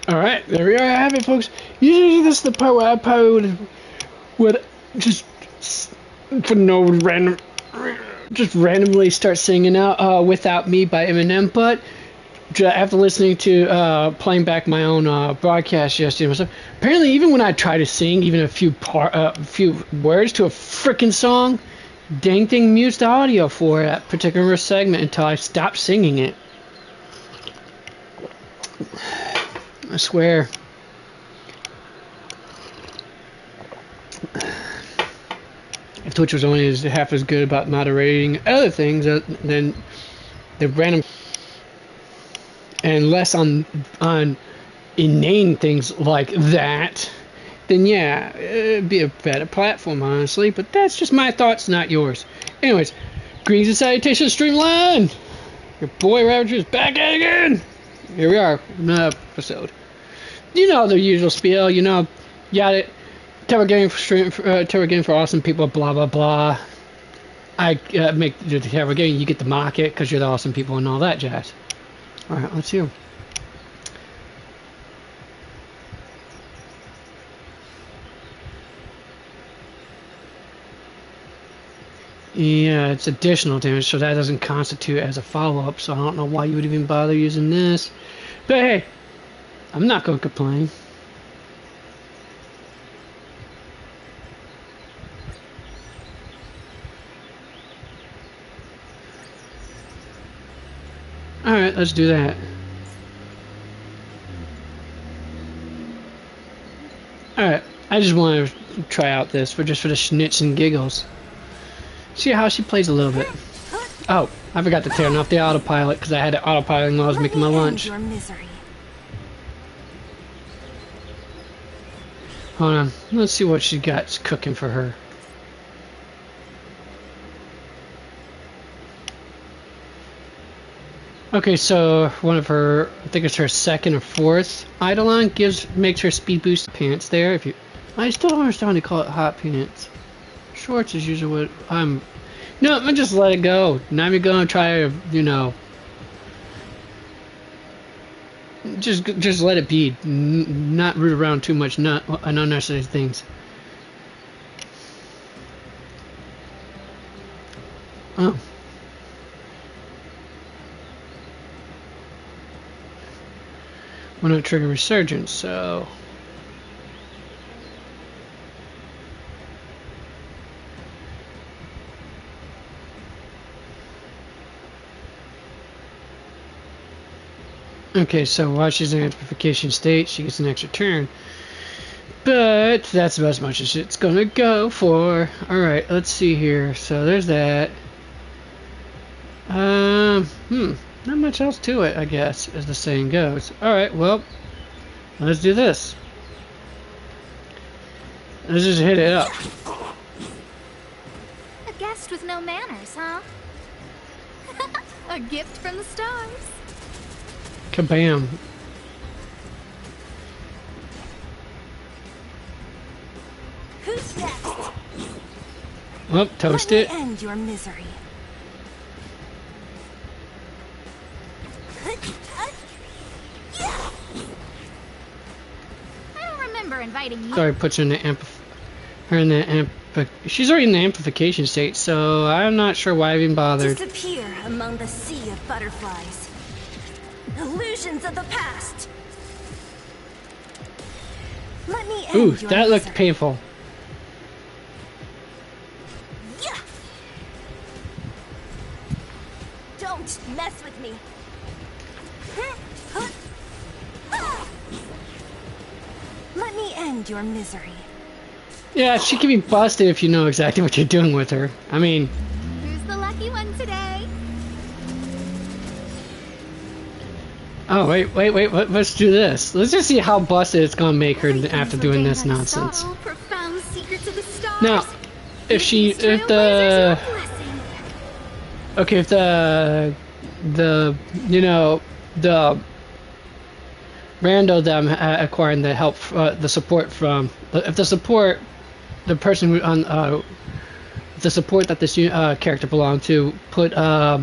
Alright, there we are, I have it, folks. Usually this is the part where I probably would just, for no random, just randomly start singing out Without Me by Eminem, but after listening to playing back my own broadcast yesterday myself, apparently even when I try to sing even a few words to a freaking song, dang thing mutes the audio for that particular segment until I stop singing it. I swear. If Twitch was only half as good about moderating other things than the random and less on inane things like that, then yeah, it'd be a better platform, honestly. But that's just my thoughts, not yours. Anyways, greetings and salutations, Streamline. Your boy Ravager is back at it again. Here we are, another episode. You know the usual spiel, you know, got it. Terror game for awesome people, blah blah blah. I make the terror game, you get the market because you're the awesome people and all that jazz. All right, let's hear. Yeah, it's additional damage, so that doesn't constitute as a follow-up, so I don't know why you would even bother using this. But hey, I'm not going to complain. Alright, let's do that. Alright, I just want to try out this for the schnitz and giggles. See how she plays a little bit. Oh, I forgot to turn off the autopilot because I had it autopiloting while I was making my lunch. Hold on, let's see what she got cooking for her. Okay, so one of her, I think it's her second or fourth Eidolon makes her speed boost pants there. If you, I still don't understand why they call it hot pants. Shorts is usually what I'm. No, I'm gonna just let it go. Now I'm gonna try to, you know, just let it be. Not root around too much, not unnecessary things. Oh. Will not trigger resurgence, so. Okay, so while she's in amplification state, she gets an extra turn. But that's about as much as it's gonna go for. Alright, let's see here. So there's that. Not much else to it, I guess, as the saying goes. Alright, well, let's do this. Let's just hit it up. A guest with no manners, huh? A gift from the stars. Kabam. Who's next? Well, toast it. End your misery. I don't remember inviting you. Sorry, puts her in the she's already in the amplification state, so I'm not sure why I even bothered. Disappear among the sea of butterflies. Illusions of the past. Let me end Ooh, your that looked misery. painful. Yeah. Don't mess with me. Let me end your misery. Yeah, she can be busted if you know exactly what you're doing with her. I mean... Who's the lucky one today? Oh, wait, let's do this. Let's just see how busted it's gonna make her after doing this nonsense. Profound secrets of the stars. Now, if the you know, the rando that I'm acquiring the help, the support from, if the person who on the support that this character belonged to put, tell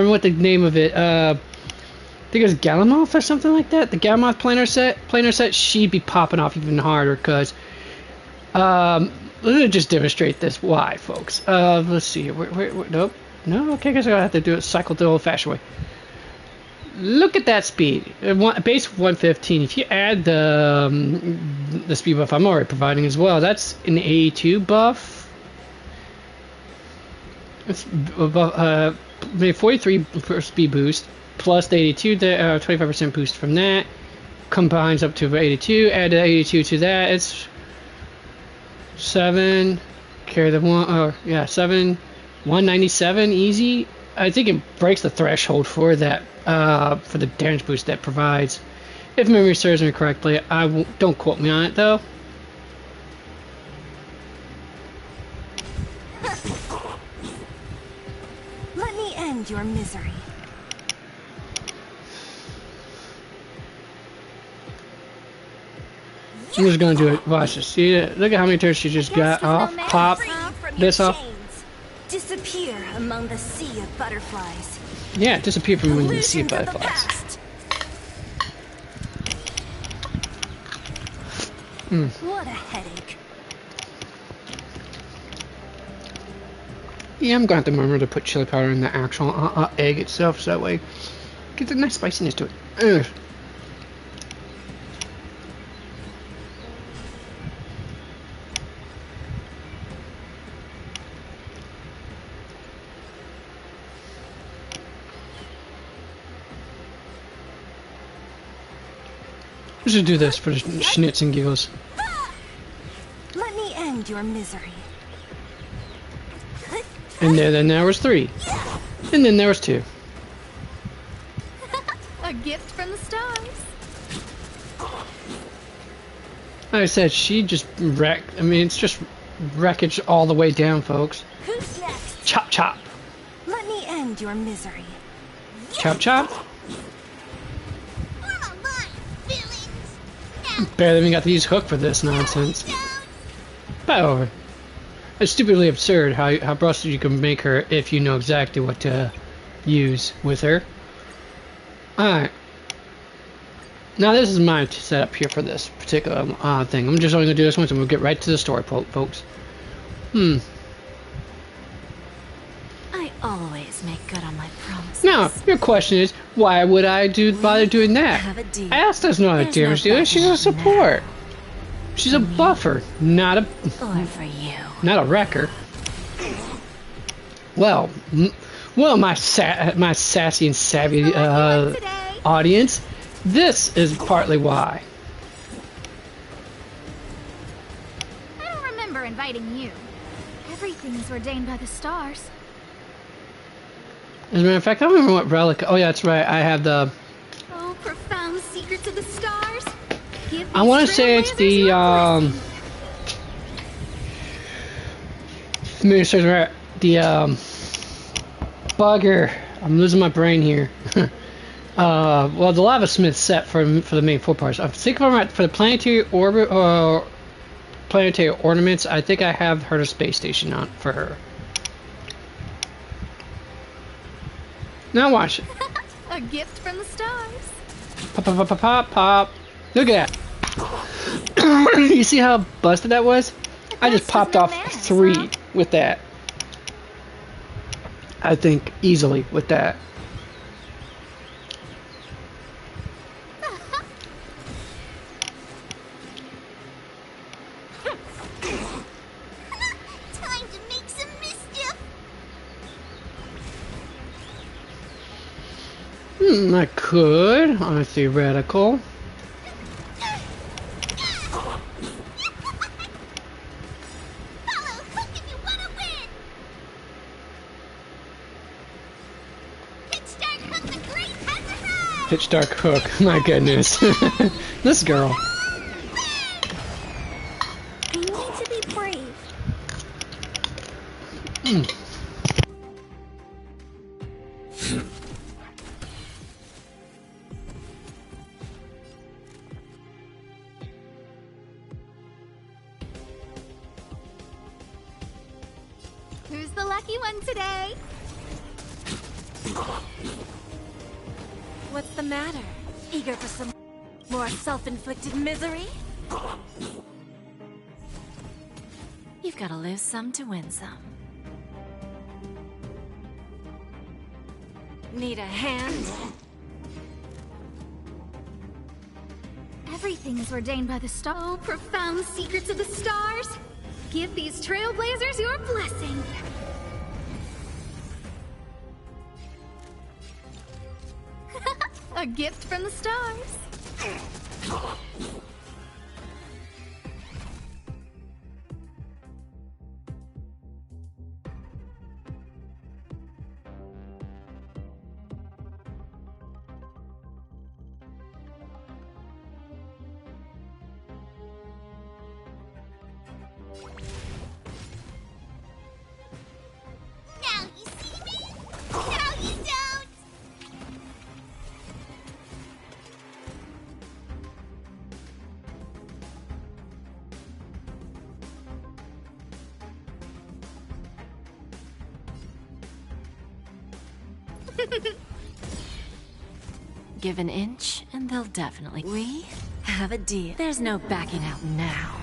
me what the name of it, think it was Galamoth or something like that. The Galamoth planar set, she'd be popping off even harder because let me just demonstrate this. Why, folks? Let's see. Nope. No. Okay, guys, I have to do it. Cycle the old-fashioned way. Look at that speed. Base 115. If you add the speed buff I'm already providing as well, that's an 82 buff. It's maybe 43 for speed boost plus the 82, the 25% boost from that combines up to 82. Add the 82 to that. It's 7. Carry the 7. 197 easy. I think it breaks the threshold for that. For the damage boost that provides, if memory serves me correctly. Don't quote me on it though. Let me end your misery. I'm just gonna do it. Watch this. See it? Look at how many turns she just got off. Pop this off. Disappear among the sea of butterflies. Yeah, disappear from among the sea of butterflies. What a headache. Yeah, I'm going to have to remember to put chili powder in the actual egg itself, so that way it gets a nice spiciness to it. Ugh. We should do this for the schnitz and giggles. Let me end your misery. And then there was 3. And then there was 2. A gift from the stars. Like I said, she just wrecked. I mean, it's just wreckage all the way down, folks. Who's next? Chop, chop. Let me end your misery. Chop, chop. Barely even got to use Hook for this nonsense. But over. It's stupidly absurd how busted you can make her if you know exactly what to use with her. Alright. Now this is my setup here for this particular thing. I'm just only going to do this once and we'll get right to the story, folks. I always make good on my promises. Now, your question is, why would I bother doing that? Asta's not a damage dealer, she's a support. She's a buffer, not a wrecker. Well, my sassy and savvy audience, this is partly why. I don't remember inviting you. Everything's ordained by the stars. As a matter of fact, I don't remember what relic. Oh yeah, that's right. I have the. Oh, profound secrets of the stars. I want to say it's the the bugger. I'm losing my brain here. Well, the Lavasmith set for the main 4 parts. I think if I'm right for the planetary orbit or planetary ornaments, I think I have her space station on for her. Now watch it. A gift from the stars. Pop, pop, pop, pop, pop, pop. Look at that. You see how busted that was? I just popped off 3 with that. I think easily with that. Time to make some mischief. I could, on a theoretical. Pitch Dark Hook, my goodness. This girl. I need to be brave. Who's the lucky one today? What's the matter? Eager for some more self-inflicted misery? You've got to lose some to win some. Need a hand? Everything is ordained by the star. Oh, profound secrets of the stars. Give these trailblazers your blessing. A gift from the stars. Now you see me? Now you don't! Give an inch, and they'll definitely... We have a deal. There's no backing out now.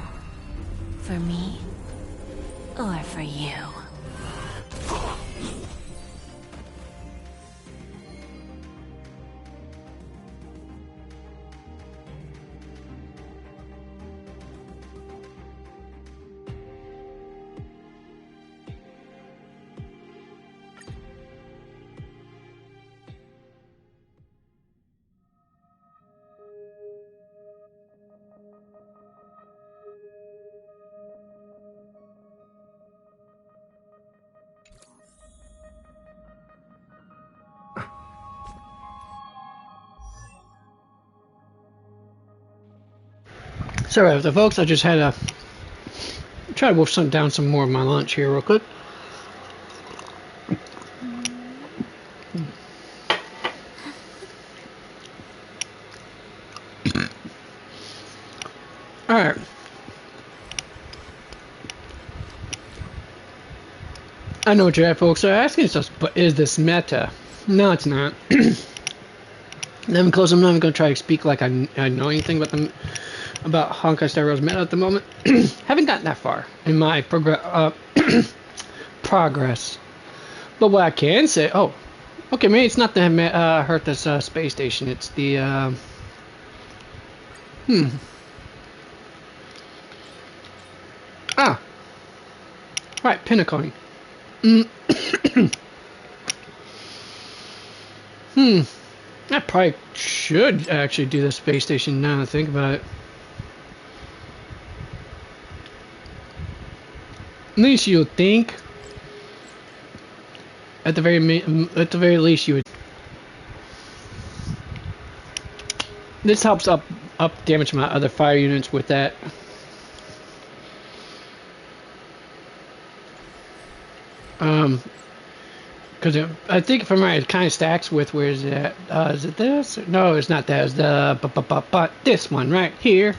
For me, or for you. Sorry about that, folks. I just had to try to wolf down some more of my lunch here real quick. Alright. I know what you're at, folks. So asking yourselves, but is this meta? No, it's not. Then close. I'm not even going to try to speak like I know anything about them. About Honkai Star Rail's meta at the moment. Haven't gotten that far in my progress. But what I can say, oh, okay, maybe it's not the hurt this space station. It's the right, Pinnacle. I probably should actually do the space station now that I think about it. At least you would think. At the very least, you would. This helps up damage my other fire units with that. Because I think if I'm right, it kind of stacks with where is it at? Is it this? No, it's not that. It's the this one right here.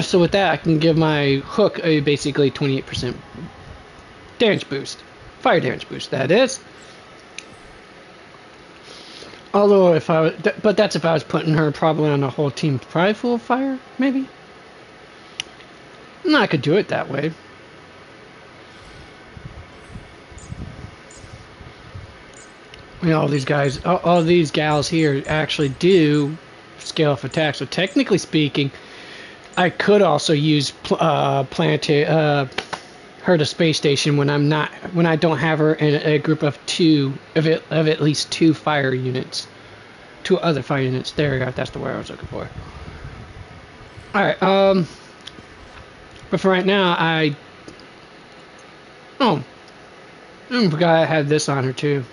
So with that, I can give my hook a basically 28% damage boost. Fire damage boost, that is. Although if I was, but that's if I was putting her probably on a whole team probably full of fire, maybe. No, I could do it that way. You know, all these guys, all these gals here actually do scale off attack. So technically speaking, I could also use planetary her to space station when I don't have her in a group of at least two fire units, two other fire units. There we go. That's the word I was looking for. All right. But for right now, I forgot I had this on her too.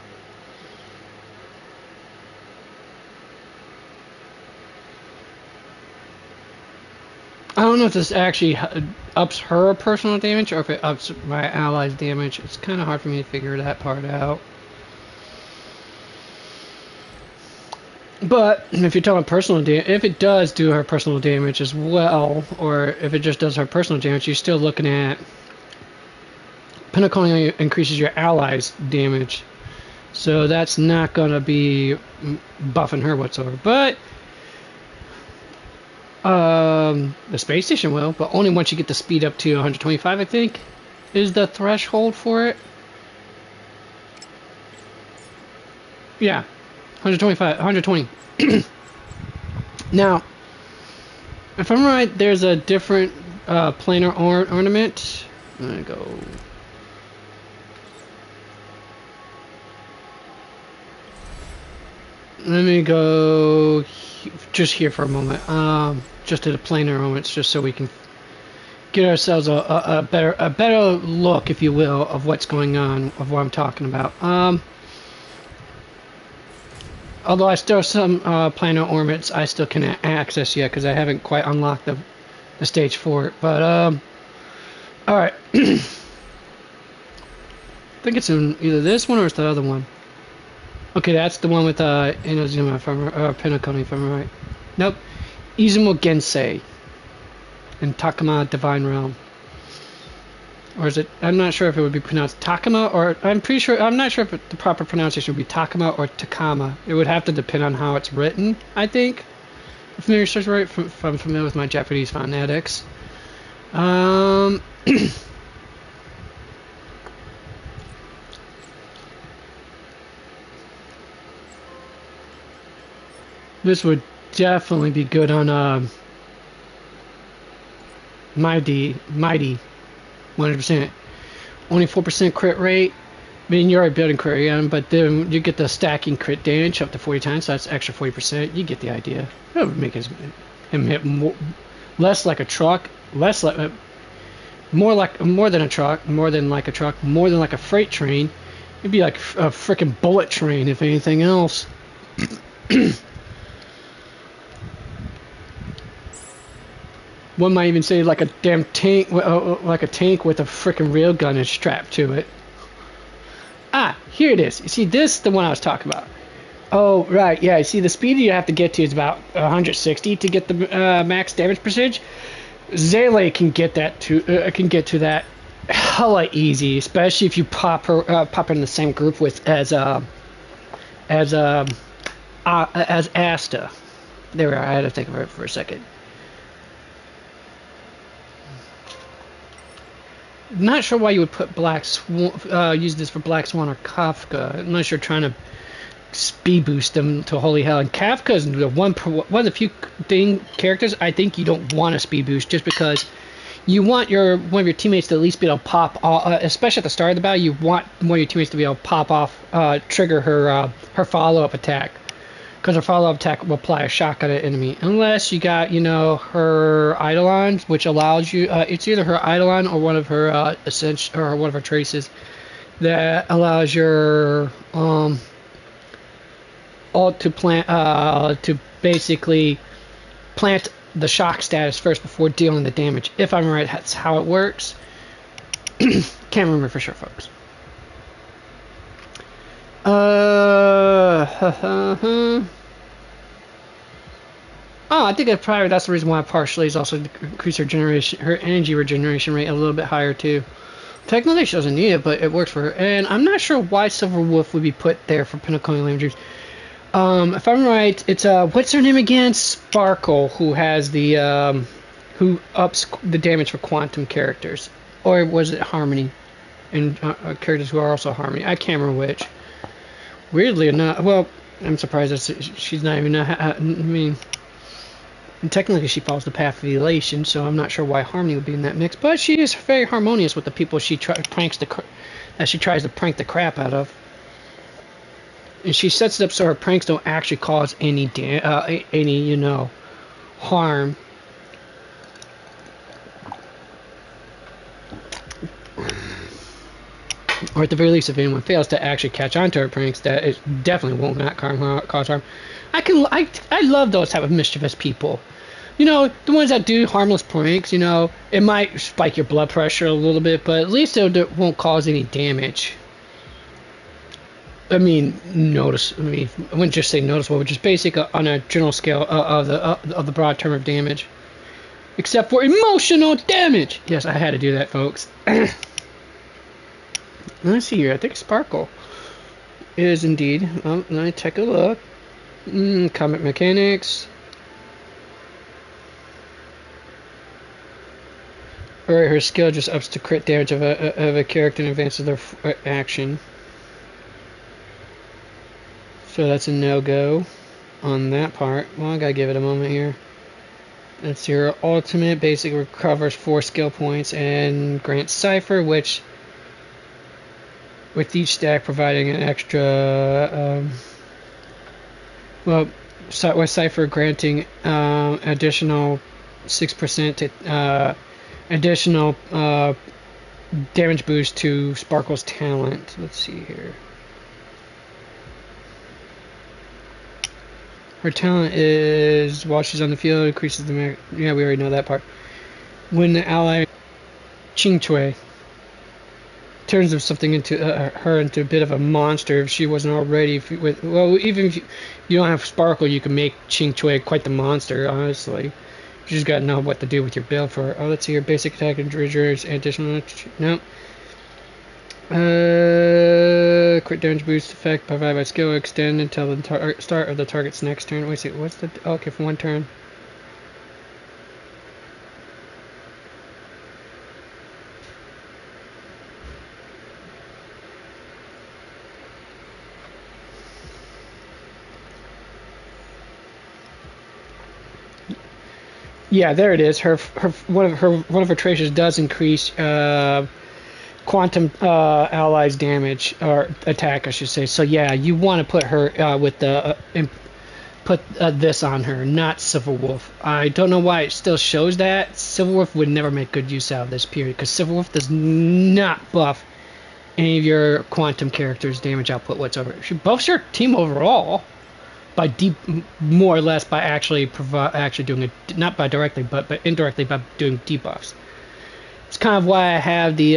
I don't know if this actually ups her personal damage or if it ups my allies' damage. It's kind of hard for me to figure that part out. But if you're talking personal damage, if it does do her personal damage as well, or if it just does her personal damage, you're still looking at Pinnacle increases your allies' damage So that's not going to be buffing her whatsoever. But the space station will, but only once you get the speed up to 125, I think, is the threshold for it. Yeah, 125, 120. Now, if I'm right, there's a different planar ornament. I'm gonna go. Let me go just here for a moment. Just to the planar ornaments, just so we can get ourselves a better look, if you will, of what's going on, of what I'm talking about. Although I still have some planar ornaments I still can't access yet because I haven't quite unlocked the stage for it. But all right, I think it's in either this one or it's the other one. Okay, that's the one with Inazuma, if I'm Pinnacle, if I'm right. Nope, Izumo Gensei and Takama Divine Realm. Or is it? I'm not sure if it would be pronounced Takama, or I'm not sure if the proper pronunciation would be Takama or Takama. It would have to depend on how it's written, I think. If I'm familiar with my Japanese phonetics. This would definitely be good on Mighty 100%. Only 4% crit rate. I mean, you're already building crit rate, but then you get the stacking crit damage up to 40 times, so that's extra 40%. You get the idea. That would make him hit less like a truck, more than a truck, more than like a freight train. It'd be like a freaking bullet train, if anything else. One might even say like a damn tank, like a tank with a freaking railgun is strapped to it. Ah, here it is. You see, this is the one I was talking about. Oh, right, yeah. You see, the speed you have to get to is about 160 to get the max damage percentage. Zele can get that to that hella easy, especially if you pop her in the same group with as Asta. There we are. I had to think of it for a second. Not sure why you would put Black Swan, use this for Black Swan or Kafka, unless you're trying to speed boost them to holy hell. And Kafka is the one of the few characters I think you don't want to speed boost, just because you want one of your teammates to at least be able to pop off, especially at the start of the battle. You want one of your teammates to be able to pop off, trigger her follow-up attack. Because her follow-up attack will apply a shock on an enemy. Unless you got, her Eidolons, which allows you... it's either her Eidolon or one of her or one of her traces that allows your ult to to basically plant the shock status first before dealing the damage. If I'm right, that's how it works. Can't remember for sure, folks. Oh, I think that's the reason why partially is also increase her energy regeneration rate a little bit higher too. Technically she doesn't need it, but it works for her. And I'm not sure why Silver Wolf would be put there for Pinnacle Lame Dreams. If I'm right, it's what's her name again? Sparkle, who has the who ups the damage for quantum characters, or was it Harmony? And characters who are also Harmony. I can't remember which. Weirdly enough, well, I'm surprised that she's not even. I mean, and technically she follows the path of elation, so I'm not sure why Harmony would be in that mix. But she is very harmonious with the people she tries to prank the crap out of. And she sets it up so her pranks don't actually cause any harm. Or at the very least, if anyone fails to actually catch on to her pranks, that it definitely won't not cause harm. I love those type of mischievous people. The ones that do harmless pranks. It might spike your blood pressure a little bit, but at least it won't cause any damage. I wouldn't just say noticeable, but just basic on a general scale of the broad term of damage. Except for emotional damage. Yes, I had to do that, folks. Let's see here. I think Sparkle. is indeed. Let me take a look. Combat mechanics. Alright, her skill just ups the crit damage of a character in advance of their action. So that's a no-go on that part. Well, I gotta give it a moment here. That's your ultimate. Basically recovers 4 skill points and grants Cypher, which with each stack providing an extra with Cypher granting additional 6% to additional damage boost to Sparkle's talent. Let's see here. Her talent is, while she's on the field, increases the... Yeah, we already know that part. When the ally Ching Chui turns something into her into a bit of a monster, if she wasn't already... even if you don't have Sparkle, you can make Ching Chui quite the monster, honestly. You just gotta know what to do with your build for her. Oh, let's see, your basic attack and triggers additional... No. Crit damage boost effect provided by skill extend until the start of the target's next turn. Wait, see, what's the... Oh, okay, for 1 turn. Yeah, there it is. One of her traces does increase quantum allies damage or attack, I should say. So yeah, you want to put her with the put this on her, not Civil Wolf. I don't know why it still shows that. Civil Wolf would never make good use out of this period because Civil Wolf does not buff any of your quantum characters' damage output whatsoever. She buffs your team overall by more or less by actually doing it, not by directly, but indirectly by doing debuffs. It's kind of why I have the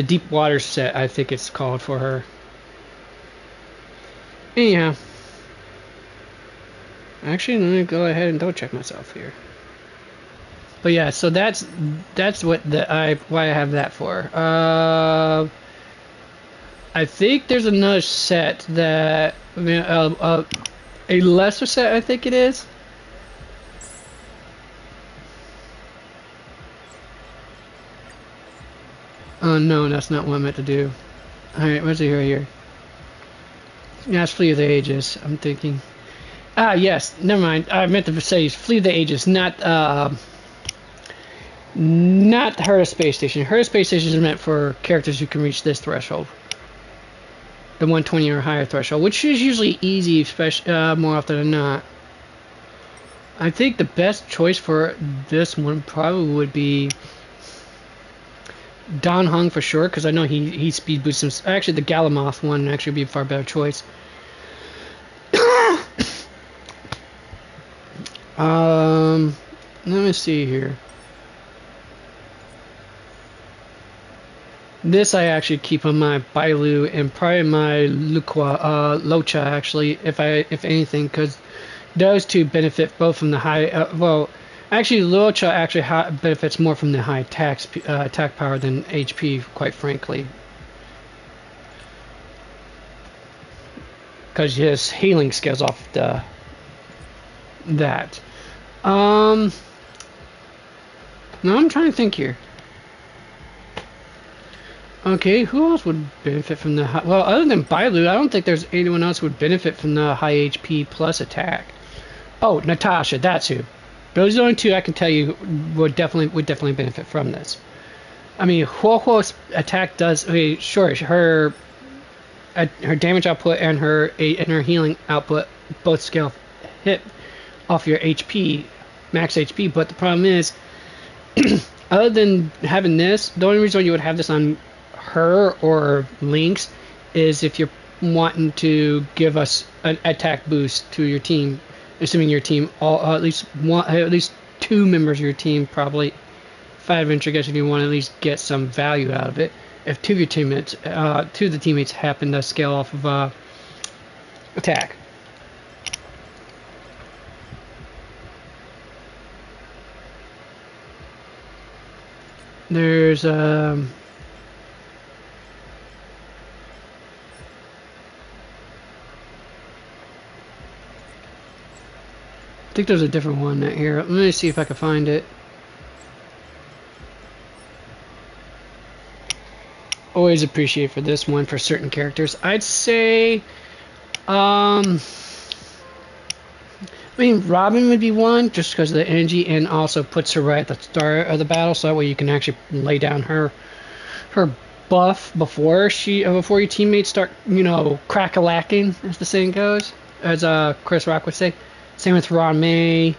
Deep Water set, I think it's called, for her. Anyhow, actually, let me go ahead and double check myself here. But yeah, so that's what why I have that for. I think there's another set that a lesser set, I think it is. Oh no, that's not what I meant to do. Alright, what's it here? Yeah, it's Flee of the Ages, I'm thinking. Ah, yes, never mind. I meant to say Flee of the Ages, not Heart of Space Station. Heart of Space Station is meant for characters who can reach this threshold. The 120 or higher threshold, which is usually easy, especially more often than not. I think the best choice for this one probably would be Don Hung for sure, because I know he speed boosts him. Actually, the Galamoth one actually would be a far better choice. Let me see here. This I actually keep on my Bailu and probably my Locha actually, if anything, because those two benefit both from the high. Actually, Locha actually benefits more from the high attack power than HP, quite frankly, because his healing scales off that. Now I'm trying to think here. Okay, who else would benefit from the high... Well, other than Bailu, I don't think there's anyone else who would benefit from the high HP plus attack. Oh, Natasha, that's who. Those are the only two I can tell you would definitely benefit from this. I mean, Huohuo's attack does... I mean, sure, her damage output and her healing output both scale hit off your HP, max HP, but the problem is, other than having this, the only reason you would have this on her or Lynx is if you're wanting to give us an attack boost to your team, assuming your team at least two members of your team, probably 5 inch, I guess, if you want to at least get some value out of it. If two of your teammates, two of the teammates happen to scale off of attack. There's think there's a different one here. Let me see if I can find it. Always appreciate for this one for certain characters. I'd say, I mean, Robin would be one just because of the energy, and also puts her right at the start of the battle, so that way you can actually lay down her buff before your teammates start, you know, crack-a-lacking, as the saying goes, as Chris Rock would say. Same with Ron May.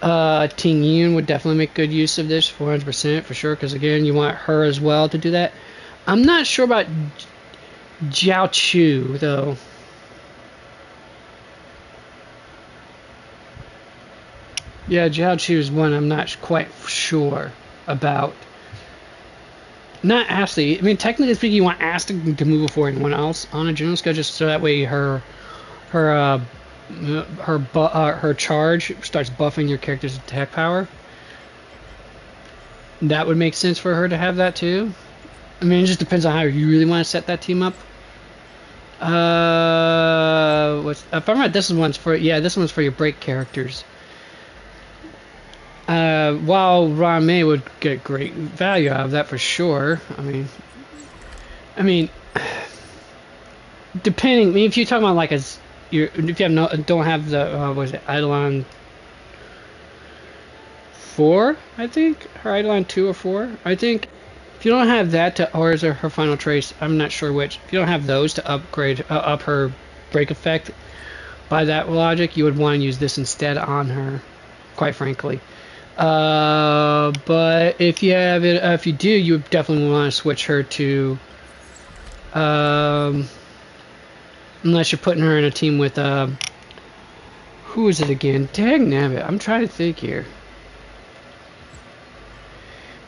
Ting Yun would definitely make good use of this, 400% for sure, because again, you want her as well to do that. I'm not sure about Jiao Chu though. Yeah, Jiao Chu is one I'm not quite sure about. Not Ashley. I mean, technically speaking, you want Ashley to move before anyone else on a general scale, just so that way her charge starts buffing your character's attack power. That would make sense for her to have that too. I mean, it just depends on how you really want to set that team up. If I'm right, this one's for your break characters. While Ron May would get great value out of that for sure. I mean, depending. I mean, if you're talking about like if you don't have the what is it, Eidolon 4, I think, or Eidolon 2 or 4, I think. If you don't have that or is her final trace, I'm not sure which. If you don't have those to upgrade up her break effect, by that logic, you would want to use this instead on her, quite frankly. But if you have it, if you do, you would definitely want to switch her to, unless you're putting her in a team with, who is it again? Dang nabbit, I'm trying to think here.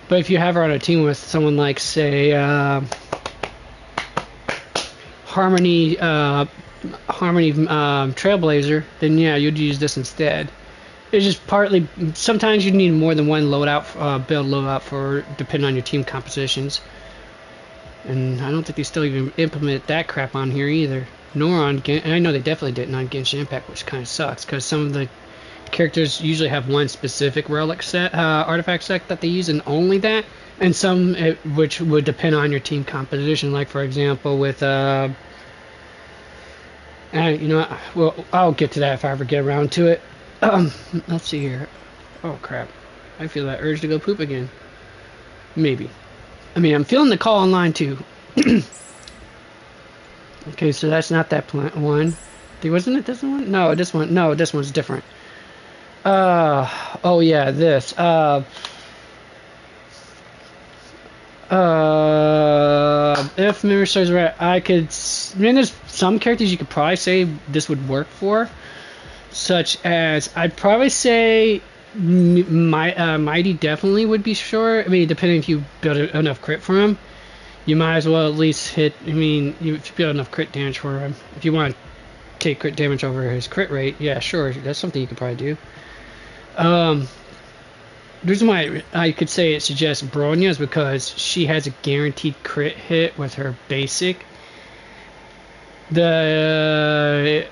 But if you have her on a team with someone like, say, Harmony Trailblazer, then yeah, you'd use this instead. It's just partly, sometimes you need more than one loadout, build loadout for, depending on your team compositions. And I don't think they still even implemented that crap on here either. Nor on, and I know they definitely didn't on Genshin Impact, which kind of sucks, because some of the characters usually have one specific relic set, artifact set that they use, and only that, and some which would depend on your team composition. Like for example, with you know, well, I'll get to that if I ever get around to it. Let's see here. Oh crap! I feel that urge to go poop again. Maybe. I mean, I'm feeling the call online too. Okay, so that's not that one. Wasn't it this one? No, this one. No, this one's different. Oh yeah, this. If memory serves right, I mean, there's some characters you could probably say this would work for, such as, I'd probably say Mighty definitely would be sure. I mean, depending if you build enough crit for him, you might as well at least hit, I mean, if you build enough crit damage for him, if you want to take crit damage over his crit rate, yeah, sure, that's something you could probably do. The reason why I could say it suggests Bronya is because she has a guaranteed crit hit with her basic. The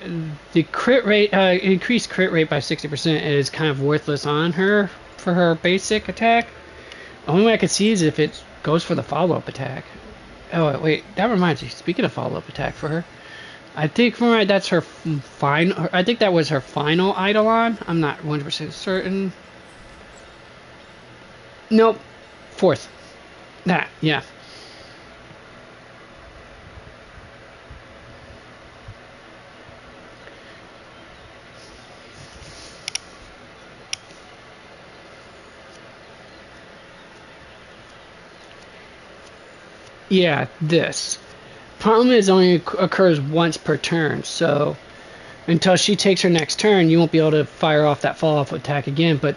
crit rate, increased crit rate by 60% is kind of worthless on her for her basic attack. The only way I could see is if it goes for the follow-up attack. Oh wait, that reminds me. Speaking of follow-up attack for her, I think from right that's her final. I think that was her final Eidolon. I'm not 100% certain. Nope, 4th. That, yeah. Yeah, this. Problem is, it only occurs once per turn, so until she takes her next turn, you won't be able to fire off that follow-up attack again. But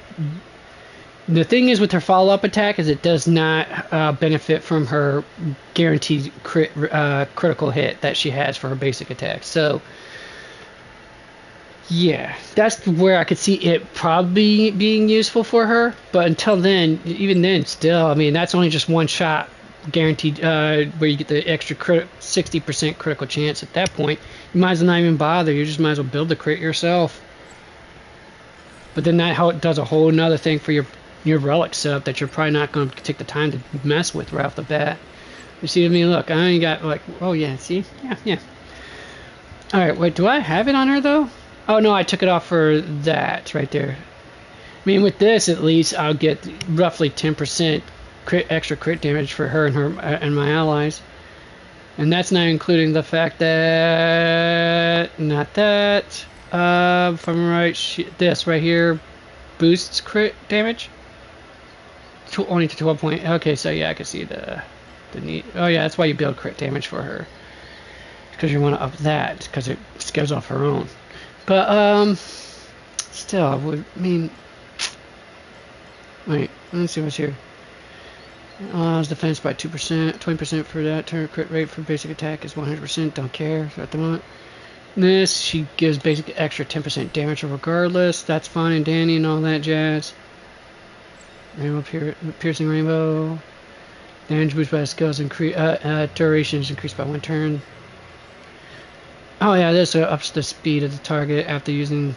the thing is with her follow-up attack is it does not benefit from her guaranteed critical hit that she has for her basic attack. So yeah, that's where I could see it probably being useful for her. But until then, even then, still, I mean, that's only just one shot guaranteed, where you get the extra 60% critical chance. At that point, you might as well not even bother. You just might as well build the crit yourself. But then that does a whole nother thing for your relic setup that you're probably not going to take the time to mess with right off the bat. You see what I mean? Look, I only got like, oh yeah, see? Yeah. Alright, wait, do I have it on her though? Oh no, I took it off for that right there. I mean, with this at least, I'll get roughly 10% extra crit damage for her and my allies. And that's not including the fact that, not that, if I'm right, this right here boosts crit damage. Only to 12 point. Okay, so yeah, I can see the need. Oh yeah, that's why you build crit damage for her, because you want to up that because it scales off her own. But still, I would mean. Wait, let's see what's here. Allows defense by 2%, 20% for that turn. Crit rate for basic attack is 100%. Don't care at the moment. This, she gives basic extra 10% damage regardless. That's fine and dandy and all that jazz. Rainbow piercing rainbow. Damage boost by skills increase. Duration is increased by 1 turn. Oh yeah, this ups the speed of the target after using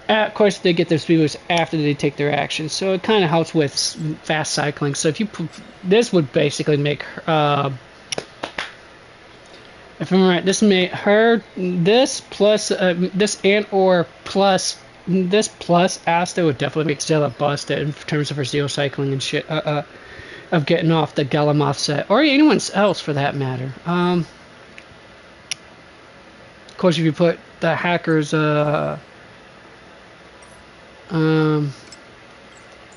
of course, they get their speed boost after they take their action, so it kind of helps with fast cycling. So if you this would basically make if I'm right, this make her this plus this and or plus this plus Asta would definitely make Stella busted in terms of her zero cycling and shit. Of getting off the Galamoth set, or anyone else for that matter. Of course, if you put the hackers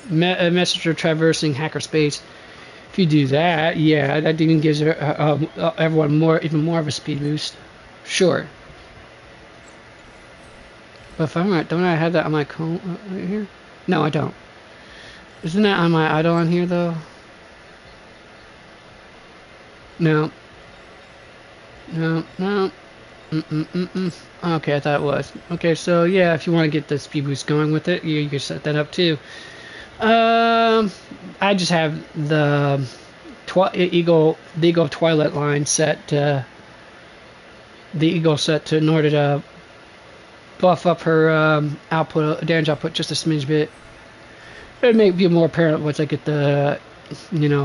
messenger traversing hacker space, if you do that, yeah, that even gives everyone even more of a speed boost. Sure. But if I'm right, don't I have that on my cone right here? No, I don't. Isn't that on my idol on here though? No. Okay, I thought it was. Okay, so yeah, if you want to get the speed boost going with it, you can set that up too. I just have the Eagle Twilight line set. The Eagle set in order to buff up her damage output just a smidge bit. It may be more apparent once I get the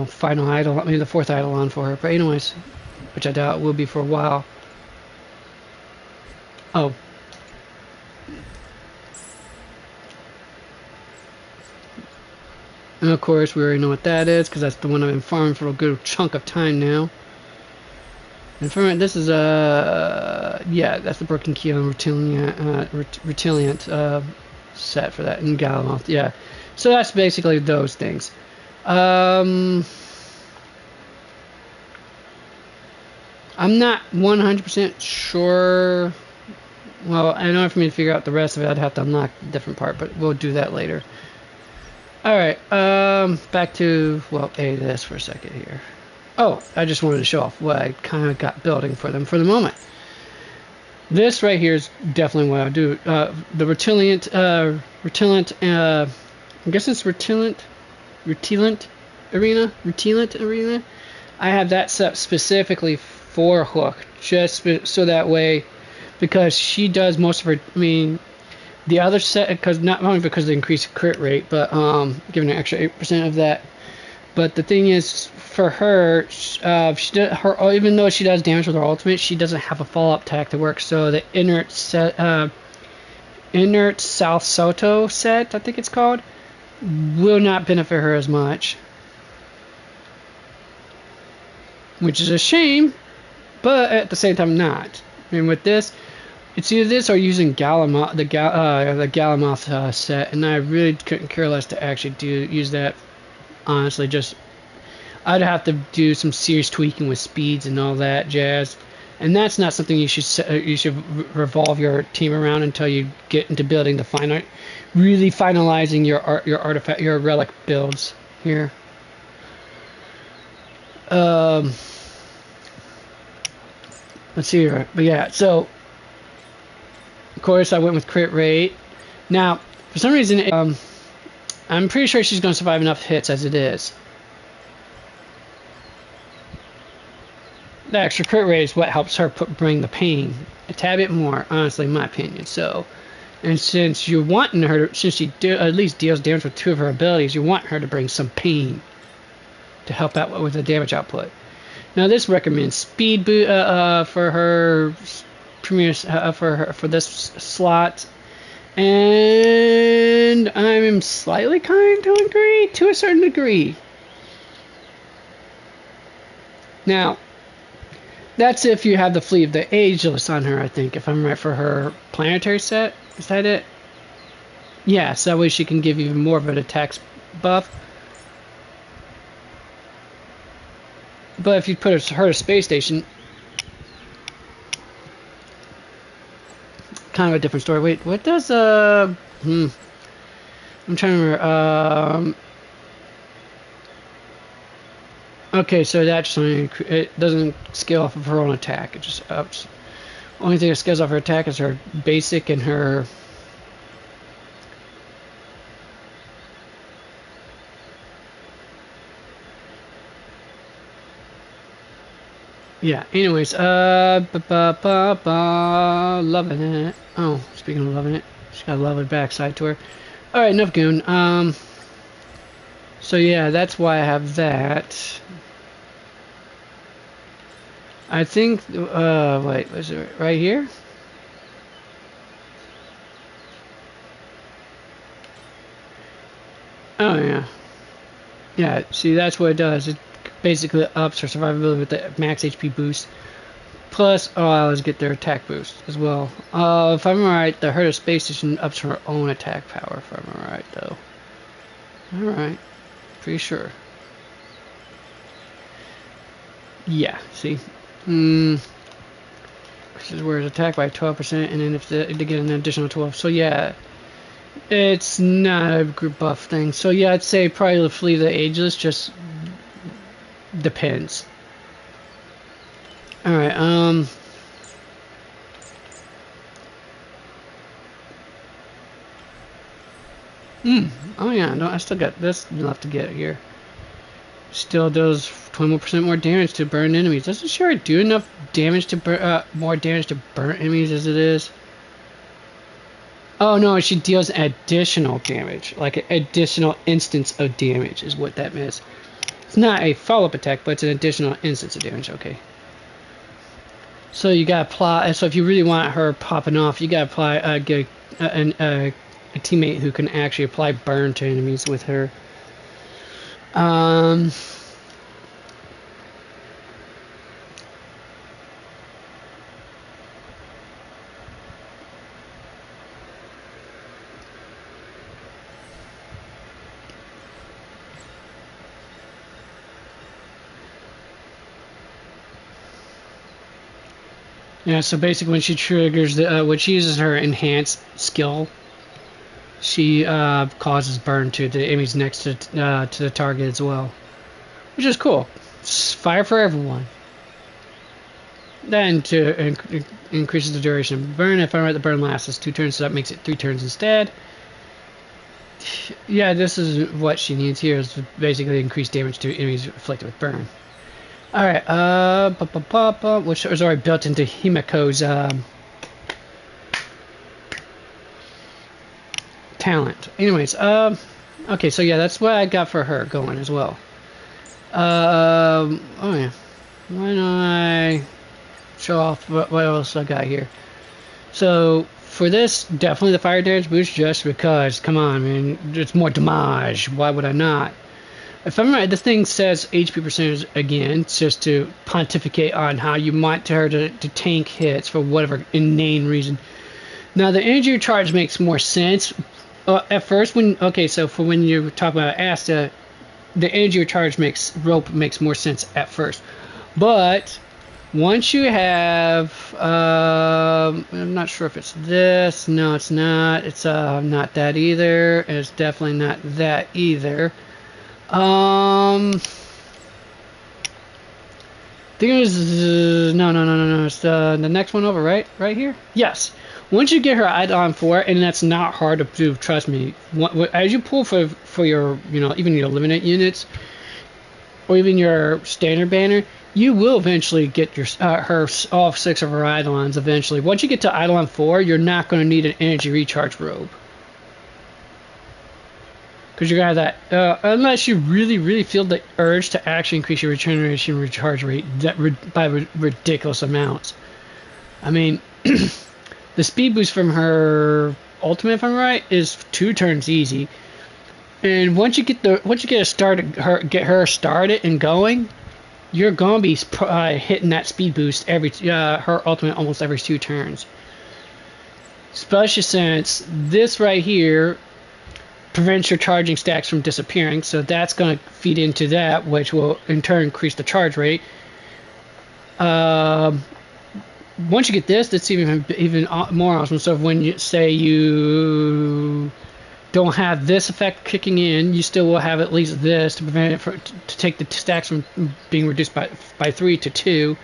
final idol. I mean the 4th idol on for her. But anyways, which I doubt will be for a while. Oh. And of course, we already know what that is, because that's the one I've been farming for a good chunk of time now. And for this is yeah, that's the Broken Key on Retilient set for that in Galamoth. Yeah, so that's basically those things. I'm not 100% sure. Well, in order for me to figure out the rest of it, I'd have to unlock a different part, but we'll do that later. Alright, back to, well, this for a second here. Oh, I just wanted to show off what I kind of got building for them for the moment. This right here is definitely what I'll do. The Retilient, I guess it's Retilient Arena. I have that set specifically for Hook, just so that way, because she does most of her, I mean, the other set, because not only because of the increased crit rate, but giving her extra 8% of that. But the thing is, for her, even though she does damage with her ultimate, she doesn't have a follow-up attack to work. So the Inert South Soto set, I think it's called, will not benefit her as much, which is a shame, but at the same time not. I mean, with this, it's either this or using Galamoth, the Galamoth set, and I really couldn't care less to actually use that. Honestly, just I'd have to do some serious tweaking with speeds and all that jazz, and that's not something you should revolve your team around until you get into building the really finalizing your artifact, your relic builds here. Let's see here, but yeah, so of course I went with crit rate. Now, for some reason, I'm pretty sure she's going to survive enough hits as it is. The extra crit rate is what helps her bring the pain a tad bit more, honestly, in my opinion. So, And since you're wanting her, since she at least deals damage with 2 of her abilities, you want her to bring some pain to help out with the damage output. Now this recommends speed for her premier for this slot, and I'm slightly kind to agree to a certain degree. Now, that's if you have the Fleet of the Ageless on her, I think, if I'm right, for her planetary set. Is that it? Yes, that way she can give even more of an attack buff. But if you put her to Space Station, kind of a different story. Wait, what does I'm trying to remember. Okay, so that just it doesn't scale off of her own attack. It just ups. Only thing that scales off her attack is her basic and her. Yeah. Anyways, loving it. Oh, speaking of loving it, she's got a lovely backside to her. All right, enough goon. So yeah, that's why I have that. I think, wait, was it right here? Oh, yeah. Yeah, see, that's what it does. It basically ups her survivability with the max HP boost. Plus, allows get their attack boost as well. If I'm right, the Herta Space Station ups her own attack power, if I'm right, though. Alright. Pretty sure. Yeah, see? This is where it's attacked by 12%, and then if they get an additional 12. So yeah, it's not a group buff thing. So yeah, I'd say probably the Fleet of the Ageless, just depends. Alright, oh yeah, no, I still got this left to get here. Still does 20% more damage to burn enemies. Doesn't sure do enough damage to burn, more damage to burn enemies as it is. Oh no, she deals additional damage, like an additional instance of damage is what that means. It's not a follow-up attack, but it's an additional instance of damage. Okay. So you gotta apply. So if you really want her popping off, you gotta apply get a teammate who can actually apply burn to enemies with her. Yeah, so basically when she triggers when she uses her enhanced skill, she causes burn to the enemies next to the target as well, which is cool. It's fire for everyone. Then to increases the duration of burn. If I write the burn lasts 2 turns, so that makes it 3 turns instead. Yeah, this is what she needs here, is to basically increase damage to enemies afflicted with burn. Alright, which is already built into Himiko's talent. Anyways, okay, so yeah, that's what I got for her going as well. Oh yeah, why don't I show off what else I got here? So for this, definitely the fire damage boost, just because, come on, man, it's more damage. Why would I not? If I'm right, this thing says HP percentage again, just to pontificate on how you want her to tank hits for whatever inane reason. Now, the energy recharge makes more sense at first. So for when you're talking about Asta, the energy recharge makes more sense at first. But once you have, I'm not sure if it's this. No, it's not. It's not that either. And it's definitely not that either. I think it was no. It's the next one over, right here. Yes. Once you get her add-on for it, and that's not hard to do. Trust me. As you pull for your, even your eliminate units, or even your standard banner, you will eventually get your her all 6 of her Eidolons eventually. Once you get to Eidolon 4, you're not going to need an energy recharge robe. Because you're going to have that, unless you really feel the urge to actually increase your regeneration recharge rate by ridiculous amounts. I mean, the speed boost from her ultimate, if I'm right, is 2 turns easy. And once you get her started and going, you're gonna be hitting that speed boost her ultimate almost every 2 turns. Especially since this right here prevents your charging stacks from disappearing, so that's gonna feed into that, which will in turn increase the charge rate. Once you get this, that's even more awesome. So when you say you don't have this effect kicking in, you still will have at least this to prevent it to take the stacks from being reduced by 3 to 2.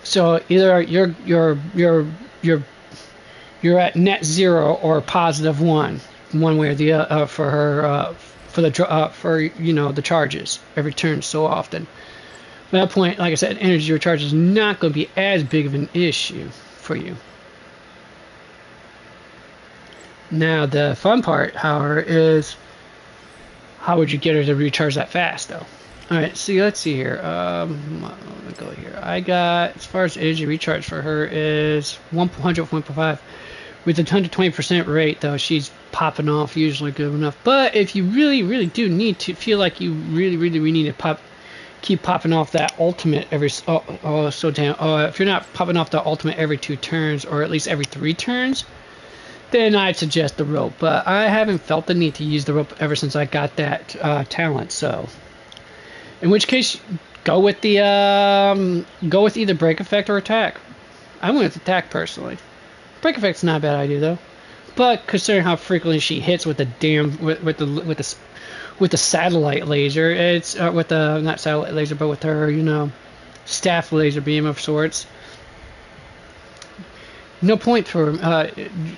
So either you're at net 0 or positive 1, one way or the other for her for the charges every turn so often. At that point, like I said, energy recharge is not going to be as big of an issue for you. Now, the fun part, however, is how would you get her to recharge that fast, though? Alright, see, let's see here. Let me go here. I got, as far as energy recharge for her, is 100.5. With a 120% rate, though, she's popping off usually good enough. But if you really do need to, feel like you really need to keep popping off that ultimate every if you're not popping off the ultimate every 2 turns, or at least every 3 turns, then I'd suggest the rope. But I haven't felt the need to use the rope ever since I got that talent. So, in which case, go with either break effect or attack. I went with attack personally. Break effect's not a bad idea though, but considering how frequently she hits with the with the satellite laser, it's with the not satellite laser, but with her staff laser beam of sorts. No point for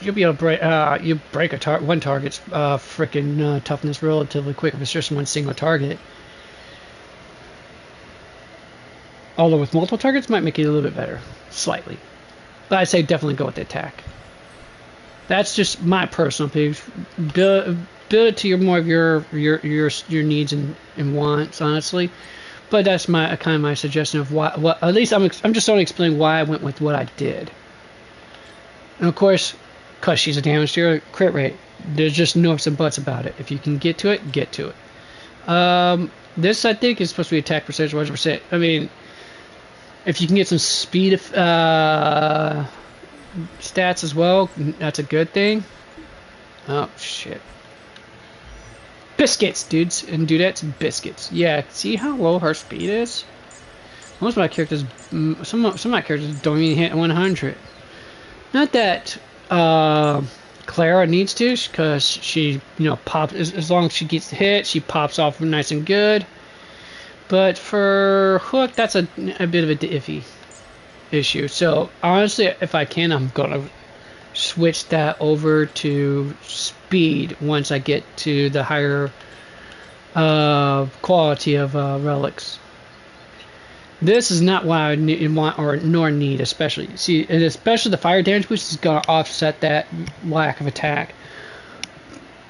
you'll be able to break one target's freaking toughness relatively quick if it's just one single target. Although with multiple targets might make it a little bit better, slightly. But I'd say definitely go with the attack. That's just my personal opinion. Build it to more of your needs and wants, honestly. But that's my suggestion of why. What at least I'm just going to explain why I went with what I did. And of course, because she's a damage dealer, crit rate. There's just no ifs and buts about it. If you can get to it, get to it. This I think is supposed to be attack percentage 100%. I mean, if you can get some speed stats as well, that's a good thing. Oh shit! Biscuits, dudes and dudettes, biscuits. Yeah, see how low her speed is? Most of my characters, some of my characters don't even hit 100. Not that Clara needs to, because she, pops as long as she gets hit, she pops off nice and good. But for Hook, that's a bit of a iffy issue. So honestly, if I can, I'm gonna switch that over to speed once I get to the higher quality of relics. This is not what I want nor need, especially. See, and especially the fire damage boost is gonna offset that lack of attack.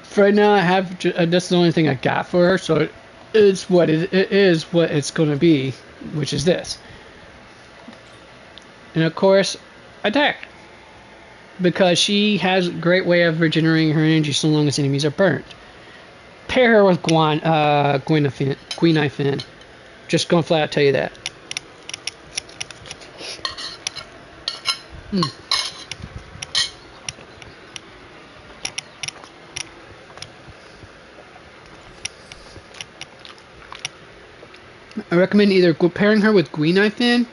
For right now, I have that's the only thing I got for her, so it's what it is what it's gonna be, which is this. And of course, attack, because she has a great way of regenerating her energy so long as enemies are burnt. Pair her with Queen Eye Fin. Just gonna flat out tell you that. I recommend either pairing her with Green Eye Fin,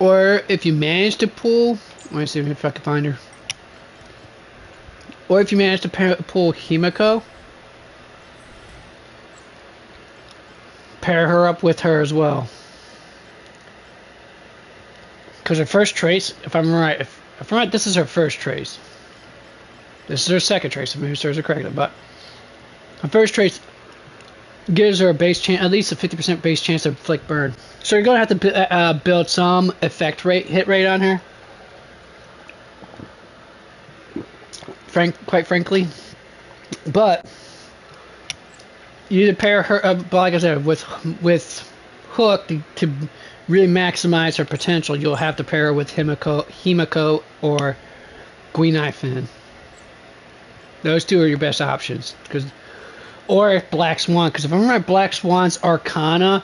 or if you manage to pull, let me see if I can find her, or if you manage to pull Himiko, pair her up with her as well. Because her first trace, if I'm right, this is her first trace. This is her second trace, if my serves are correctly, but her first trace gives her a base chance, at least a 50% base chance to inflict burn. So you're gonna have to build some effect rate, hit rate on her. Quite frankly, but you either pair her, like I said, with Hook to really maximize her potential. You'll have to pair her with Himiko or Guinefin. Those two are your best options, or Black Swan. Because if I'm right, Black Swan's Arcana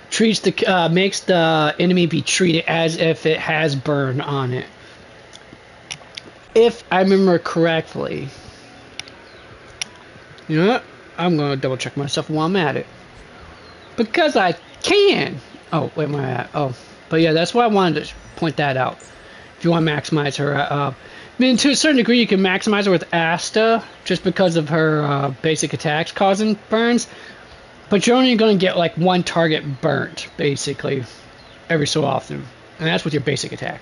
makes the enemy be treated as if it has burn on it. If I remember correctly. You know what? I'm going to double check myself while I'm at it. Because I can. Oh, wait, my at? Oh, but yeah, that's why I wanted to point that out. If you want to maximize her. I mean, to a certain degree, you can maximize her with Asta, just because of her basic attacks causing burns. But you're only going to get like one target burnt, basically, every so often. And that's with your basic attack.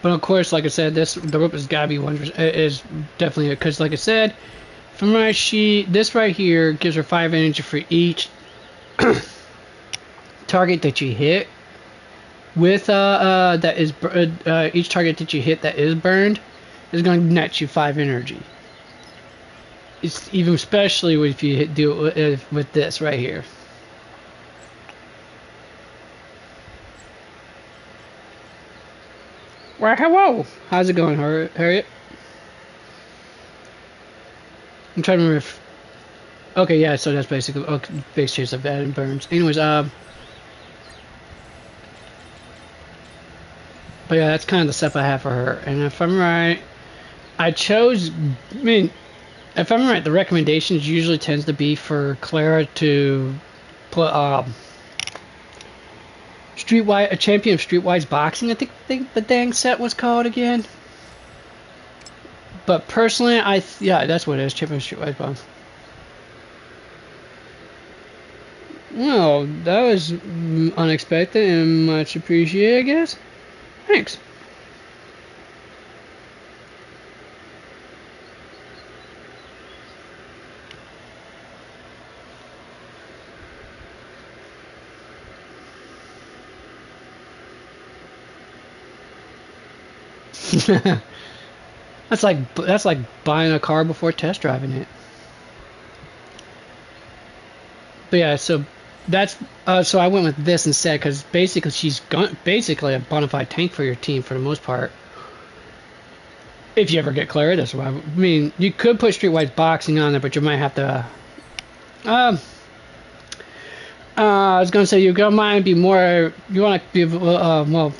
But of course, like I said, the rope has got to be one. Is definitely because, like I said, from my sheet, this right here gives her 5 energy for each target that you hit. With each target that you hit that is burned is going to net you 5 energy. It's even especially if you do it with this right here. Well, hello. How's it going, Harriet? I'm trying to remember if... Okay, yeah, so that's basically... Okay, base chance of that and burns. Anyways, But yeah, that's kind of the step I have for her. And if I'm right... if I'm right, the recommendations usually tends to be for Clara to put, a champion of Streetwise Boxing, I think the dang set was called again. But personally, yeah, that's what it is, champion of Streetwise Boxing. Well, that was unexpected and much appreciated, I guess. Thanks. That's like buying a car before test driving it. But yeah, so that's so I went with this instead because basically she's basically a bona fide tank for your team for the most part. If you ever get Clara, that's why. I mean, you could put Streetwise Boxing on there, but you might have to. I was gonna say you're gonna might be more. You want to be well.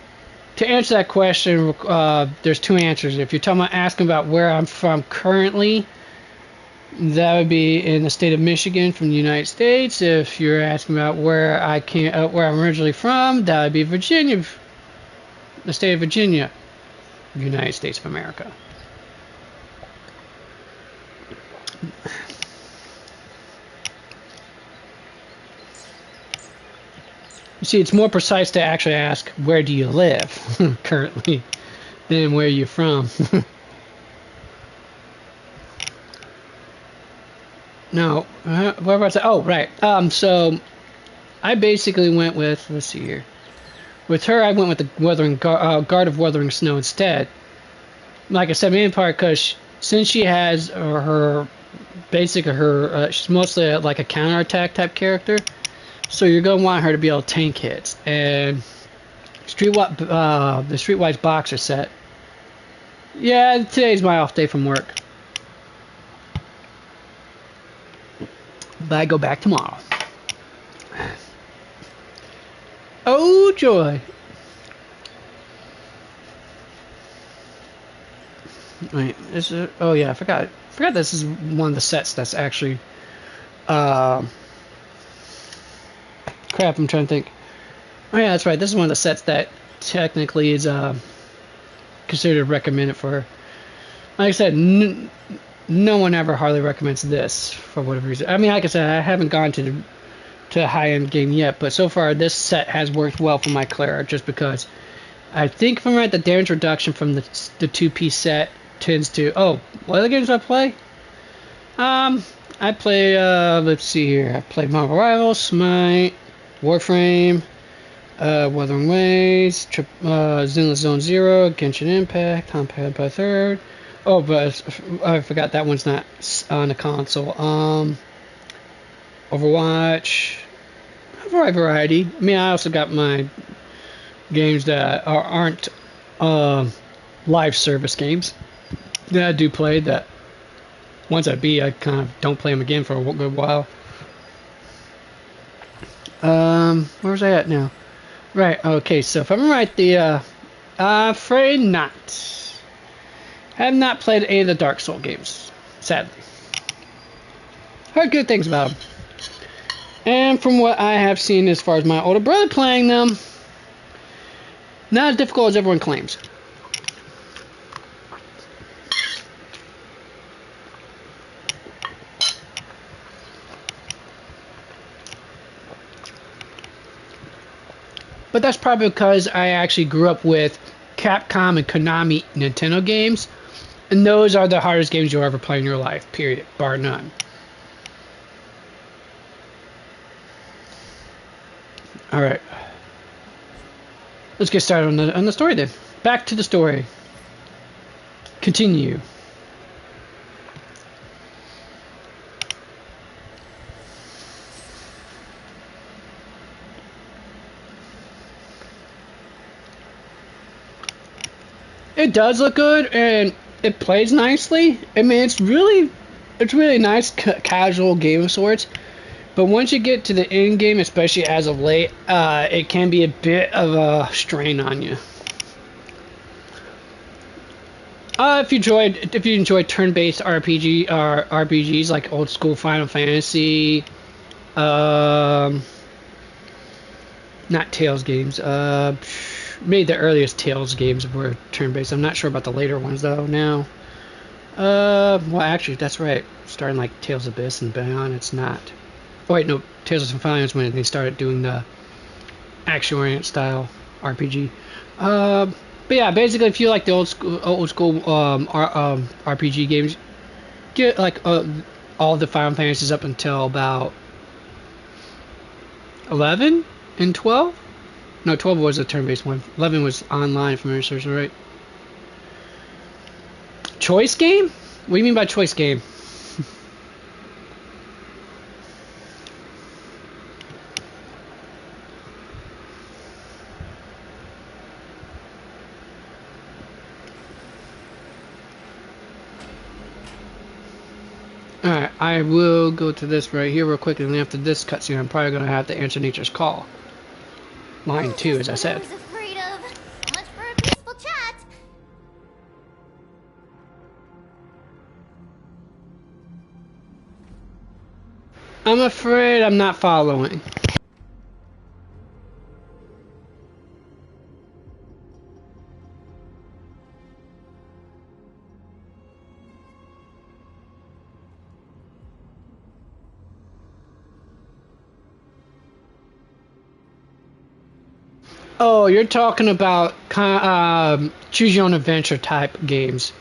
To answer that question, there's two answers. If you're asking about where I'm from currently, that would be in the state of Michigan from the United States. If you're asking about where where I'm originally from, that would be Virginia, the state of Virginia, United States of America. You see, it's more precise to actually ask, where do you live currently, than where you're from. No, where was I? Oh, right. So I basically went with, let's see here. With her, I went with the Guard of Wuthering Snow instead. Like I said, in part because since she has she's mostly like a counterattack type character. So you're going to want her to be able to tank hits. And the Streetwise Boxer set. Yeah, today's my off day from work. But I go back tomorrow. Oh, joy. Wait, is it? Oh, yeah, I forgot. This is one of the sets that's actually... Crap, I'm trying to think. Oh yeah, that's right. This is one of the sets that technically is considered recommended for. Like I said, no one ever hardly recommends this for whatever reason. I mean, like I said, I haven't gone to to a high-end game yet, but so far this set has worked well for my Clara, just because I think if I'm right, the damage reduction from the 2-piece set tends to... Oh, what other games do I play? I play, let's see here. I play Marvel Rivals, Smite, Warframe, Wuthering Waves, Zenless Zone Zero, Genshin Impact, Compact by Third. Oh, but I forgot that one's not on the console. Overwatch, a variety. I mean, I also got my games that aren't live service games that I do play, that once I beat, I kind of don't play them again for a good while. Where's I at now? Right, okay, so if I'm right, the afraid not. Have not played any of the Dark Souls games, sadly. Heard good things about them. And from what I have seen as far as my older brother playing them, not as difficult as everyone claims. But that's probably because I actually grew up with Capcom and Konami Nintendo games, and those are the hardest games you'll ever play in your life, period, bar none. Alright. Let's get started on the story then. Back to the story. Continue. It does look good, and it plays nicely. I mean, it's really nice, casual game of sorts. But once you get to the end game, especially as of late, it can be a bit of a strain on you. If you enjoy turn-based RPGs like old school Final Fantasy, not Tales games, maybe the earliest Tales games were turn-based. I'm not sure about the later ones though now. Well, actually, that's right. Starting like Tales of Abyss and Beyond, it's not. Oh wait, no, Tales of Symphonia is when they started doing the action-oriented style RPG. But yeah, basically, if you like the old school RPG games, get like all the Final Fantasies up until about 11 and 12. No, 12 was a turn-based one. 11 was online, if I'm searching right. Choice game? What do you mean by choice game? Alright, I will go to this right here real quick, and then after this cutscene, I'm probably going to have to answer Nature's Call. Line 2, as I said. So much for a peaceful chat. I'm afraid I'm not following. Oh, you're talking about choose your own adventure type games,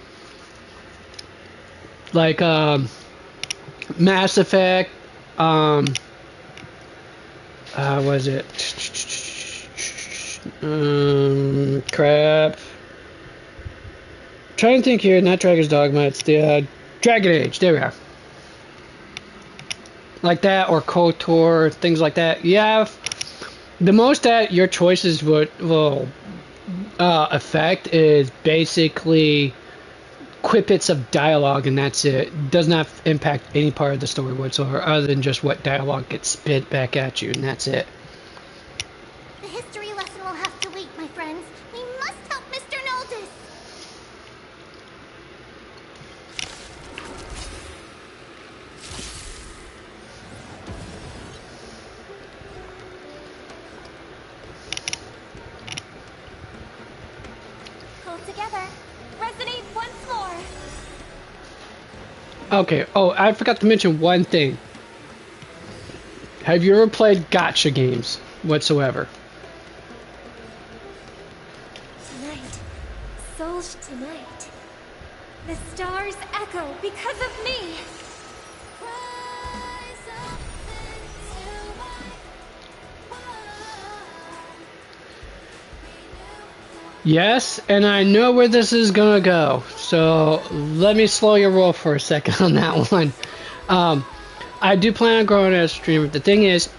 like Mass Effect. Was it? Crap. Trying to think here. Not Dragon's Dogma. It's the Dragon Age. There we are. Like that, or KOTOR, things like that. Yeah. The most that your choices will affect is basically quippets of dialogue, and that's it. Does not impact any part of the story whatsoever, other than just what dialogue gets spit back at you, and that's it. The history lesson will have to wait, my friends. We must help Mr. Noldus. Hold together. Resonate once more. Okay, oh, I forgot to mention one thing. Have you ever played gotcha games whatsoever? Tonight, souls tonight. The stars echo because of me. Yes, and I know where this is gonna go. So let me slow your roll for a second on that one. I do plan on growing as a streamer. The thing is,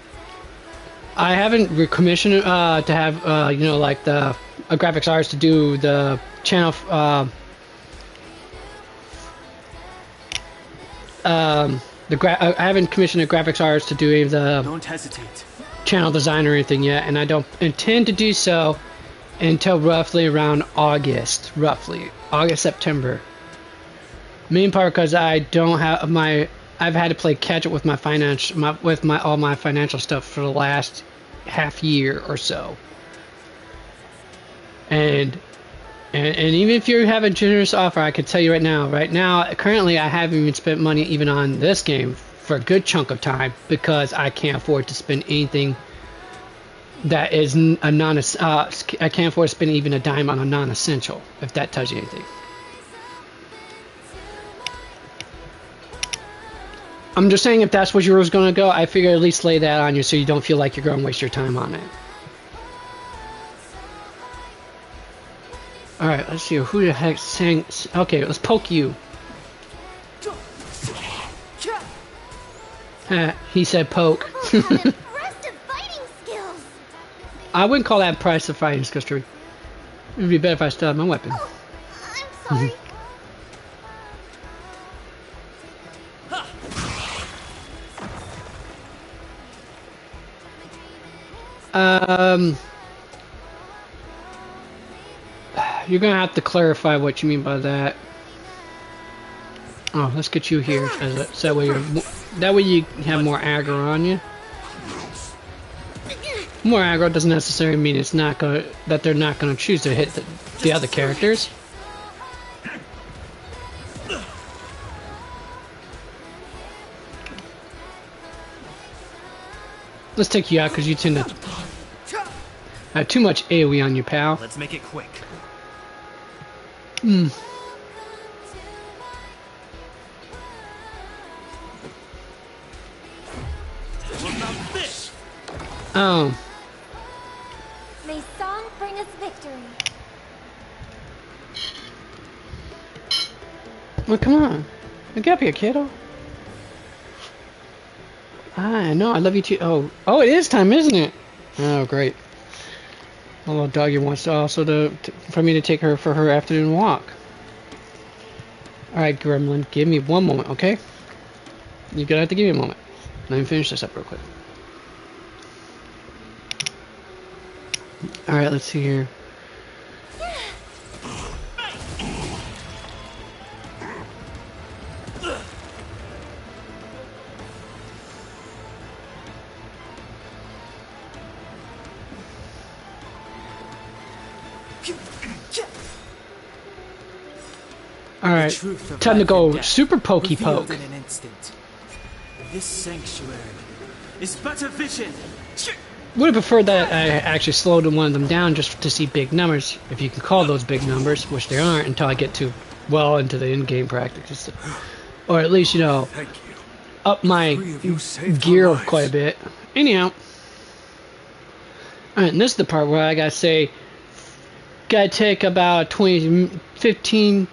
I haven't commissioned to have you know, like the graphics artist to do the channel. I haven't commissioned a graphics artist to do any of the Don't hesitate. channel design or anything yet, and I don't intend to do so until roughly around August, September. Main part because I don't have my. I've had to play catch up with my all my financial stuff for the last half year or so, and even if you have a generous offer, I can tell you right now, currently I haven't even spent money even on this game for a good chunk of time because I can't afford to spend anything that is a non. I can't afford to spend even a dime on a non-essential, if that tells you anything. I'm just saying, if that's what yours going to go, I figure at least lay that on you so you don't feel like you're going to waste your time on it. Alright, let's see. Who the heck sang... Okay, let's poke you. He said poke. Impressive fighting skills. I wouldn't call that impressive fighting skills, Drew. It would be better if I still had my weapon. Oh, I'm sorry. You're gonna have to clarify what you mean by that. Oh, let's get you here, so that way you have more aggro on you. More aggro doesn't necessarily mean that they're not gonna choose to hit the other characters. Let's take you out because you tend to have too much AoE on you, pal. Let's make it quick. Hmm. What about this? Oh. May song bring us victory. Well, come on. Get up here, kiddo. I know, I love you too. Oh, it is time, isn't it? Oh, great. My little doggy wants for me to take her for her afternoon walk. Alright, Gremlin, give me one moment, okay? You're gonna have to give me a moment. Let me finish this up real quick. Alright, let's see here. Alright, time to go super pokey poke. In an instant. This sanctuary is but a vision. Would have preferred that I actually slowed one of them down just to see big numbers, if you can call those big numbers, which they aren't until I get to well into the in-game practice, or at least, you know, up my gear quite a bit. Anyhow, alright, and this is the part where I gotta say, gotta take about 15-20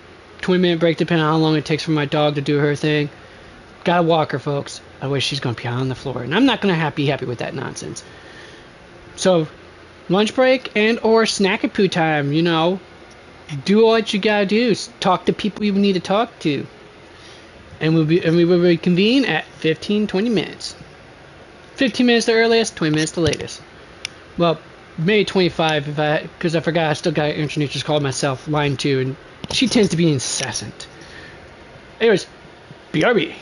minute break depending on how long it takes for my dog to do her thing. Gotta walk her, folks. Otherwise she's gonna be on the floor, and I'm not gonna be happy with that nonsense. So, lunch break and or snack-a-poo time, you know. Do what you gotta do. Talk to people you need to talk to. And we will reconvene at 15-20 minutes. 15 minutes the earliest, 20 minutes the latest. Well, maybe 25 because I forgot I still got Internet just called myself line 2, and she tends to be incessant. Anyways, BRB.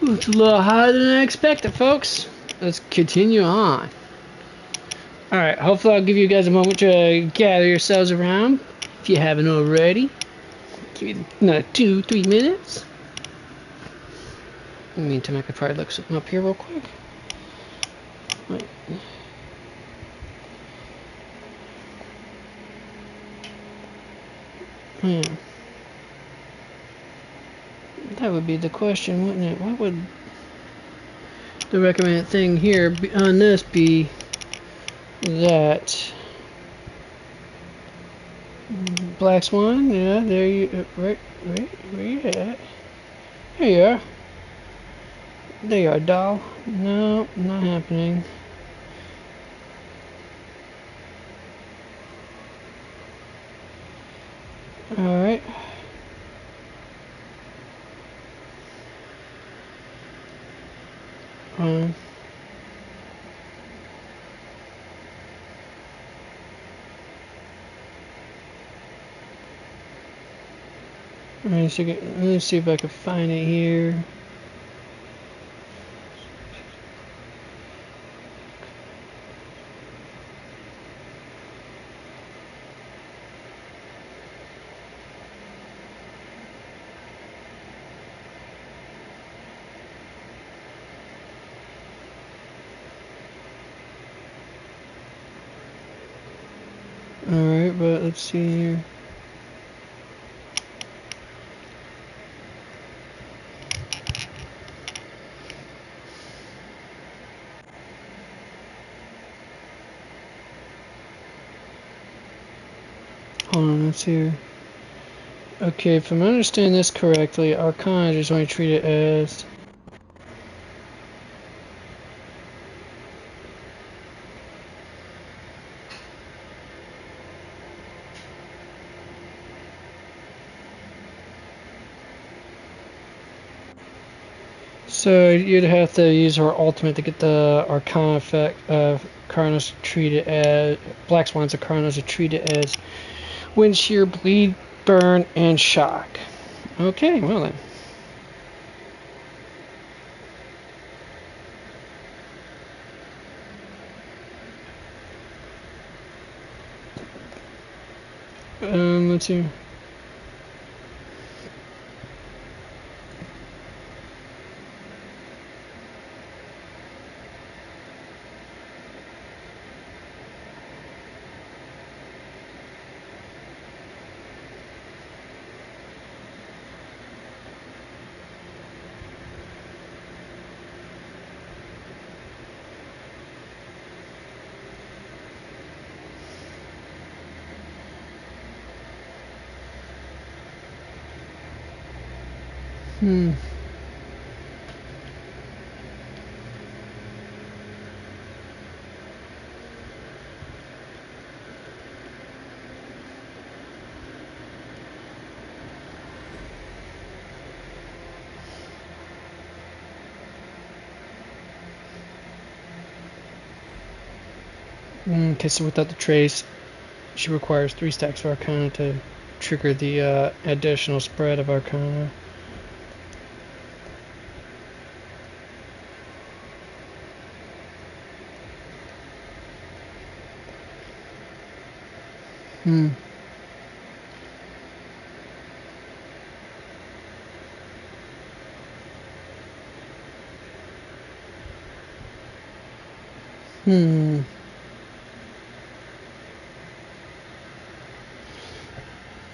It's a little higher than I expected, folks. Let's continue on. Alright, hopefully I'll give you guys a moment to gather yourselves around if you haven't already. Give you another 2-3 minutes. In the meantime, I could probably look something up here real quick. Wait. That would be the question, wouldn't it? What would the recommended thing here on this be? That Black Swan, yeah, there you, right, where you at? There you are. There you are, doll. No, not happening. Alright. Let me see if I can find it here. Alright, but let's see here. Hold on, let's see here. Okay, if I'm understanding this correctly, Arcana is only treated as so you'd have to use her ultimate to get the Arcana effect. Arcanas are treated as Black Swans. Arcanas are treated as wind shear, bleed, burn, and shock. Okay, well then. Let's see. Okay, so without the trace, she requires 3 stacks of Arcana to trigger the additional spread of Arcana.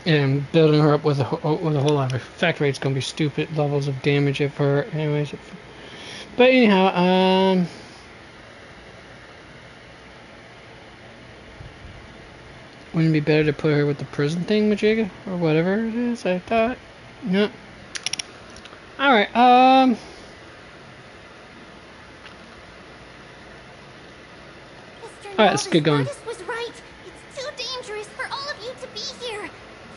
And building her up with a whole lot of effect rate's gonna be stupid levels of damage of her, anyways. But anyhow, wouldn't it be better to put her with the prison thing, Majiga, or whatever it is? I thought. No. All right. Alright, let's get going. Was right. It's too dangerous for all of you to be here.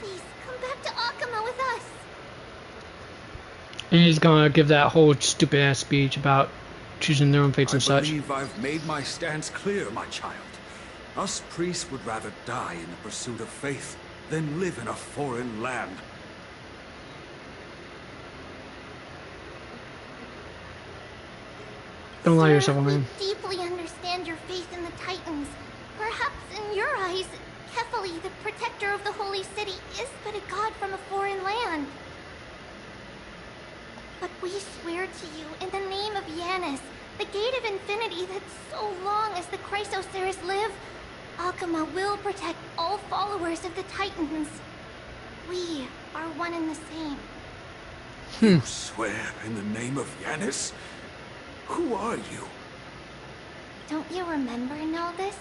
Please come back to Akama with us. And he's gonna give that whole stupid ass speech about choosing their own fates and such. I believe I've made my stance clear, my child. Us priests would rather die in the pursuit of faith than live in a foreign land. Don't lie to Sir, yourself, we man. deeply understand your faith in the Titans. Perhaps in your eyes, Kefali, the protector of the Holy City, is but a god from a foreign land. But we swear to you, in the name of Yanis, the Gate of Infinity, that so long as the Chrysoceres live, Akama will protect all followers of the Titans. We are one and the same. You swear in the name of Yanis? Who are you? Don't you remember, Novis?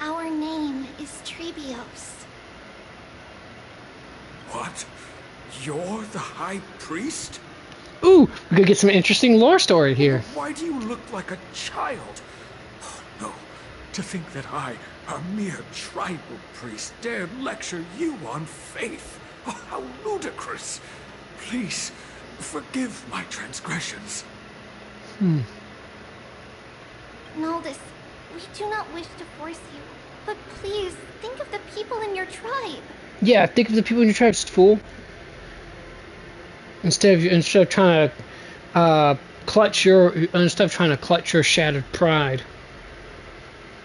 Our name is Trebios. What? You're the High Priest? Ooh, we could get some interesting lore story here. Why do you look like a child? Oh, no, to think that I, a mere tribal priest, dare lecture you on faith. Oh, how ludicrous. Please, forgive my transgressions. Novis, we do not wish to force you, but please, think of the people in your tribe. Yeah, think of the people in your tribe, fool. Instead of trying to clutch your shattered pride,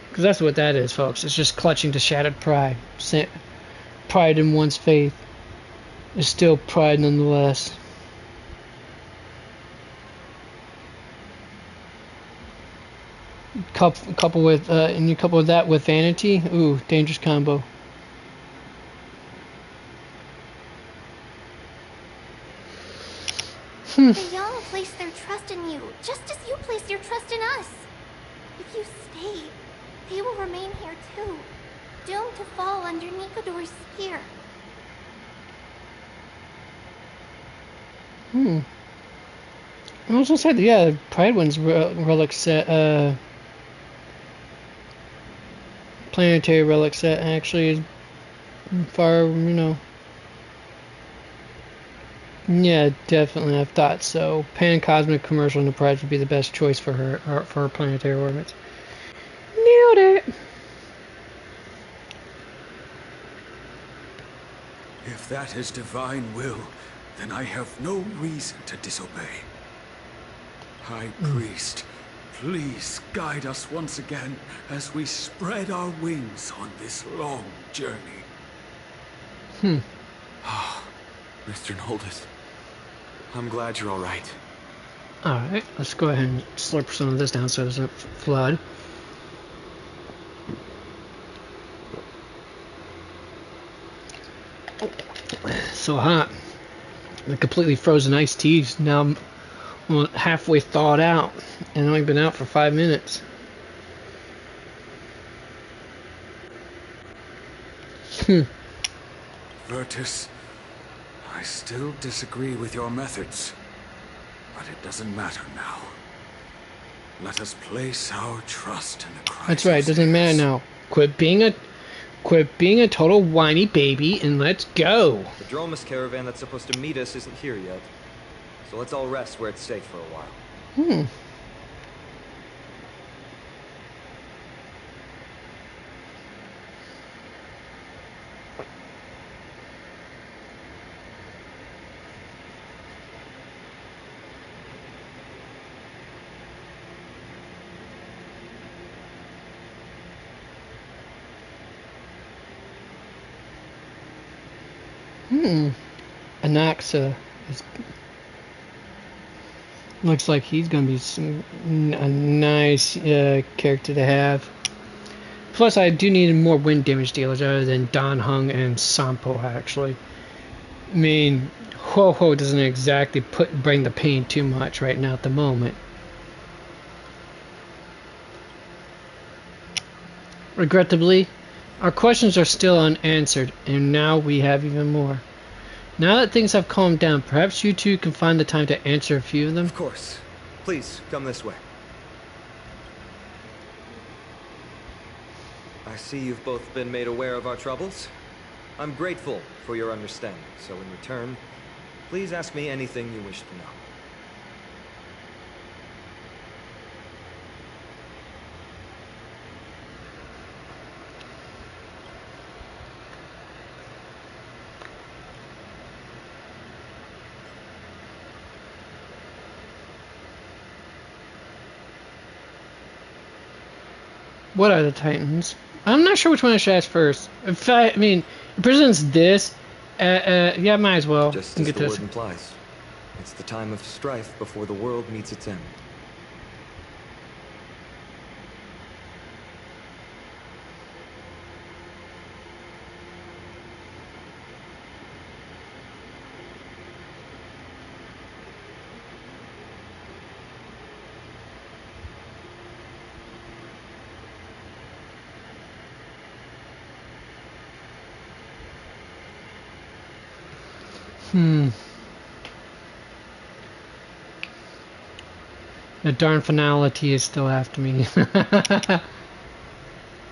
because that's what that is, folks. It's just clutching to shattered pride. Pride in one's faith is still pride nonetheless. Couple with that with vanity. Ooh, dangerous combo. The young place their trust in you, just as you place your trust in us. If you stay, they will remain here too, doomed to fall under Nikodor's spear. I also said, yeah, Pride One's relic set, planetary relic set actually is far, Yeah, definitely. I thought so. Pan-cosmic commercial enterprise would be the best choice for her planetary orbits. Nailed it. If that is divine will, then I have no reason to disobey. High Priest, please guide us once again as we spread our wings on this long journey. Mr. Noldus, I'm glad you're all right. Alright, let's go ahead and slurp some of this down so it doesn't flood. So hot. The completely frozen iced tea's now halfway thawed out and only been out for 5 minutes. Virtus, I still disagree with your methods, but it doesn't matter now. Let us place our trust in the Christ. That's right, it doesn't matter now. Quit being a total whiny baby and let's go. The Dromus caravan that's supposed to meet us isn't here yet. So let's all rest where it's safe for a while. Anaxa looks like he's gonna be a nice character to have. Plus, I do need more wind damage dealers other than Don Hung and Sampo. Actually, I mean, Ho doesn't exactly bring the pain too much right now at the moment. Regrettably, our questions are still unanswered, and now we have even more. Now that things have calmed down, perhaps you two can find the time to answer a few of them? Of course. Please, come this way. I see you've both been made aware of our troubles. I'm grateful for your understanding, so in return, please ask me anything you wish to know. What are the Titans? I'm not sure which one I should ask first. In fact, I mean, it presents this. Yeah, might as well. Just and as get the this. word implies. It's the time of strife before the world meets its end. The darn finality is still after me. It's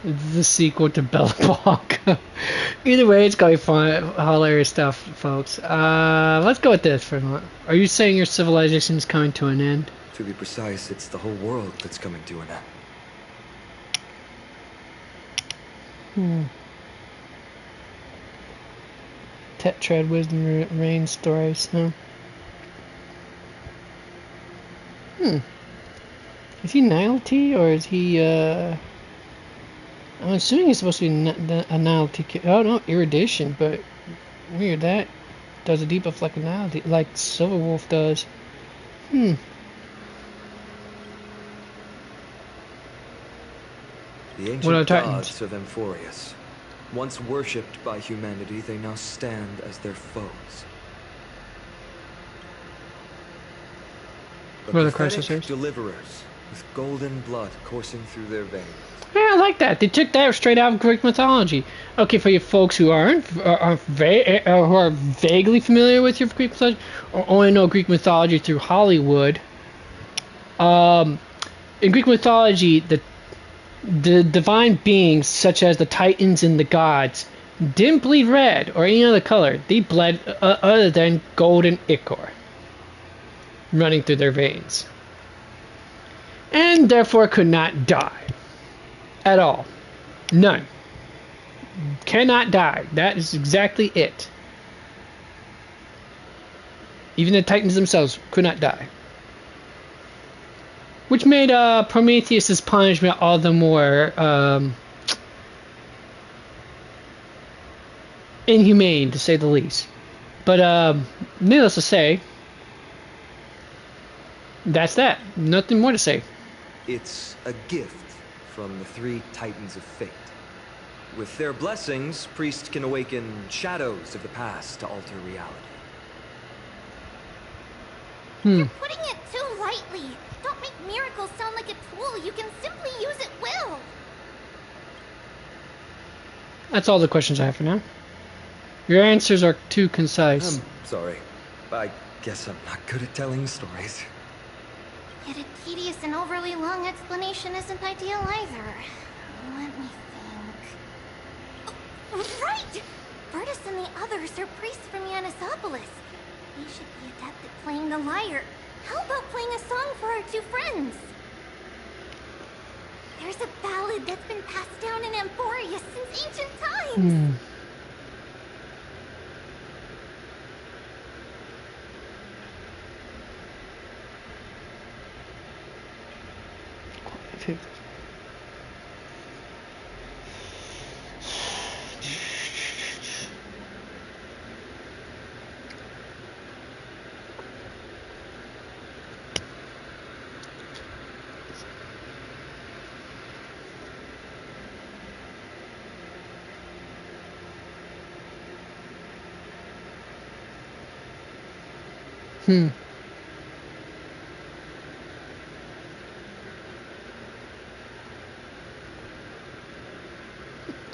the sequel to Bellbog. Either way, it's gonna be fun, hilarious stuff, folks. Let's go with this for a moment. Are you saying your civilization is coming to an end? To be precise, it's the whole world that's coming to an end. Tetrad Wisdom Rain stories, huh? Is he Nihility or is he, I'm assuming he's supposed to be a Nihility. Oh no, Erudition, but weird, that does a debuff like a Nihility, like Silverwolf does. The ancient gods of Amphorius. Once worshipped by humanity, they now stand as their foes. What are the Chrysosers? Deliverers, with golden blood coursing through their veins. Yeah, I like that. They took that straight out of Greek mythology. Okay, for you folks who who are vaguely familiar with your Greek mythology, or only know Greek mythology through Hollywood, in Greek mythology, the divine beings, such as the Titans and the gods, didn't bleed red or any other color. They bled other than golden ichor running through their veins, and therefore could not die at all. None. Cannot die. That is exactly it. Even the Titans themselves could not die. Which made Prometheus' punishment all the more inhumane, to say the least. But needless to say, that's that. Nothing more to say. It's a gift from the three Titans of Fate. With their blessings, priests can awaken shadows of the past to alter reality. You're putting it too lightly. Don't make miracles sound like a tool. You can simply use at will. That's all the questions I have for now. Your answers are too concise. I'm sorry. I guess I'm not good at telling stories. Yet a tedious and overly long explanation isn't ideal either. Let me think. Right! Virtus and the others are priests from Yanisopolis. They should be adept at playing the lyre. How about playing a song for our two friends? There's a ballad that's been passed down in Amphorius since ancient times.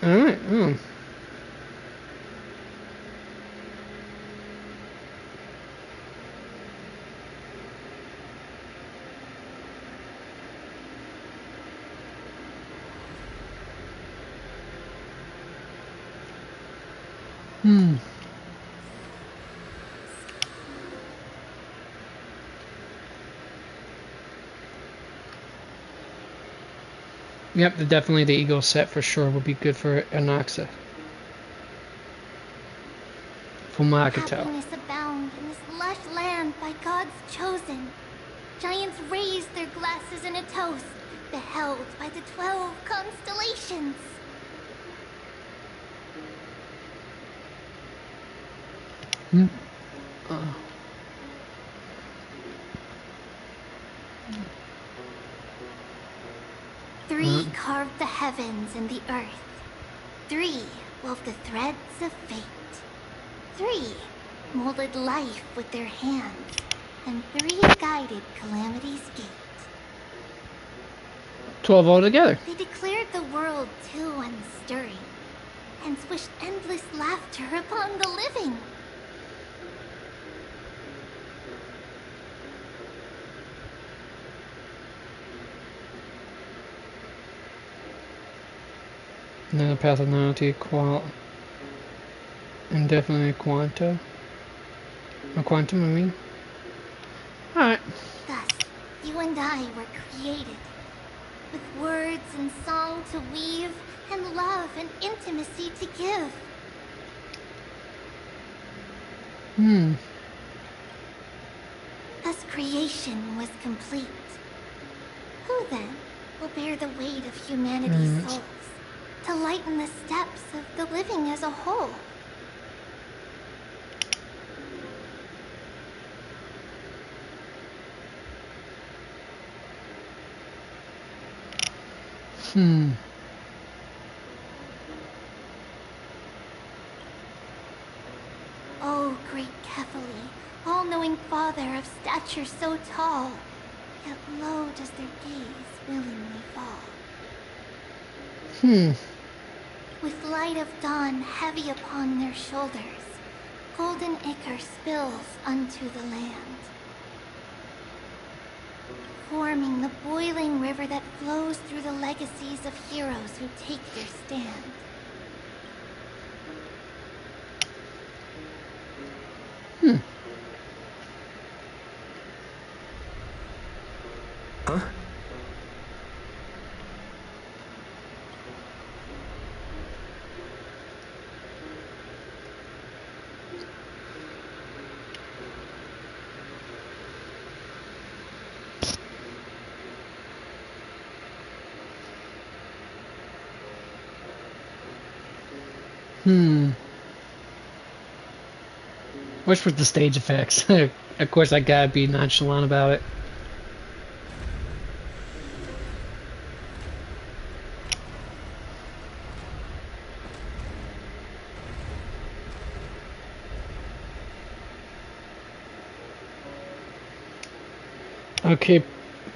Alright, Yep, definitely the Eagle set for sure would be good for Anaxa. From what I could tell. Happiness abound in this lush land by God's chosen. giants raised their glasses in a toast, beheld by the 12 constellations. Three carved the heavens and the earth. 3 wove the threads of fate. 3 molded life with their hands. And 3 guided Calamity's gate. 12 altogether. They declared the world too unstirring, and wished endless laughter upon the living. And then the path of novelty, indefinitely quantum, I mean. Alright. Thus, you and I were created, with words and song to weave, and love and intimacy to give. Thus creation was complete. Who then will bear the weight of humanity's souls, to lighten the steps of the living as a whole? Oh, great Kefali, all-knowing father of stature so tall, yet low does their gaze willingly fall. With light of dawn heavy upon their shoulders, golden ichor spills unto the land, forming the boiling river that flows through the legacies of heroes who take their stand. Huh? Which was the stage effects? Of course, I gotta be nonchalant about it. Okay,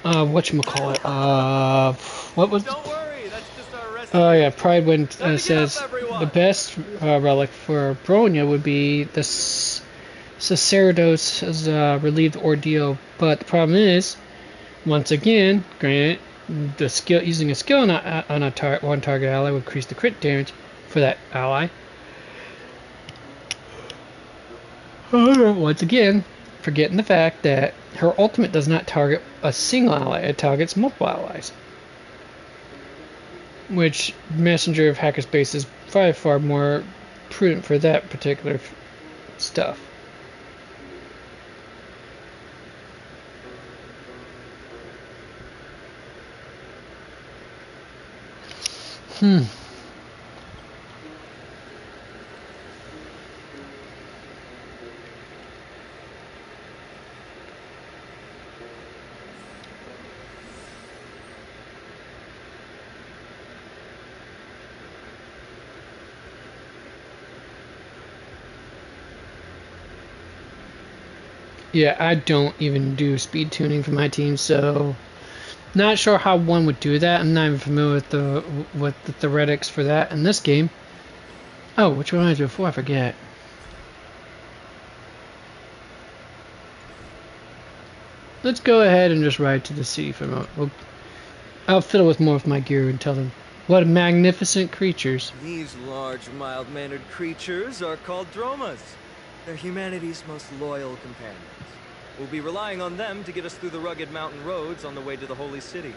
whatchamacallit, what was... Don't worry, that's just our rest. Oh yeah, Pride Wind Time to get says up, everyone. the best relic for Bronya would be the Sacerdote's relieved ordeal, but the problem is, once again, granted, the skill using a skill on one target ally would increase the crit damage for that ally. Once again, forgetting the fact that her ultimate does not target a single ally, it targets multiple allies. Which Messenger of Hackerspace is probably far more prudent for that particular stuff. Yeah, I don't even do speed tuning for my team, so not sure how one would do that. I'm not even familiar with the theoretics for that in this game. Oh, which one I did before? I forget. Let's go ahead and just ride to the sea for a moment. I'll fiddle with more of my gear and tell them what magnificent creatures. These large, mild-mannered creatures are called Dromas. They're humanity's most loyal companions. We'll be relying on them to get us through the rugged mountain roads on the way to the Holy City.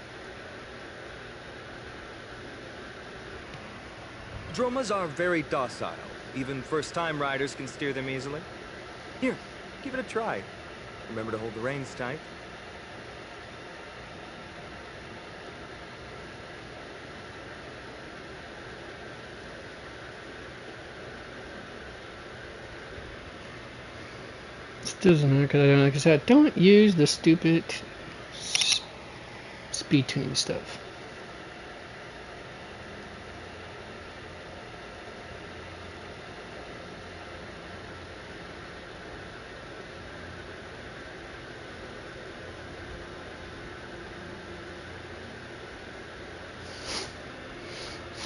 Dromas are very docile. Even first-time riders can steer them easily. Here, give it a try. Remember to hold the reins tight. Doesn't matter because I don't, like I said, don't use the stupid speed tuning stuff.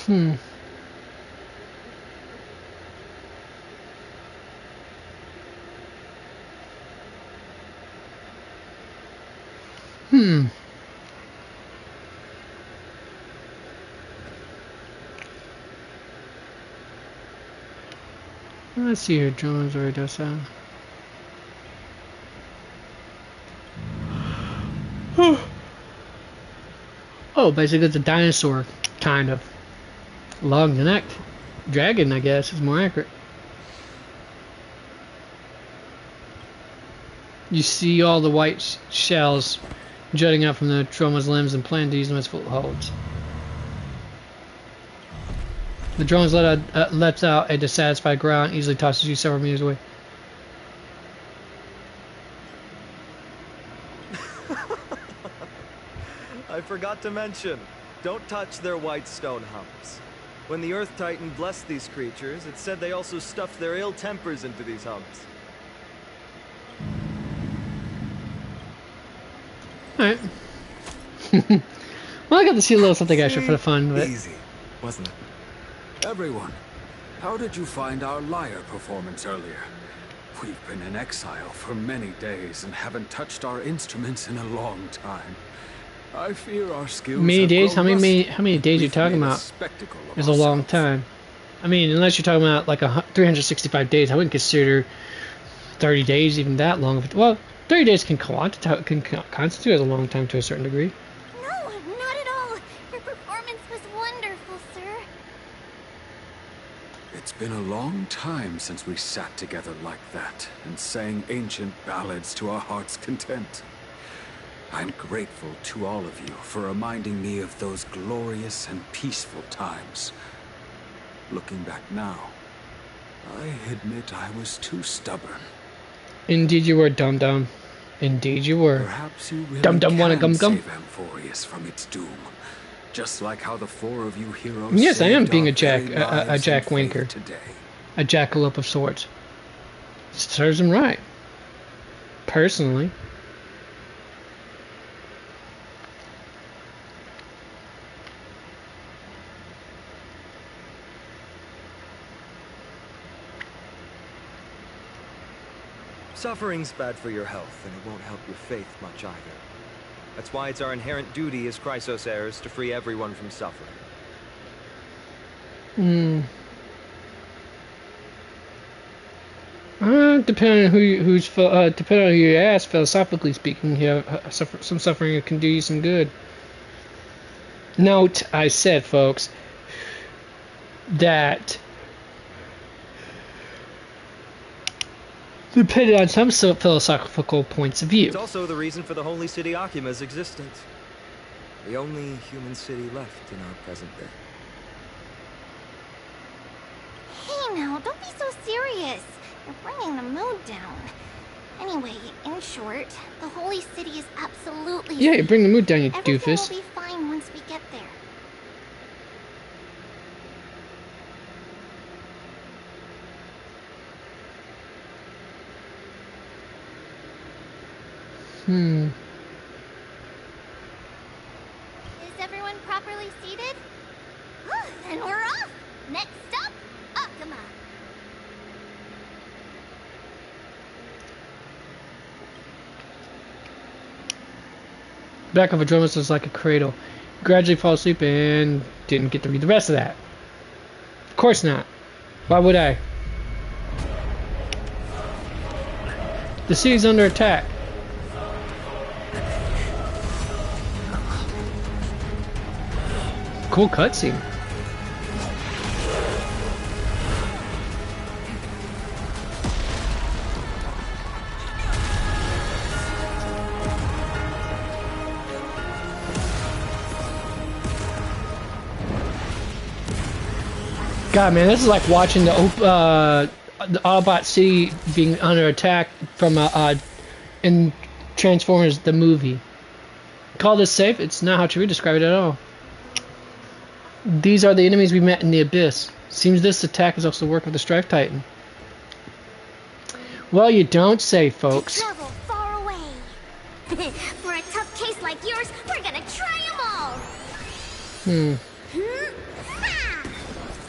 Hmm. Let's see here. Drones already does that. Oh, basically it's a dinosaur, kind of. Long neck. Dragon, I guess, is more accurate. You see all the white shells jutting out from the Droma's limbs and plan to use them as footholds. The drone lets out a dissatisfied growl and easily tosses you several meters away. I forgot to mention, don't touch their white stone humps. When the Earth Titan blessed these creatures, it said they also stuffed their ill tempers into these humps. Alright. Well, I got to see a little something extra for the fun of it. Easy, wasn't it? Everyone, how did you find our lyre performance earlier? We've been in exile for many days and haven't touched our instruments in a long time. I fear our skills Many have days? grown How rusty. many days are you We've talking made about? spectacle of Is a long ourselves. time. I mean, unless you're talking about like 365 days, I wouldn't consider 30 days even that long. Well, 30 days can constitute as a long time to a certain degree. No, not at all. Your performance was wonderful, sir. It's been a long time since we sat together like that and sang ancient ballads to our heart's content. I'm grateful to all of you for reminding me of those glorious and peaceful times. Looking back now, I admit I was too stubborn. Indeed you were, dum-dum. Indeed you were. Perhaps you really Dum-dum wanna can gum-gum? save Amphorius from its doom. Just like how the four of you heroes Yes, I am saved being our a jack- very a- a lives jack and faith wanker. today. A jackalope of sorts. Serves him right. Personally. Suffering's bad for your health, and it won't help your faith much either. That's why it's our inherent duty as Chrysos heirs to free everyone from suffering. Depending on depending on who you ask, philosophically speaking, some suffering can do you some good. Note, I said, folks, that depending on some philosophical points of view. It's also the reason for the Holy City Akima's existence. The only human city left in our present day. Hey now, don't be so serious. You're bringing the mood down. Anyway, in short, the Holy City is absolutely Yeah, you bring the mood down, you Everything doofus. will be fine once we get there. Is everyone properly seated? Then we're off! Next stop, Akuma! Back of a drum was like a cradle. Gradually fall asleep and didn't get to read the rest of that. Of course not. Why would I? The city's under attack. Cool cutscene. God, man, this is like watching the Autobot city being under attack from in Transformers the movie. Call this safe? It's not how Chewie described it at all. These are the enemies we met in the Abyss. Seems this attack is also the work of the Strife Titan. Well, you don't say, folks. To travel far away. For a tough case like yours, we're gonna try them all.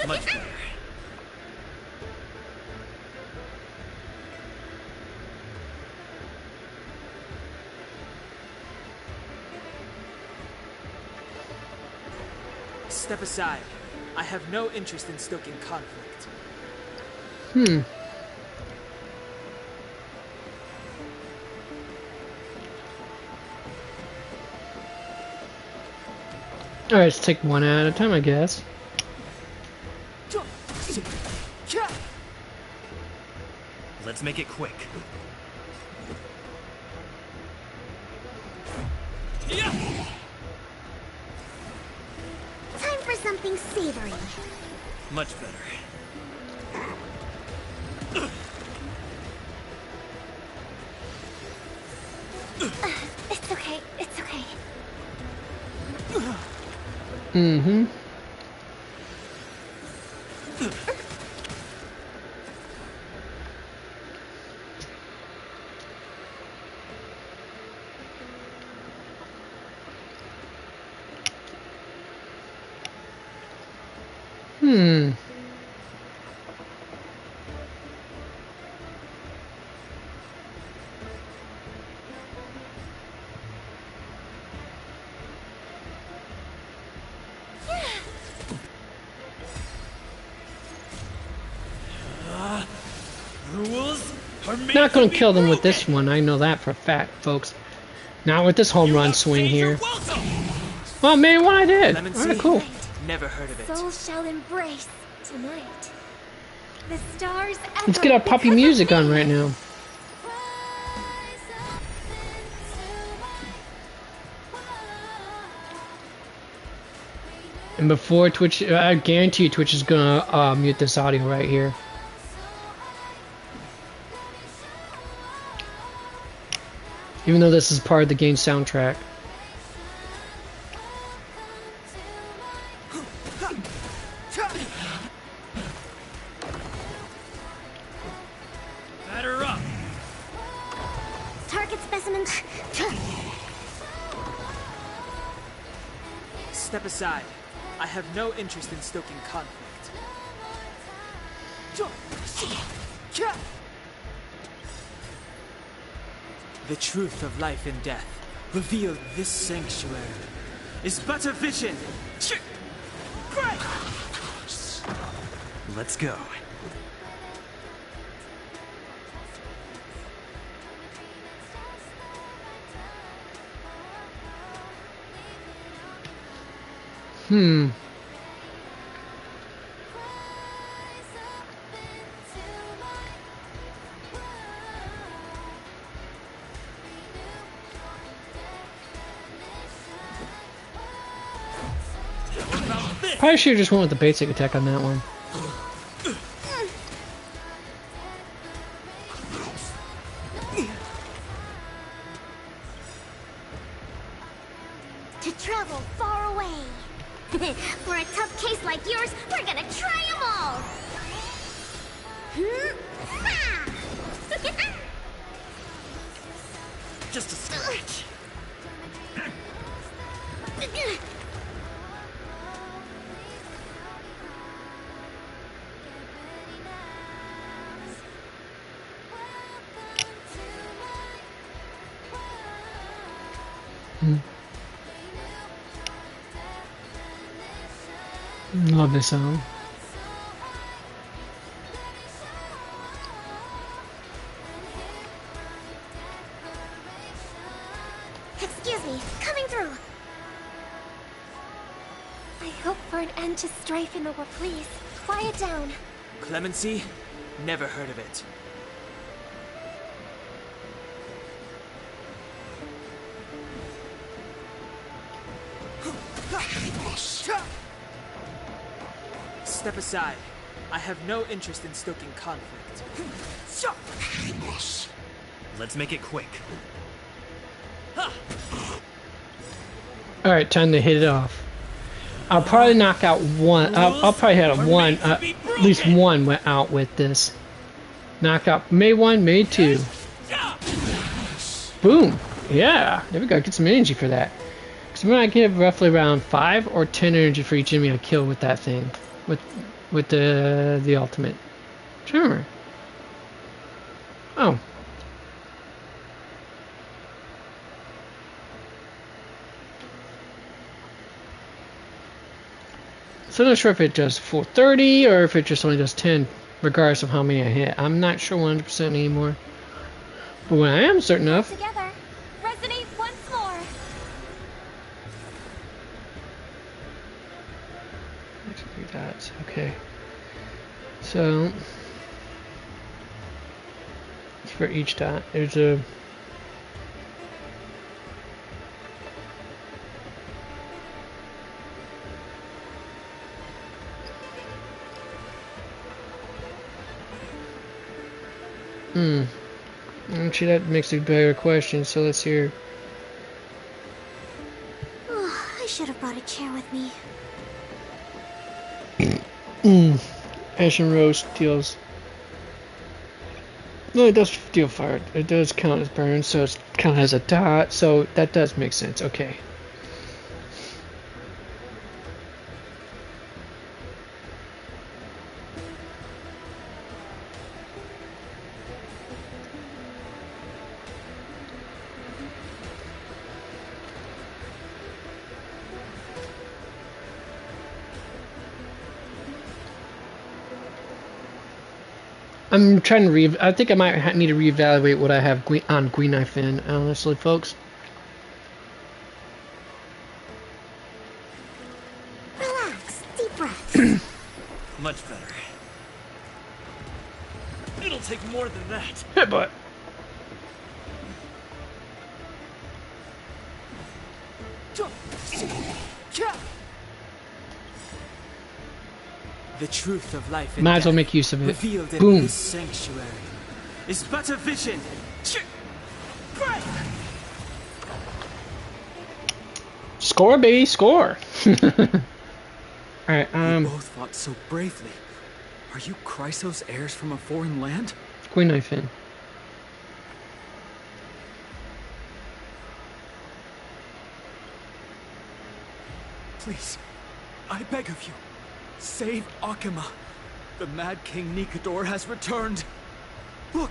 Much better. Step aside. I have no interest in stoking conflict. Alright, let's take one at a time, I guess. Let's make it quick. Time for something savory. Much better. It's okay. It's okay. Mm-hmm. Not gonna kill them with this one, I know that for a fact, folks. Not with this home run swing here. Well, maybe one I did. Alright, cool. Never heard of it. Souls shall embrace tonight. The stars. Let's get our puppy music on right now. And before Twitch, I guarantee you Twitch is gonna mute this audio right here. Even though this is part of the game soundtrack. Batter up. Target specimen. Step aside. I have no interest in stoking conflict. The truth of life and death, revealed this sanctuary, is but a vision. Let's go. Probably should have just went with the basic attack on that one. To travel far away. For a tough case like yours, we're gonna try them all. Just a scratch. Love this song. Excuse me, coming through. I hope for an end to strife in the war, please. Quiet down. Clemency? Never heard of it. Step aside. I have no interest in stoking conflict. Let's make it quick. Alright, time to hit it off. I'll probably knock out one. I'll probably hit a one. At least one went out with this. Knock out. Maybe one, maybe two. Boom. Yeah. There we go. Get some energy for that. Because we might give roughly around 5 or 10 energy for each enemy I kill with that thing. With the ultimate. Remember. Oh. So I'm not sure if it does 430 or if it just only does 10, regardless of how many I hit. I'm not sure 100% anymore. But when I am certain of... Together, resonate once more. Three dots. Okay. So... for each dot, there's a... Actually, that makes a better question, so let's hear. I should have brought a chair with me. Ashen Rose deals. No, it does deal fire. It does count as burn, so it kind of has a dot, so that does make sense. Okay. I'm trying to I think I might need to reevaluate what I have on Green Knife in, honestly, folks. Relax, deep breaths. Much better. It'll take more than that. Headbutt. The truth of life and Might as well death make use of it. revealed in Boom. this sanctuary is but a vision. Score, baby, score. Alright, You both fought so bravely. Are you Chrysos heirs from a foreign land? Green Knife in. Please, I beg of you, save Akima. The Mad King Nikador has returned. Look,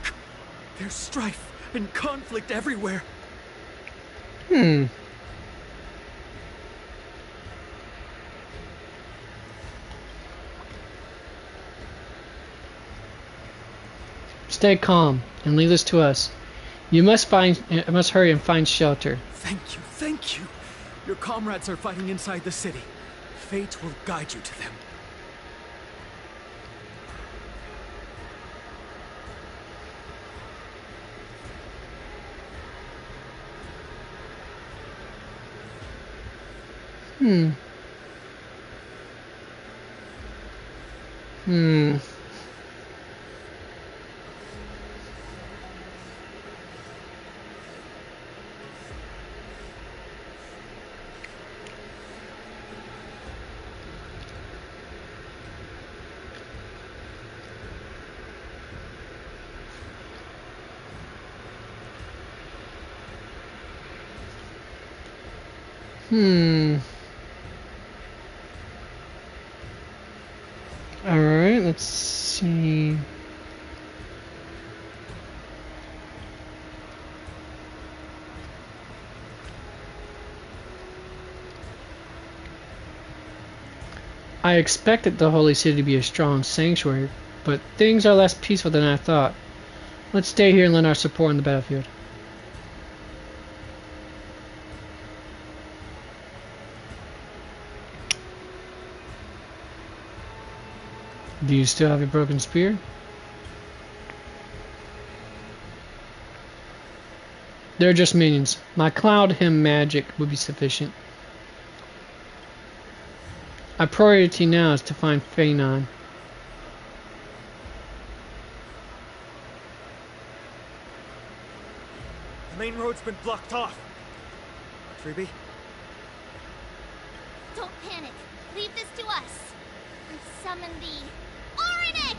there's strife and conflict everywhere. Stay calm and leave this to us. You must hurry and find shelter. Thank you, thank you. Your comrades are fighting inside the city. Fate will guide you to them. Alright, let's see. I expected the Holy City to be a strong sanctuary, but things are less peaceful than I thought. Let's stay here and lend our support on the battlefield. Do you still have a broken spear? They're just minions. My cloud hymn magic would be sufficient. Our priority now is to find Phanon. road's been blocked off. Freebie? Don't panic. Leave this to us. And summon the Oryx!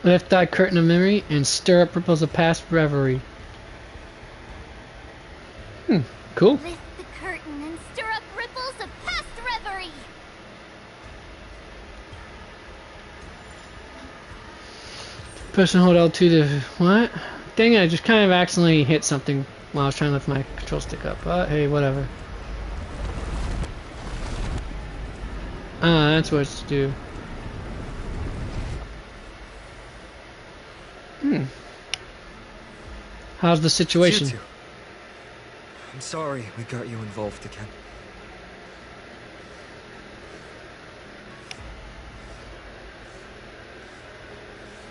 Lift thy curtain of memory and stir up ripples of past reverie. Cool. Lift the curtain and stir up ripples of past reverie. Press and hold L2 to what? Dang it, I just kind of accidentally hit something while I was trying to lift my control stick up. But hey, whatever. Ah, that's what it's to do. How's the situation? You two. I'm sorry we got you involved again.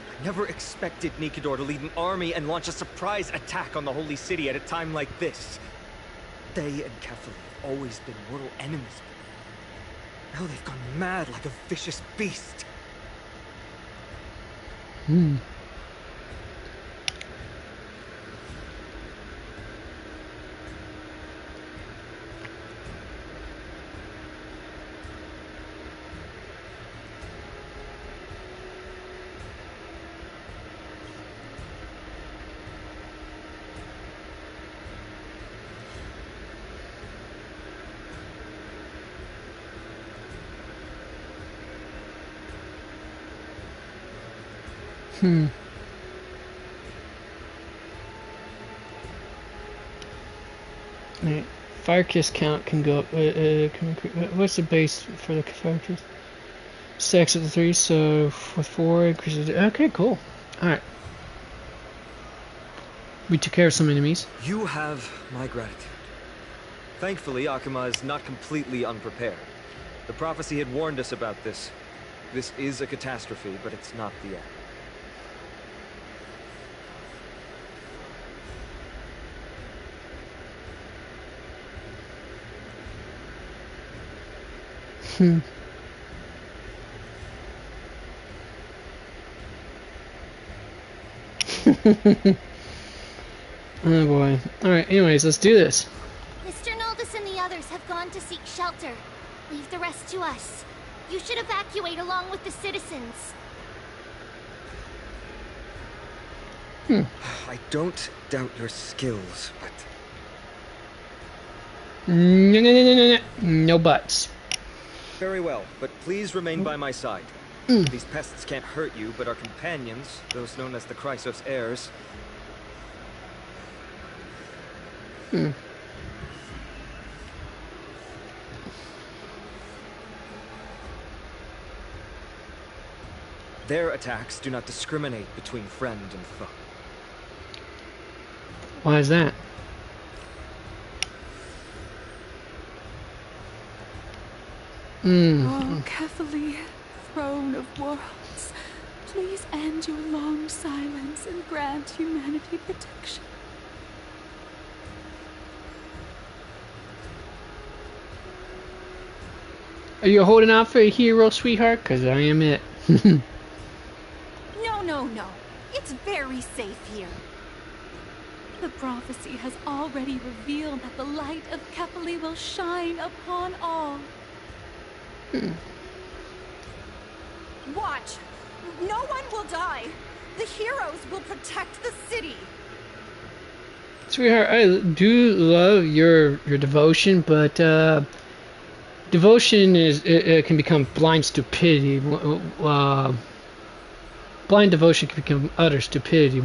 I never expected Nikador to lead an army and launch a surprise attack on the Holy City at a time like this. They and Kefali have always been mortal enemies. Now they've gone mad like a vicious beast. Right. Fire kiss count can go up. What's the base for the fire kiss? 6 of the 3, so with 4 increases. Okay, cool. Alright. We took care of some enemies. You have my gratitude. Thankfully, Akuma is not completely unprepared. The prophecy had warned us about this. This is a catastrophe, but it's not the end. Oh boy. Alright, anyways, let's do this. Mr. Noldus and the others have gone to seek shelter. Leave the rest to us. You should evacuate along with the citizens. I don't doubt your skills, but... No buts. Very well, but please remain by my side. These pests can't hurt you, but our companions, those known as the Chrysos heirs... Their attacks do not discriminate between friend and foe. Why is that? Oh, Kefali, throne of worlds, please end your long silence and grant humanity protection. Are you holding out for a hero, sweetheart? Because I am it. No. It's very safe here. The prophecy has already revealed that the light of Kefali will shine upon all. Watch! No one will die! The heroes will protect the city! Sweetheart, I do love your devotion, but devotion it can become blind stupidity. Blind devotion can become utter stupidity.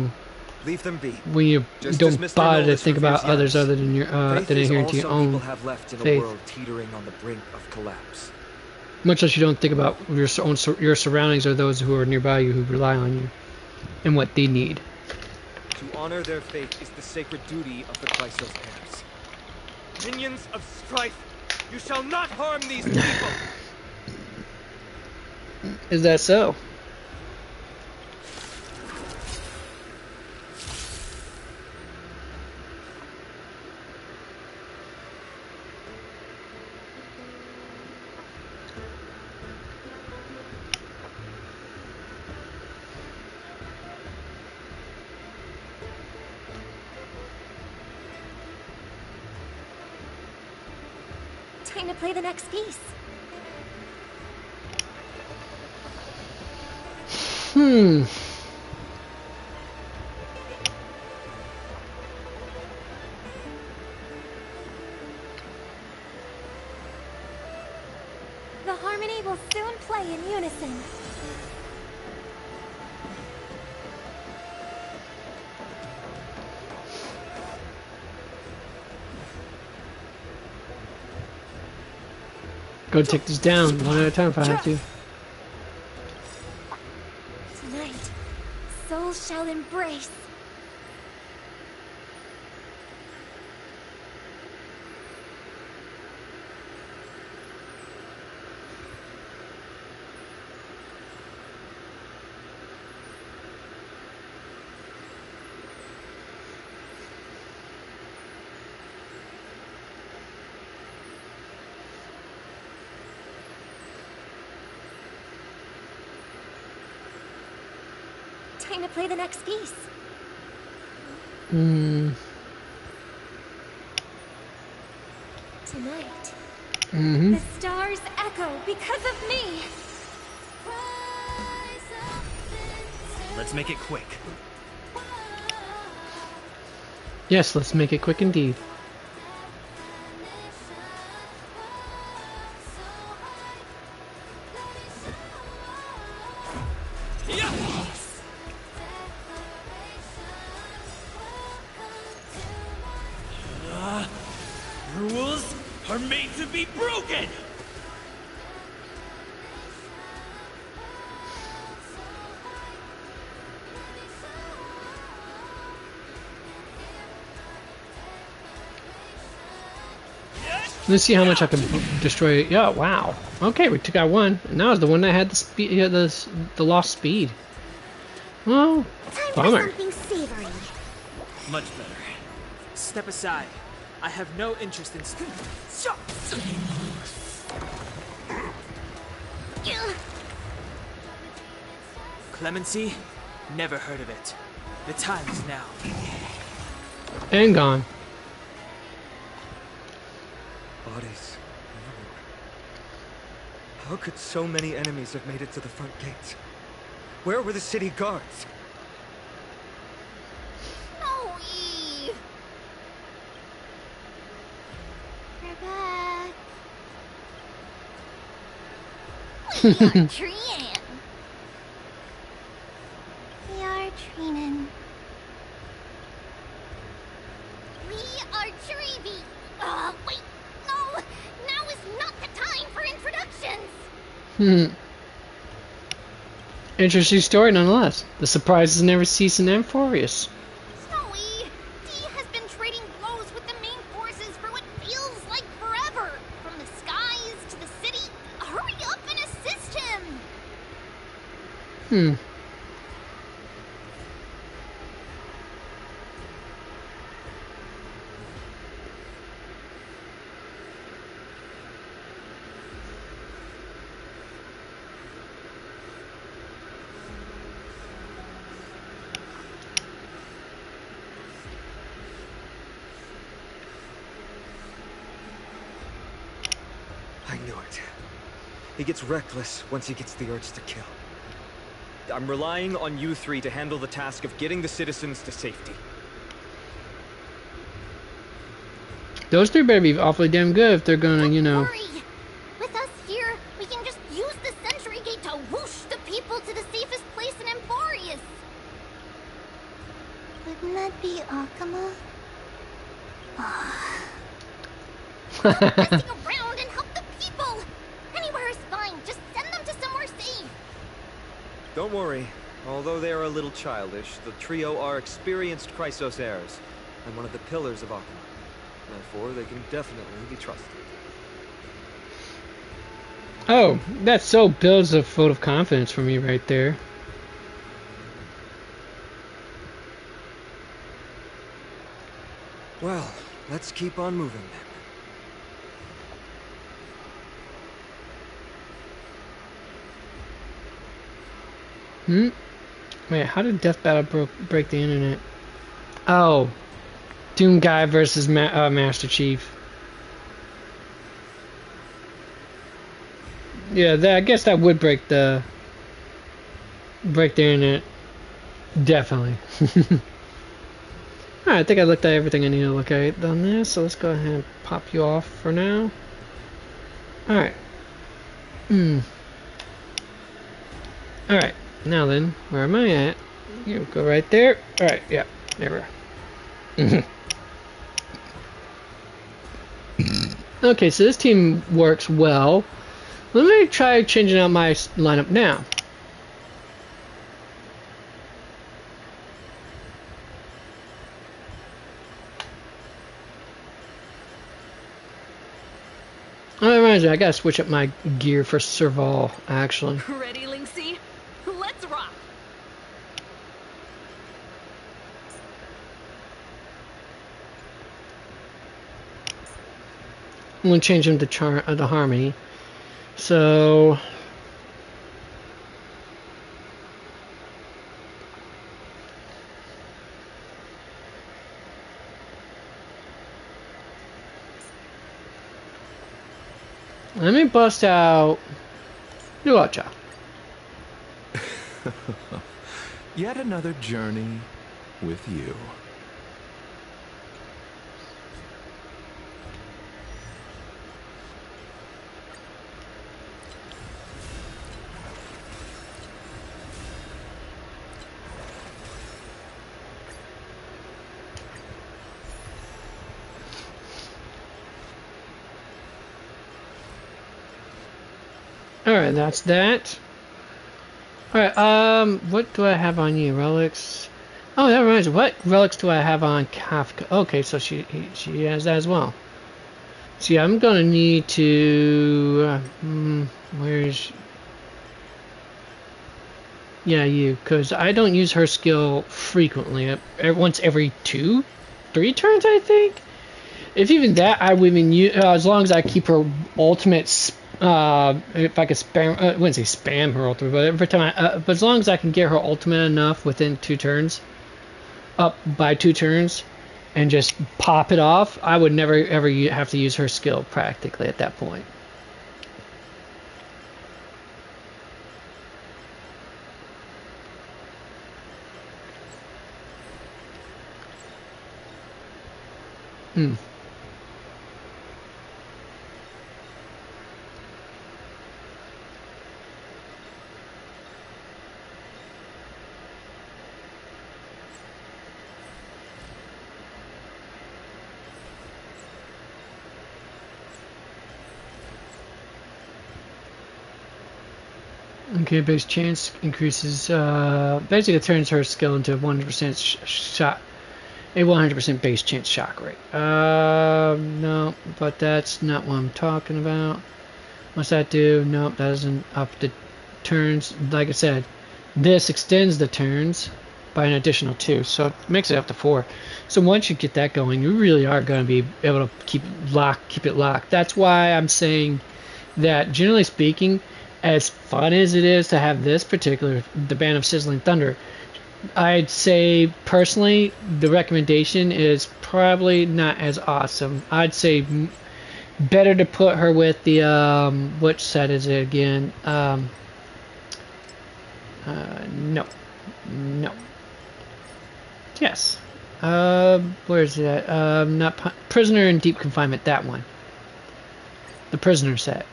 Leave them be. When you Just don't as Mr. bother to Noldus think about reveres others Yanis, other than your faith than is adhering all to your some own people have left in a faith. world teetering on the brink of collapse. Much less you don't think about your surroundings or those who are nearby you who rely on you and what they need. To honor their faith is the sacred duty of the Chrysos heirs. Minions of strife, you shall not harm these people! Is that so? Time to play the next piece. The harmony will soon play in unison. Go take this down one at a time if I have to. Tonight, souls shall embrace. Time to play the next piece. Tonight, the stars echo because of me. Let's make it quick. Yes, let's make it quick indeed. Rules are made to be broken! Let's see how much I can destroy. Yeah, wow. Okay, we took out one, and that was the one that had the speed, the lost speed. Well, bummer. Something savory. Much better. Step aside. I have no interest in... Clemency? Never heard of it. The time is now. And gone. Bodies. How could so many enemies have made it to the front gates? Where were the city guards? Oh, Eve. We're back. We are Trian. We are Trinan. We are Treevy. Wait. No. Now is not the time for introductions. Interesting story nonetheless. The surprises never cease in Amphorius. Snowy, Dee has been trading blows with the main forces for what feels like forever. From the skies to the city. Hurry up and assist him. I knew it. He gets reckless once he gets the urge to kill. I'm relying on you three to handle the task of getting the citizens to safety. Those three better be awfully damn good if they're gonna, you know. Worry. With us here, we can just use the Sentry Gate to whoosh the people to the safest place in Amphorius. Wouldn't that be Akama? Stop messing around and help the people! Anywhere is fine, just send them to somewhere safe! Don't worry. Although they are a little childish, the trio are experienced Chrysos heirs, and one of the pillars of Akama. Therefore, they can definitely be trusted. Oh, that so builds a vote of confidence for me right there. Well, let's keep on moving then. Wait, how did Death Battle break the internet? Oh, Doom Guy versus Master Chief. Yeah, I guess that would break the internet. Definitely. Alright, I think I looked at everything I need to look at on this, so let's go ahead and pop you off for now. Alright. Alright, now then, where am I at? You go right there. Alright, yeah, there we are. Okay, so this team works well. Let me try changing out my lineup now. Oh, that reminds me, I gotta switch up my gear for Serval, actually. Ready, Linksy? Let's rock! I'm gonna change him to Harmony. So let me bust out Luacha. Yet another journey with you. Alright, that's that. Alright, what do I have on you? Relics? Oh, that reminds me. What relics do I have on Kafka? Okay, so she has that as well. See, I'm gonna need to... where's... Yeah, you, because I don't use her skill frequently. Once every 2-3 turns, I think? If even that, I would even use... as long as I keep her ultimate... if I could spam... I wouldn't say spam her ultimate, but every time but as long as I can get her ultimate enough within 2 turns... Up by 2 turns... And just pop it off, I would never ever have to use her skill practically at that point. Okay, base chance increases, basically turns her skill into 100% shot, a 100% base chance shock rate. No, but that's not what I'm talking about. What's that do? Nope, that doesn't up the turns. Like I said, this extends the turns by an additional 2, so it makes it up to 4. So once you get that going, you really are going to be able to keep it locked. That's why I'm saying that, generally speaking, as fun as it is to have this particular, the Band of Sizzling Thunder, I'd say personally the recommendation is probably not as awesome. I'd say better to put her with the which set is it again? No, yes. Where is it at? Not Prisoner in Deep Confinement. That one, the Prisoner set.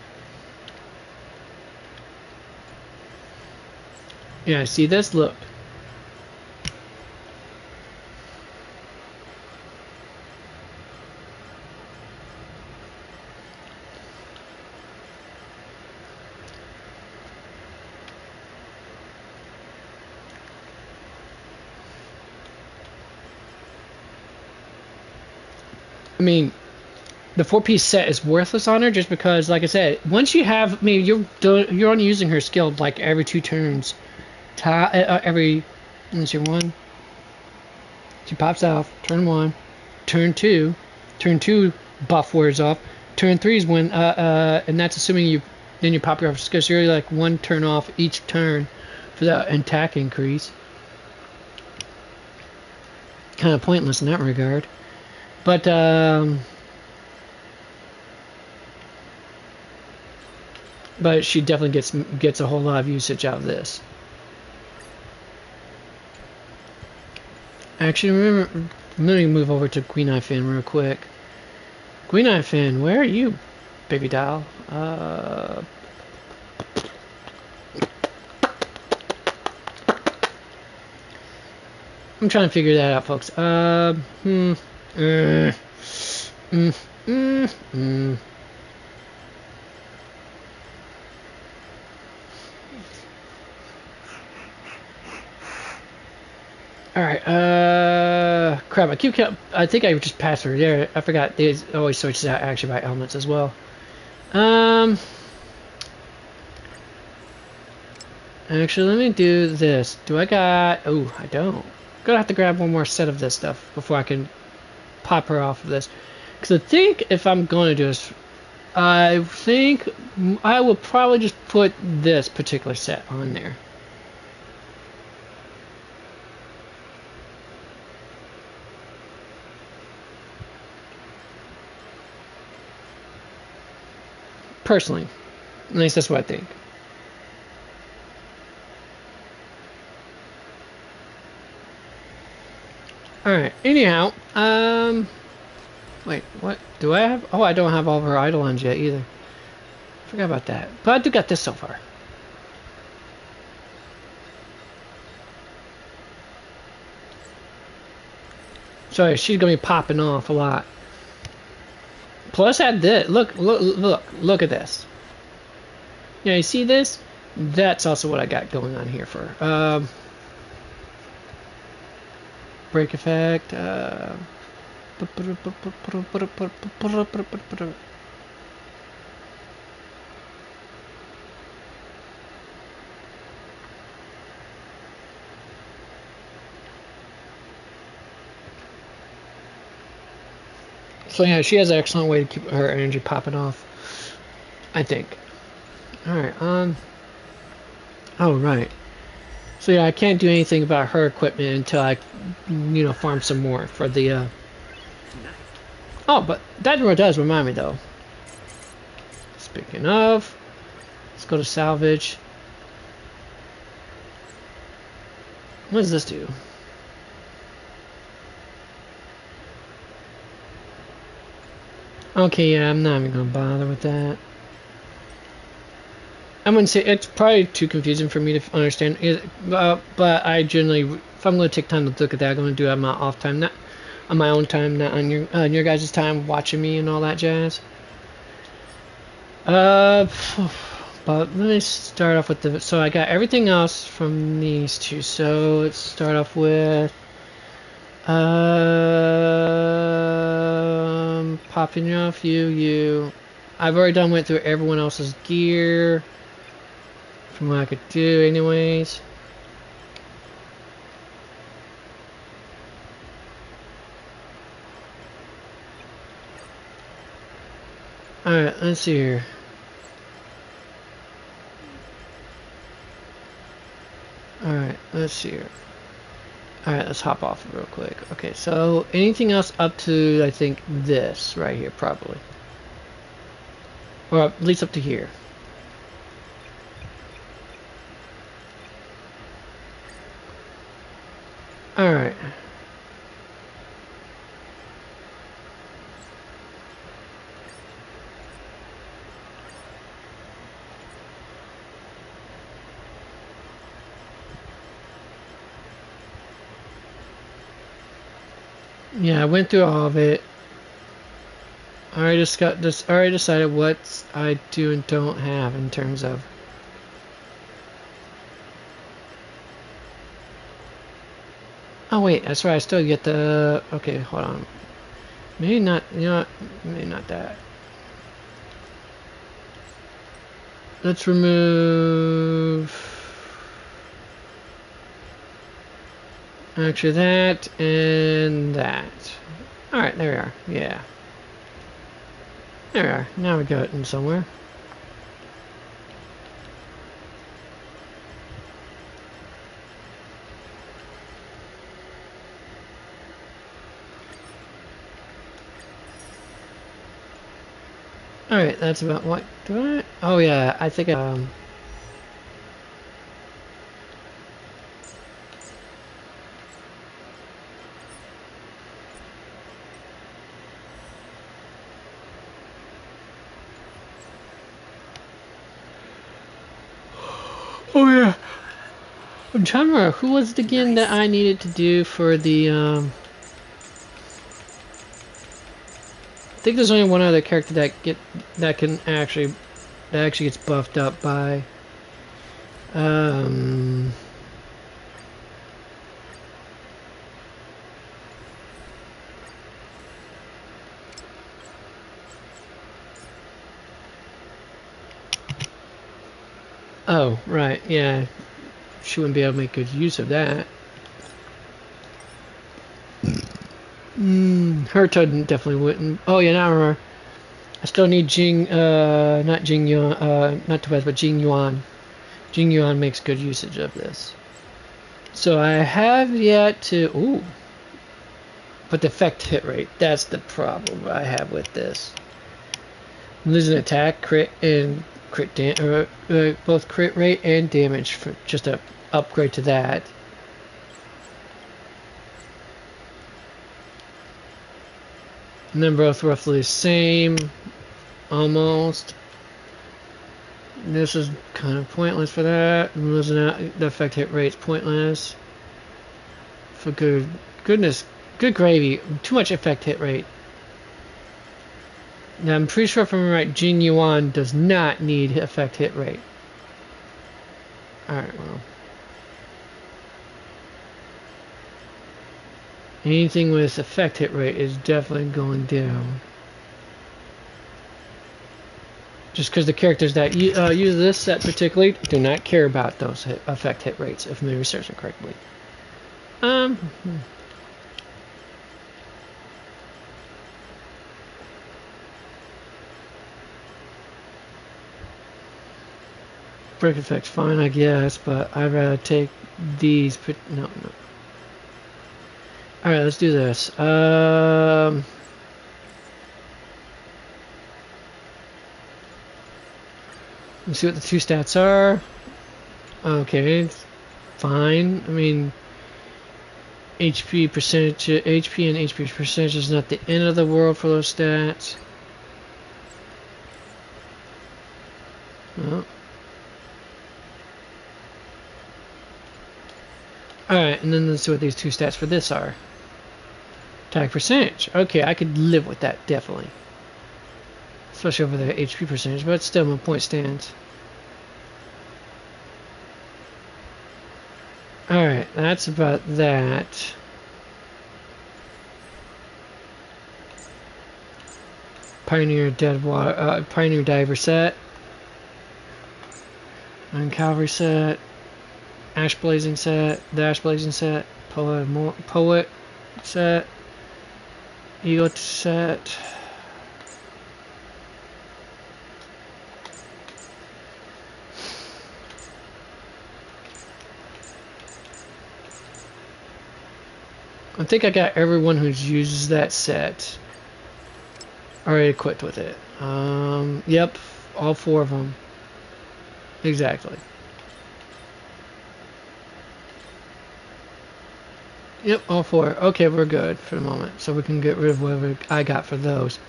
Yeah, see this? Look. I mean, the 4-piece set is worthless on her just because, like I said, once you have, I mean, you're only using her skill like every 2 turns. Every, let's see, 1. She pops off. Turn 1. Turn 2. Turn 2 buff wears off. Turn 3 is when, and that's assuming you pop your off because you're like 1 turn off each turn for that attack increase. Kind of pointless in that regard. But, but she definitely gets a whole lot of usage out of this. Actually, remember, let me move over to Queen Eye Finn real quick. Queen Eye Finn, where are you, baby doll? I'm trying to figure that out, folks. Alright, crap, I think I just passed her there. I forgot, it always switches out actually by elements as well. Actually, let me do this. Do I got, oh, I don't. Gonna have to grab one more set of this stuff before I can pop her off of this. Because I think if I'm going to do this, I think I will probably just put this particular set on there. Personally, at least that's what I think. Alright, anyhow, wait, what? Do I have? Oh, I don't have all of her Eidolons yet either. Forgot about that. But I do got this so far. So she's gonna be popping off a lot. Plus, add this. Look at this. Yeah, you see this? That's also what I got going on here for break effect. So yeah, she has an excellent way to keep her energy popping off, I think. Alright, oh right. So yeah, I can't do anything about her equipment until I, you know, farm some more for the, Oh, but that does remind me though. Speaking of, let's go to salvage. What does this do? Okay, yeah, I'm not even gonna bother with that. I wouldn't say it's probably too confusing for me to understand. But I generally, if I'm going to take time to look at that, I'm going to do it on my off time, not on my own time, not on your guys' time watching me and all that jazz. But let me start off with the. So I got everything else from these two. So let's start off with popping off you. I've already went through everyone else's gear. From what I could do anyways. Alright, let's see here. Alright, let's see here. Alright, let's hop off real quick. Okay, so anything else up to, I think, this right here, probably. Or at least up to here. Alright. Yeah, I went through all of it. I already decided what I do and don't have in terms of. Oh wait, that's right. I still get the. Okay, hold on. Maybe not. You know what? Maybe not that. Let's remove. Actually, that and that. All right, there we are. Yeah. There we are. Now we got it in somewhere. Alright, that's about what do I oh yeah, I think oh yeah. I'm trying to remember who was it again that I needed to do for the I think there's only one other character that actually gets buffed up by oh right, yeah. She wouldn't be able to make good use of that. Her toad definitely wouldn't. Oh yeah, now I remember. I still need not Jing Yuan, not Topaz, but Jing Yuan. Jing Yuan makes good usage of this. So I have yet to, ooh. But the effect hit rate, that's the problem I have with this. I'm losing attack, crit, and both crit rate and damage for just a upgrade to that. And then both roughly the same, almost. This is kind of pointless for that. I'm losing out. The effect hit rate's pointless. For good gravy. Too much effect hit rate. Now I'm pretty sure if I'm right, Jing Yuan does not need effect hit rate. Alright, well. Anything with effect hit rate is definitely going down. Just because the characters that use this set particularly do not care about those effect hit rates, if I'm researching correctly. Break effect's fine, I guess, but I'd rather take these. No. Alright, let's do this. Let's see what the two stats are. Okay, fine. I mean, HP and HP percentage is not the end of the world for those stats. Well. Alright, and then let's see what these two stats for this are. Attack percentage. Okay, I could live with that, definitely. Especially over the HP percentage, but still my point stands. Alright, that's about that. Pioneer Pioneer Diver set. And Cavalry set. Ash Blazing set. The Ash Blazing set. Poet set. Eagle set. I think I got everyone who uses that set already equipped with it. Yep, all 4 of them. Exactly. Yep, all 4. Okay, we're good for the moment. So we can get rid of whatever I got for those.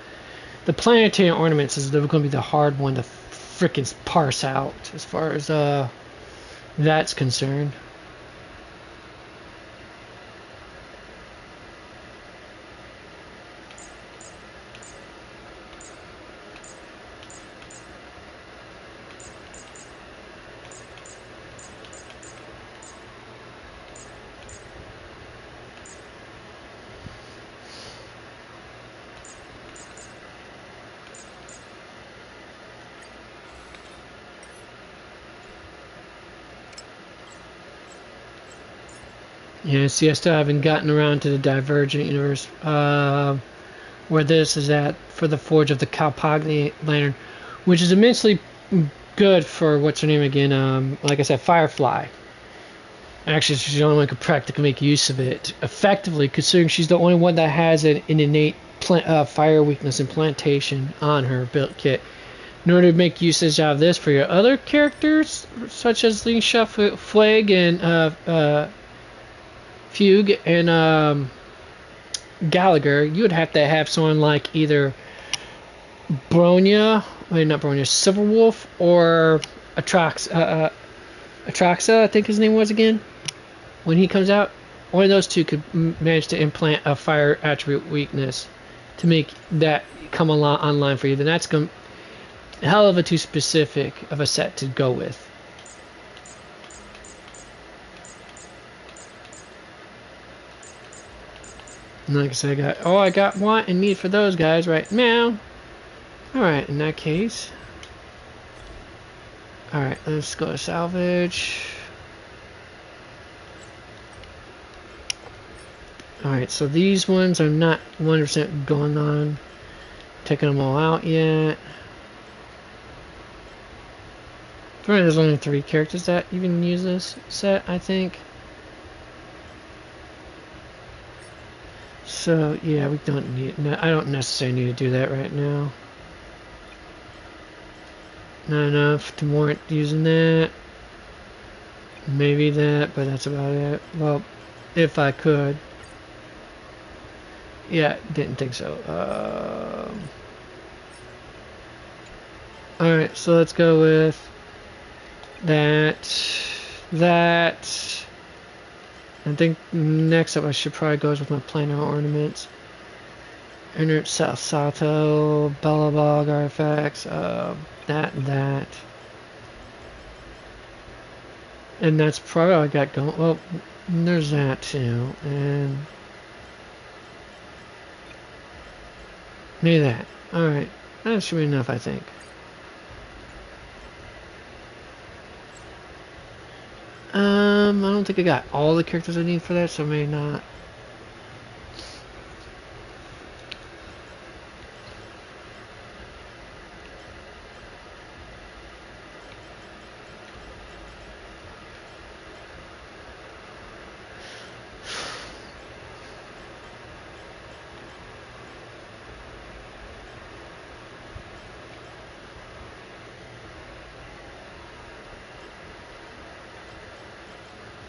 The planetary ornaments is going to be the hard one to frickin' parse out as far as that's concerned. Yeah, see, I still haven't gotten around to the Divergent Universe, where this is at for the Forge of the Kalpagni Lantern, which is immensely good for, what's her name again, like I said, Firefly. Actually, she's the only one who could practically make use of it effectively, considering she's the only one that has an innate fire weakness implantation on her build kit. In order to make usage out of this for your other characters, such as Lingsha, Flag, and Fugue, and Gallagher, you would have to have someone like either Bronya, not Bronya, Silverwolf, or Atraxa, I think his name was again, when he comes out. One of those two could manage to implant a fire attribute weakness to make that come online for you. Then that's a hell of a too specific of a set to go with. And like I said, I got want and need for those guys right now. Alright, in that case. Alright, let's go to salvage. Alright, so these ones are not 100% going on. Taking them all out yet. There's only 3 characters that even use this set, I think. So yeah, we don't need. I don't necessarily need to do that right now. Not enough to warrant using that. Maybe that, but that's about it. Well, if I could. Yeah, didn't think so. Alright, so let's go with that. I think next up I should probably go with my planar ornaments. Inert Sato, Bellabog artifacts, that. And that's probably all I got going. Well, there's that too. And maybe that. Alright. That should be enough, I think. I don't think I got all the characters I need for that, so maybe not.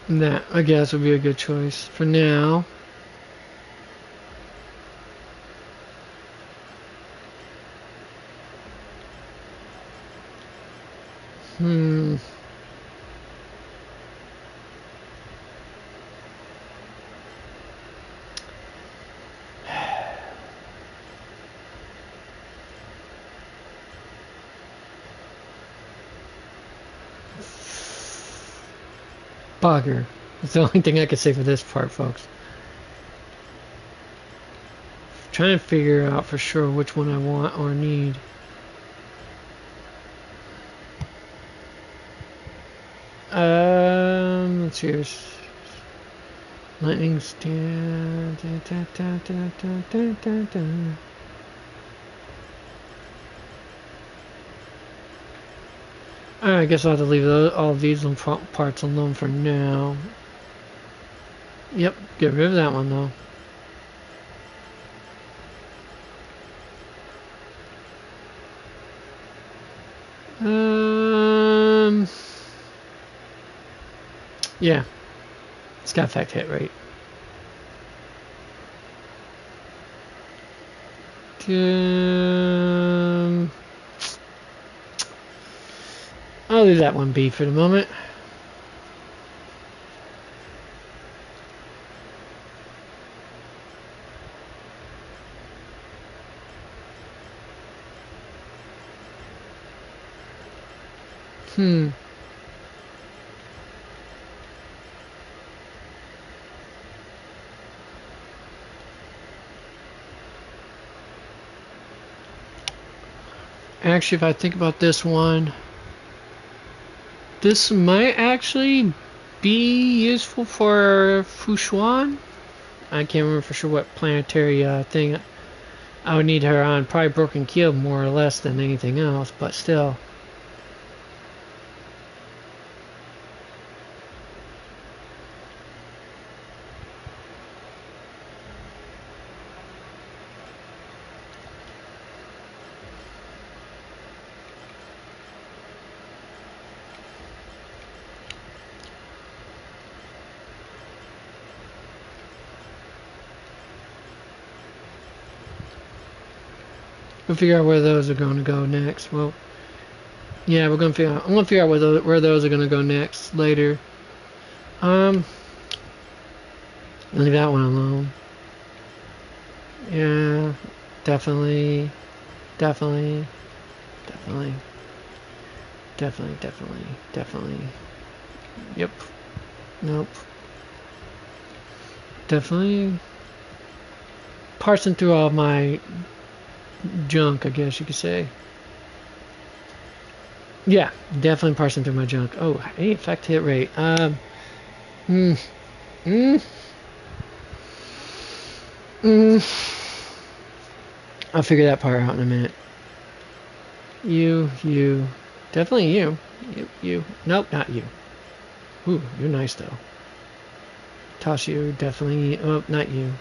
That, I guess, would be a good choice for now. Bugger. That's the only thing I can say for this part, folks. Trying to figure out for sure which one I want or need. Let's see. Lightning stand. Alright, I guess I'll have to leave all of these parts alone for now. Yep, get rid of that one though. Yeah, it's got effect hit rate. I'll leave that one be for the moment. Actually, if I think about this one, this might actually be useful for Fushuan. I can't remember for sure what planetary thing I would need her on. Probably Broken Keel more or less than anything else, but still. We'll figure out where those are going to go next. Well, yeah, we're gonna figure out. I'm gonna figure out where those are gonna go next later. Leave that one alone. Yeah, definitely. Yep. Nope. Definitely parsing through all my junk, I guess you could say. Yeah, definitely parsing through my junk. Oh, hey, effect hit rate. I'll figure that part out in a minute. You. Definitely you. You. Nope, not you. Ooh, you're nice though. Toss you, definitely. Oh, not you.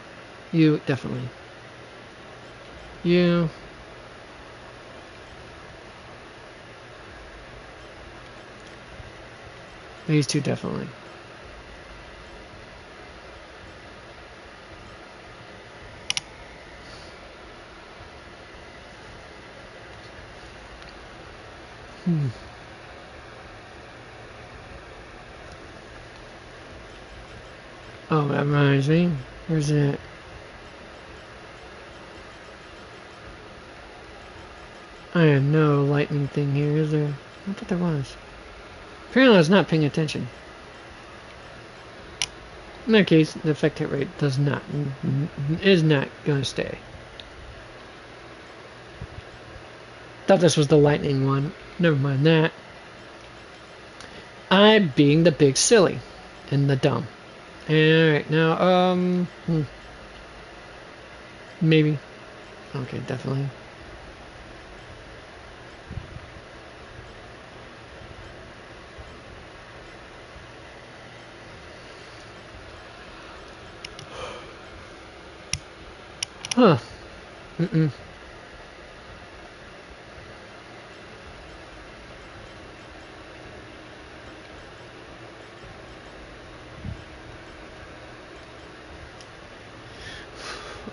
You, definitely. You. These two, definitely. Oh, that reminds me. Where's it? I have no lightning thing here, is there? I thought there was. Apparently I was not paying attention. In that case, the effect hit rate is not going to stay. Thought this was the lightning one. Never mind that. I'm being the big silly and the dumb. Alright, now, maybe. Okay, definitely. Huh.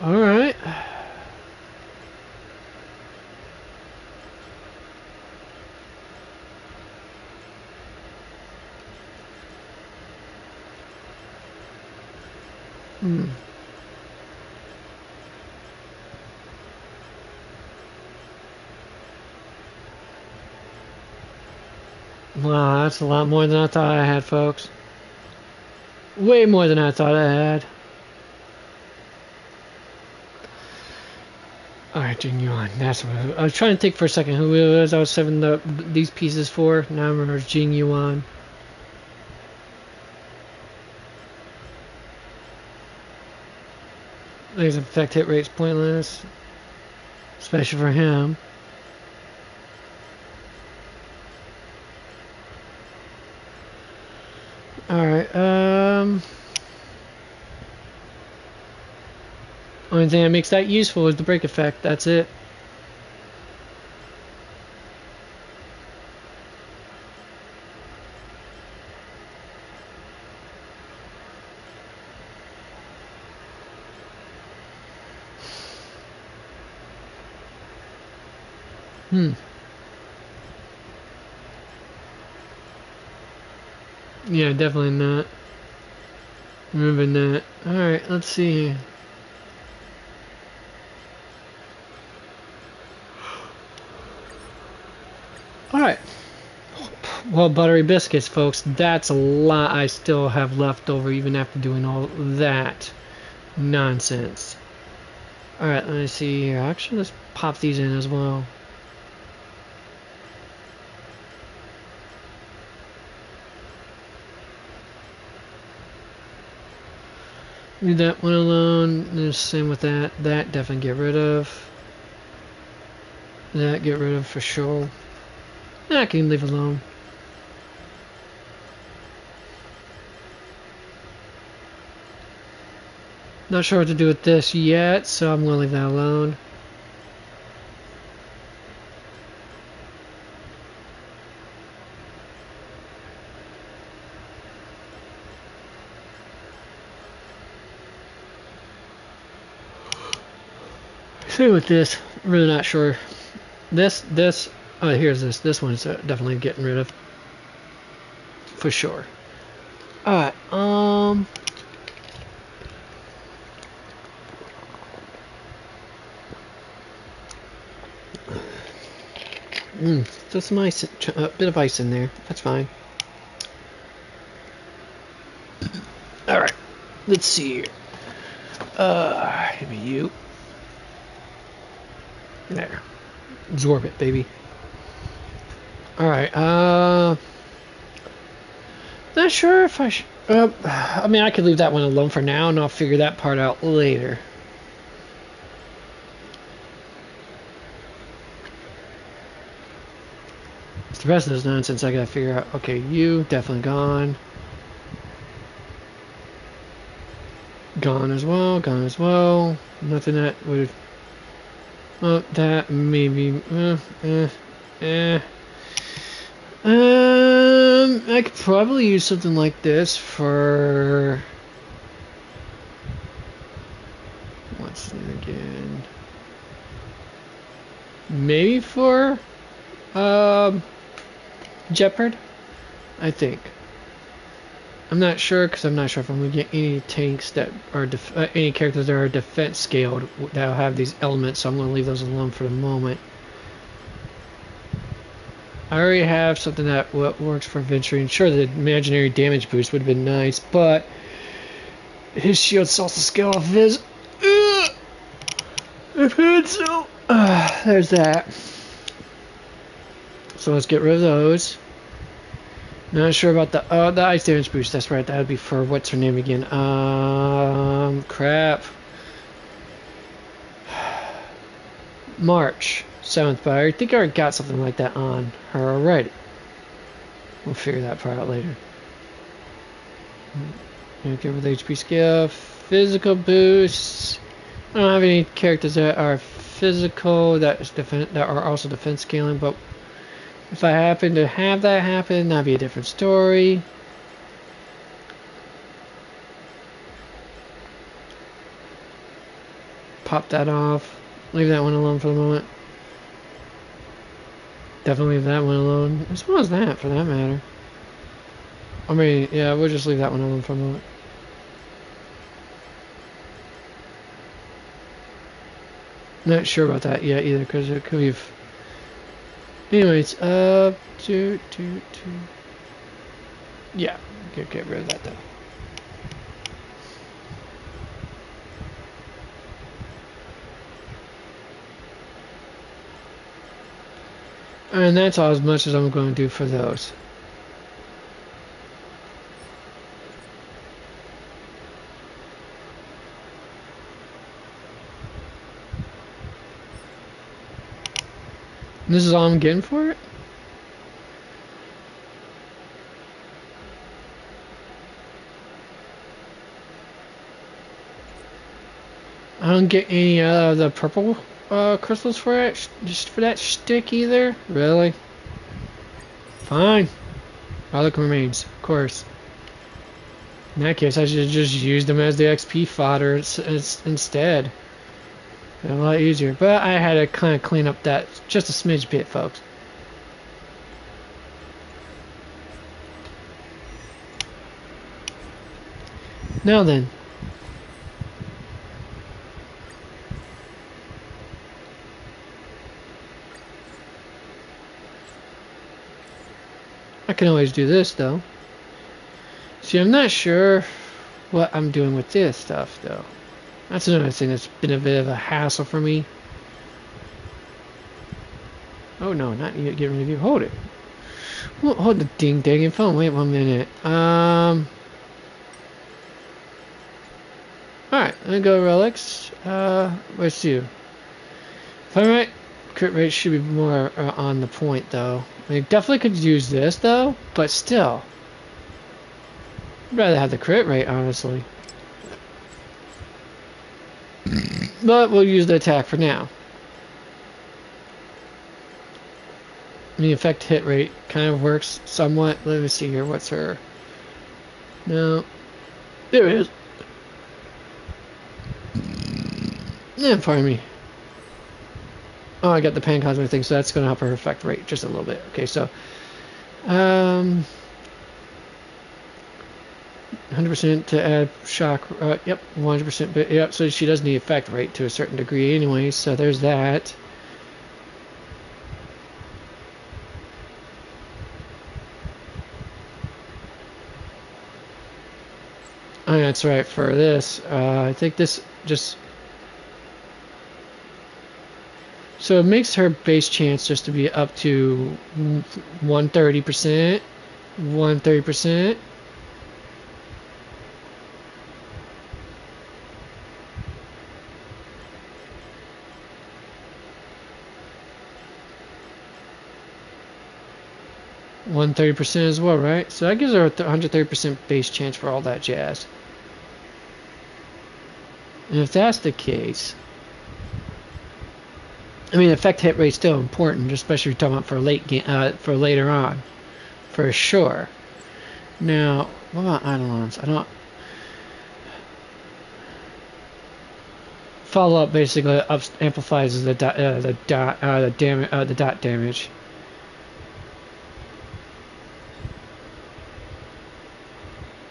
Alright. Wow, that's a lot more than I thought I had, folks. Way more than I thought I had. Alright, Jing Yuan. That's what I was trying to think for a second who it was I was saving these pieces for. Now I remember it's Jing Yuan. There's effect hit rate's pointless. Especially for him. Alright, only thing that makes that useful is the break effect. That's it. Yeah, definitely not. Remember that. Alright, let's see here. Alright. Well, buttery biscuits, folks. That's a lot I still have left over even after doing all that nonsense. Alright, let me see here. Actually, let's pop these in as well. Leave that one alone. The same with that. That definitely get rid of. That get rid of for sure. I can leave alone. Not sure what to do with this yet, so I'm gonna leave that alone. Same with this. Really not sure. Oh, here's this. This one's definitely getting rid of. For sure. Alright, just some ice, a bit of ice in there. That's fine. Alright, let's see here. Give me you. There. Absorb it, baby. Alright, not sure if I should... I mean, I could leave that one alone for now, and I'll figure that part out later. The rest of this nonsense I gotta figure out. Okay, you definitely gone. Gone as well. Gone as well. Nothing that would. Well, that maybe. I could probably use something like this for. What's it again? Maybe for. Jeopard, I think. I'm not sure because I'm not sure if I'm gonna get any tanks that are any characters that are defense scaled that'll have these elements, so I'm gonna leave those alone for the moment. I already have something that works for venturing. Sure, the imaginary damage boost would have been nice, but his shield starts to scale off his. So there's that. So let's get rid of those. Not sure about the ice damage boost. That's right. That would be for what's her name again? Crap. March 7th, but I think I already got something like that on her already. We'll figure that part out later. Okay, with HP scale, physical boosts. I don't have any characters that are physical that are also defense scaling, but if I happen to have that happen, that'd be a different story. Pop that off. Leave that one alone for the moment. Definitely leave that one alone. As well as that, for that matter. I mean, yeah, we'll just leave that one alone for a moment. Not sure about that yet either, because it could be... Anyways, yeah, get rid of that though. And that's all as much as I'm going to do for those. And this is all I'm getting for it? I don't get any of the purple crystals for it, just for that shtick either? Really? Fine. Relic remains, of course. In that case, I should just use them as the XP fodder instead. A lot easier, but I had to kind of clean up that just a smidge bit, folks. Now then, I can always do this though. See, I'm not sure what I'm doing with this stuff though. That's another thing that's been a bit of a hassle for me. Oh no, not yet getting rid of you. Hold it. Well, hold the ding dang phone. Wait 1 minute. Alright, let me go relics. Where's you? If I'm right, crit rate should be more on the point though. I mean, definitely could use this though, but still. I'd rather have the crit rate, honestly. But we'll use the attack for now. The effect hit rate kind of works somewhat. Let me see here. What's her? No. There it is. Yeah, pardon me. Oh, I got the pan cosmic thing, so that's going to help her effect rate just a little bit. Okay, so 100% to add shock. Yep, 100%. But yep, so she does need effect rate to a certain degree anyway. So there's that. Oh, that's right. For this, I think this just. So it makes her base chance just to be up to 130%, 130%. One 30% as well, right? So that gives her a 130% base chance for all that jazz. And if that's the case, I mean, effect hit rate's still important, especially if you're talking about for late game, for later on, for sure. Now, what about Eidolons? I don't. Follow up basically amplifies the dot damage.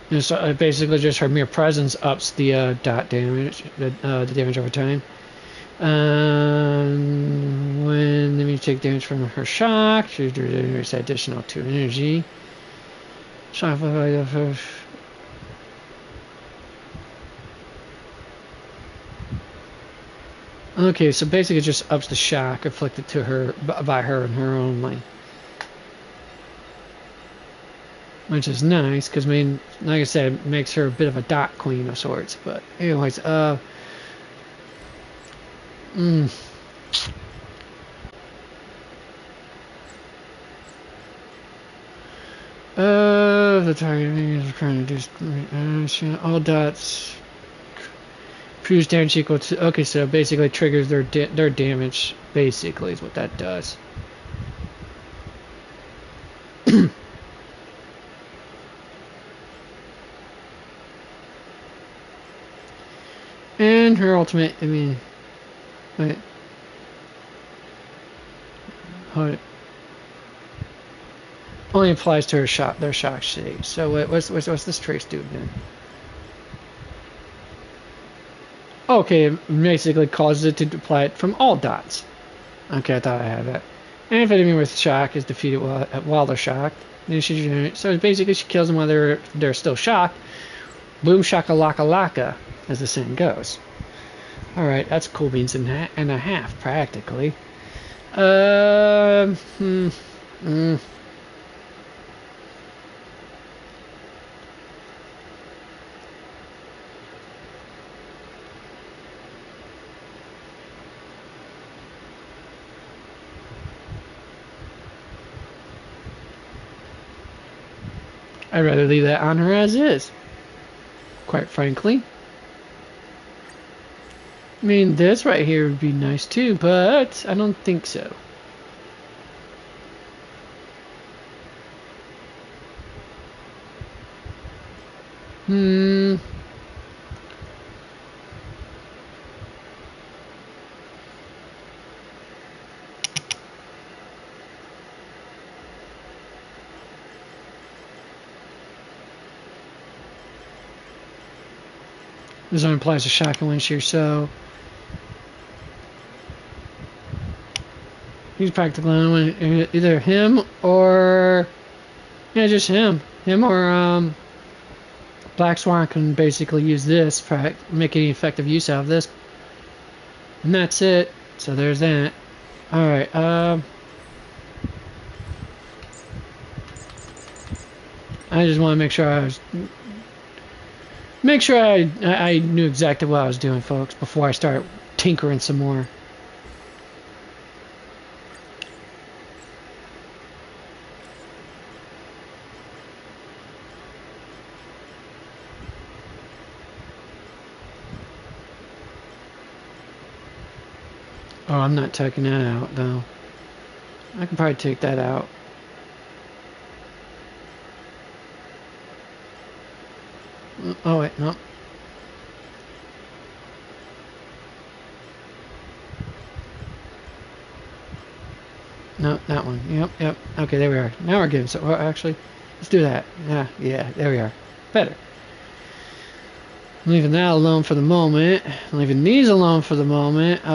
And so basically, just her mere presence ups the dot damage, the damage over time. When let me take damage from her shock, she generates additional 2 energy. Shock. Okay, so basically, it just ups the shock inflicted to her by her and her only. Which is nice, because, I mean, like I said, it makes her a bit of a dot queen of sorts. But, anyways, the target is trying to do all dots produce damage equal to. Okay, so basically triggers their damage. Basically, is what that does. And her ultimate, I mean, wait, hold it. Only applies to her shock, their shock state. So what's this trace do then? Okay, it basically causes it to apply it from all dots. Okay, I thought I had that. And if enemy with shock is defeated while they're shocked, then she generates. So basically, she kills them while they're still shocked. Boom shakalaka laka, as the saying goes. All right, that's cool beans and a half practically. I'd rather leave that on her as is, quite frankly. I mean, this right here would be nice too, but I don't think so. This one implies a shotgun winch here, so he's practically either him or just him or Black Swan can basically use this, make any effective use out of this, and that's it. So there's that. All right. I just want to make sure I knew exactly what I was doing, folks, before I start tinkering some more. Oh, I'm not taking that out, though. I can probably take that out. Oh, wait, no. No, that one. Yep, yep. Okay, there we are. Now we're good. So, well, actually, let's do that. Yeah, there we are. Better. I'm leaving that alone for the moment. I'm leaving these alone for the moment.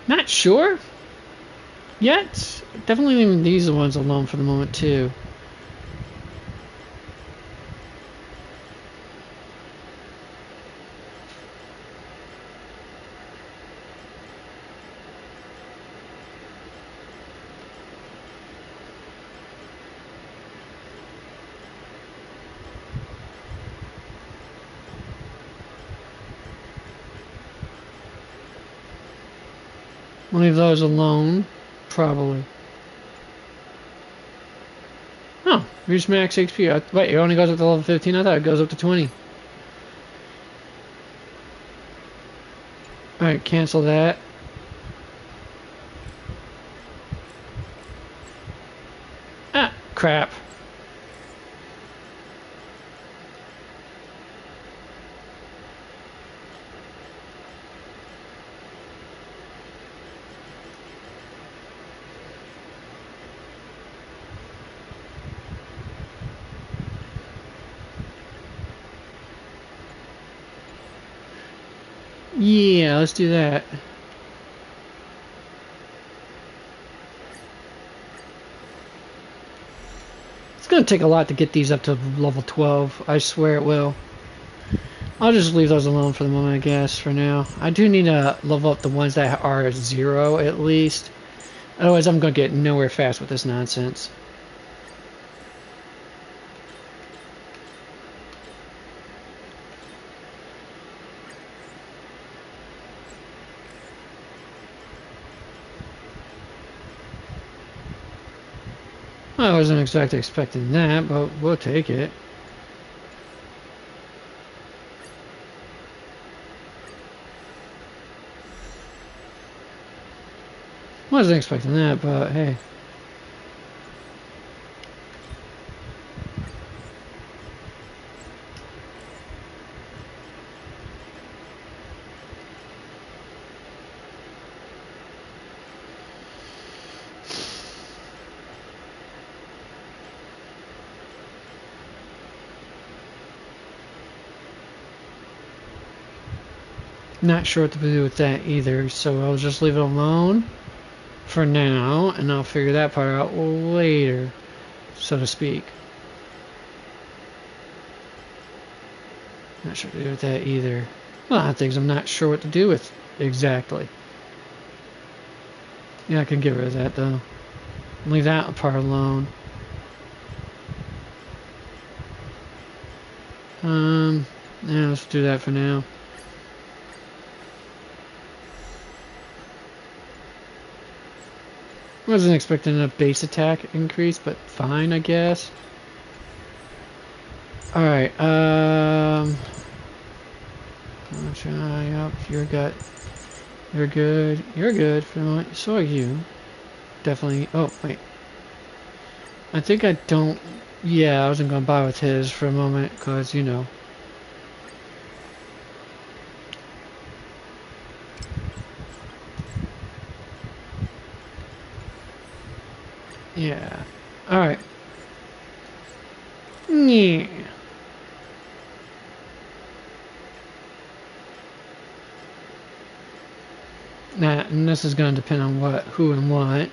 Not sure yet. Definitely leaving these ones alone for the moment, too. We'll leave those alone, probably. Oh, reach max HP. Wait, it only goes up to level 15? I thought it goes up to 20. Alright, cancel that. Ah, crap. Yeah, let's do that. It's gonna take a lot to get these up to level 12. I swear it will. I'll just leave those alone for the moment, I guess, for now. I do need to level up the ones that are 0 at least. Otherwise, I'm gonna get nowhere fast with this nonsense. I wasn't exactly expecting that, but we'll take it. Wasn't expecting that, but hey. Not sure what to do with that either, so I'll just leave it alone for now, and I'll figure that part out later, so to speak. Not sure what to do with that either. A lot of things I'm not sure what to do with exactly. Yeah, I can get rid of that though. Leave that part alone. Yeah, let's do that for now. Wasn't expecting a base attack increase, but fine, I guess. Alright, Yep, you're good. You're good. You're good for the moment. So are you. Definitely. Oh, wait. I think I don't... Yeah, I wasn't going to buy with his for a moment, because, you know. Yeah. Alright. Yeah. Nah, and this is going to depend on what, who and what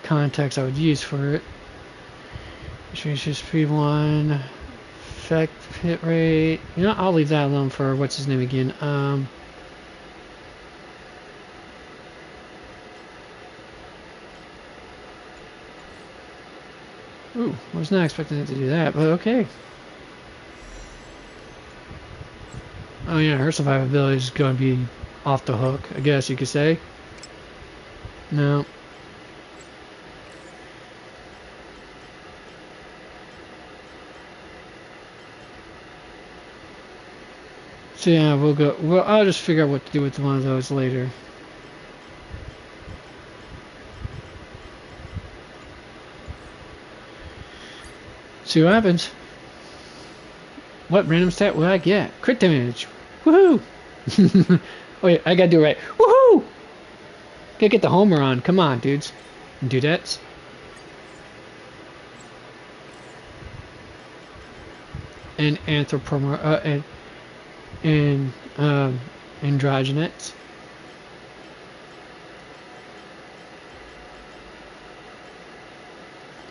context I would use for it. Just speed 1. Effect hit rate. You know, I'll leave that alone for what's his name again. Ooh, I was not expecting it to do that, but okay. Oh yeah, her survivability is going to be off the hook, I guess you could say. No. So yeah, we'll go. Well, I'll just figure out what to do with one of those later. See what happens. What random stat will I get? Crit damage. Woohoo! Wait, I gotta do it right. Woohoo! Gotta get the Homer on. Come on, dudes. Dudettes. And androgynates.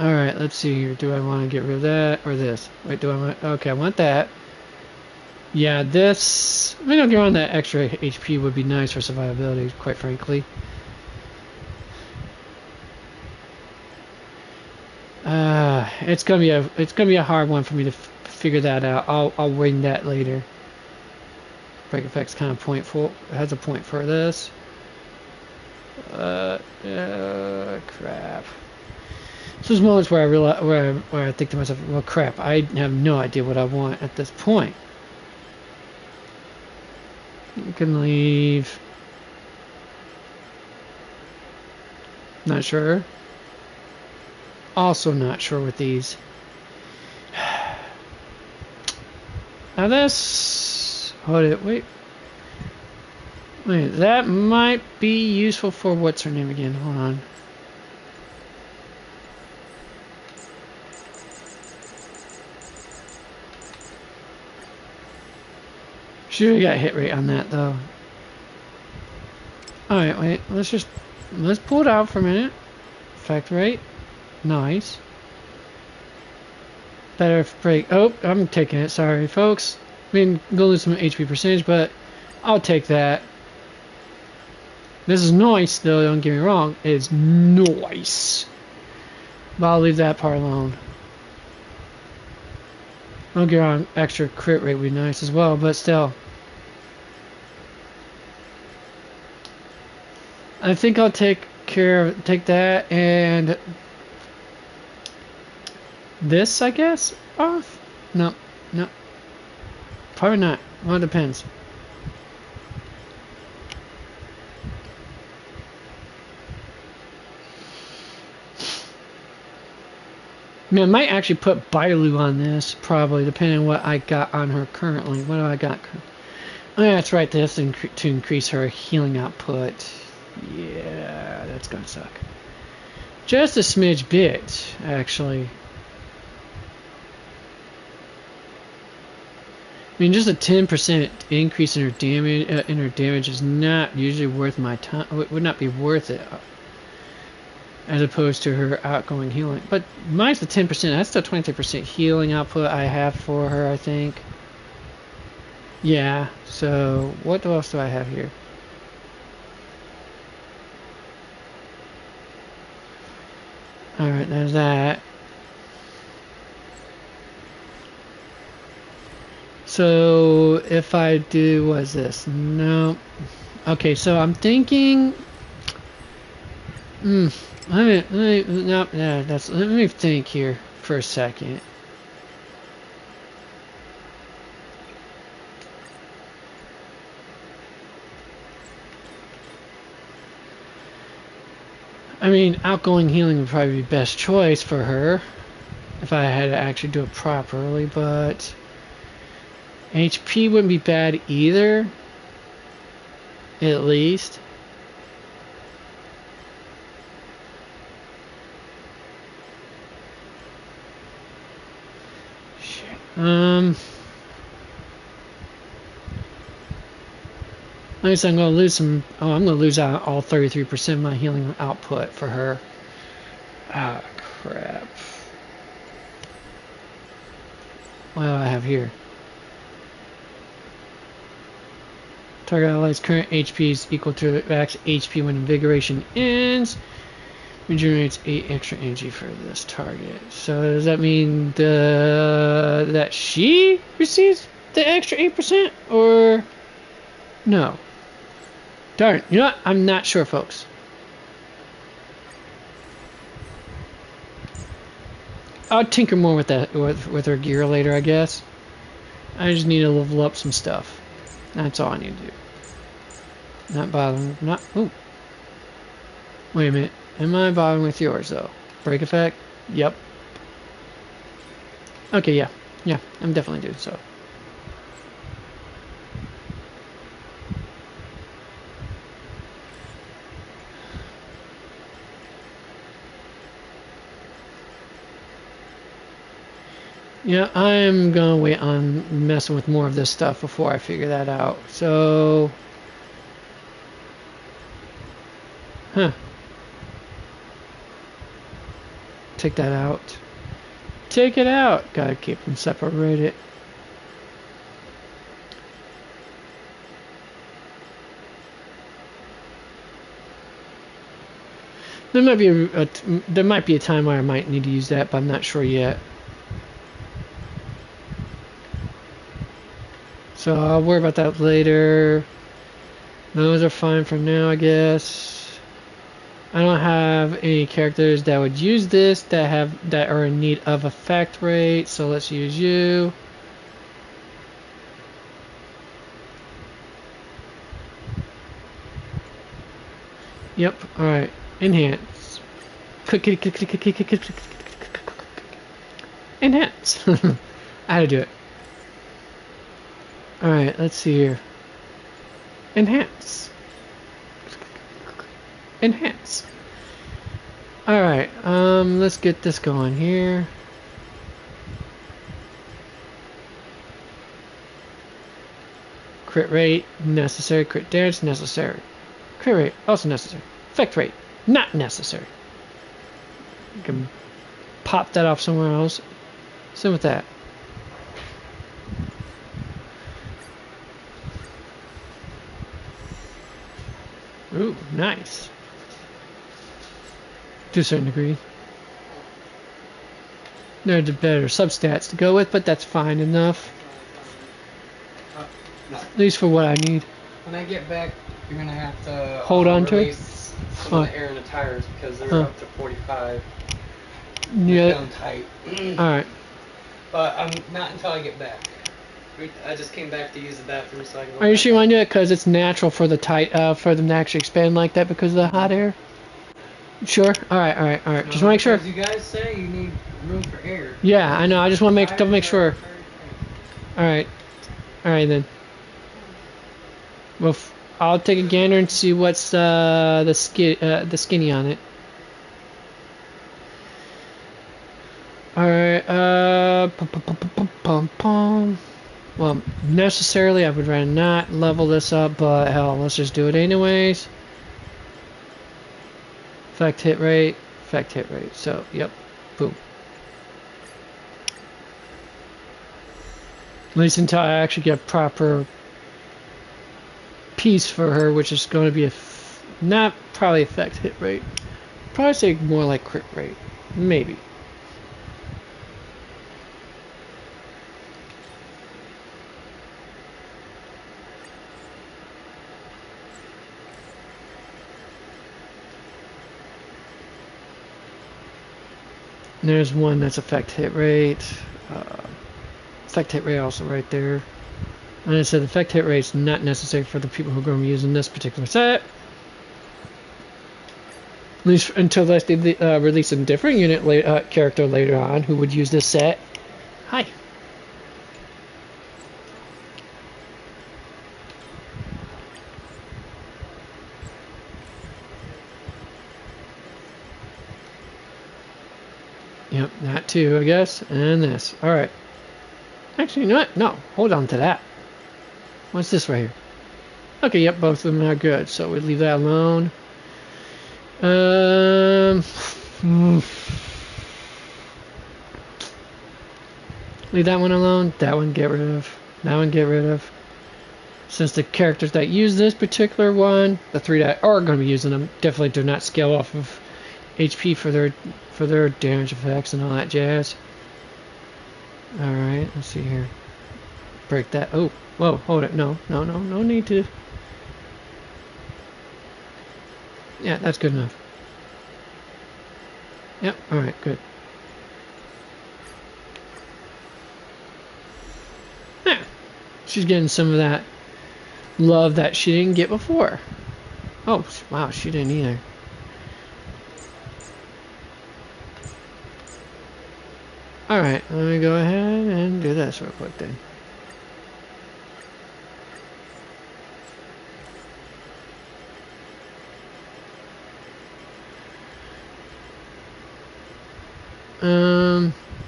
Alright, let's see here. Do I want to get rid of that or this? Wait, do I want... Okay, I want that. Yeah, this... I mean, don't get on that extra HP would be nice for survivability, quite frankly. It's gonna be a hard one for me to figure that out. I'll wing that later. Break effects kind of has a point for this. Crap. So there's moments where I realize where I think to myself, well, crap, I have no idea what I want at this point. You can leave. Not sure. Also not sure with these. Now this... Hold it, wait. Wait, that might be useful for... What's her name again? Hold on. Should have got hit rate on that, though. Alright, wait. Let's pull it out for a minute. Effect rate. Nice. Better break. Oh, I'm taking it. Sorry, folks. I mean, go lose some HP percentage, but I'll take that. This is nice, though. Don't get me wrong. It's nice. But I'll leave that part alone. Don't get on extra crit rate would be nice as well, but still. I think I'll take that and this, I guess, off? No. Probably not. Well, it depends. I mean, I might actually put Bailu on this, probably, depending on what I got on her currently. What do I got? Oh, yeah, that's right. This to increase her healing output. Yeah, that's gonna suck. Just a smidge bit, actually. I mean, just a 10% increase in her damage is not usually worth my time. Would not be worth it, as opposed to her outgoing healing. But minus the 10%, that's still 23% healing output I have for her, I think. Yeah. So what else do I have here? All right, there's that. So if I do, what's this? No. Okay, so I'm thinking. Let me think here for a second. I mean, outgoing healing would probably be best choice for her if I had to actually do it properly, but HP wouldn't be bad either, at least. Shit. I guess I'm going to lose some... Oh, I'm going to lose out all 33% of my healing output for her. Ah, crap. What do I have here? Target ally's current HP is equal to max HP when invigoration ends. Regenerates 8 extra energy for this target. So does that mean that she receives the extra 8%? Or... No. Darn, you know what? I'm not sure, folks. I'll tinker more with that with her gear later, I guess. I just need to level up some stuff. That's all I need to do. Not bothering. Not. Ooh. Wait a minute. Am I bothering with yours though? Break effect. Yep. Okay. Yeah. Yeah. I'm definitely doing so. Yeah, I'm gonna wait on messing with more of this stuff before I figure that out. So, huh? Take that out. Take it out. Gotta keep them separated. There might be there might be a time where I might need to use that, but I'm not sure yet. So I'll worry about that later. Those are fine for now, I guess. I don't have any characters that would use this that are in need of effect rate, so let's use you. Yep, alright. Enhance. Enhance. I had to do it. Alright, let's see here. Enhance. Enhance. Alright, let's get this going here. Crit rate, necessary. Crit damage, necessary. Crit rate, also necessary. Effect rate, not necessary. You can pop that off somewhere else. Same with that. Ooh, nice. To a certain degree. There's the better substats to go with, but that's fine enough. No. At least for what I need. When I get back, you're gonna have to hold on to it. Some of the air in the tires because they're up to 45. Yeah. They're feeling tight. All right. But I'm not until I get back. I just came back to use the bathroom, so I can go. Are you sure you want to do it? Because it's natural for the for them to actually expand like that because of the hot air. Sure. All right. All right. All right. No, just want to make sure. Because you guys say you need room for air. Yeah, I know. I just want to make sure. All right. All right then. Well, I'll take a gander and see what's the skinny on it. All right. Well, necessarily, I would rather not level this up, but hell, let's just do it anyways. Effect hit rate. Effect hit rate. So, yep. Boom. At least until I actually get proper piece for her, which is going to be not probably effect hit rate. Probably say more like crit rate. Maybe. And there's one that's effect hit rate. Effect hit rate also right there. And I said effect hit rate is not necessary for the people who are going to be using this particular set. At least until they release a different unit character later on who would use this set. Hi. Yep, that too, I guess. And this. Alright. Actually, you know what? No, hold on to that. What's this right here? Okay, yep, both of them are good, so we leave that alone. Leave that one alone. That one get rid of. That one get rid of. Since the characters that use this particular one, the three that are going to be using them, definitely do not scale off of HP for their damage effects and all that jazz. Alright, let's see here. Break that. Oh, whoa, hold it. No need to. Yeah, that's good enough. Yep, alright, good. Yeah, she's getting some of that love that she didn't get before. Oh, wow, she didn't either. Alright, let me go ahead and do this real quick then.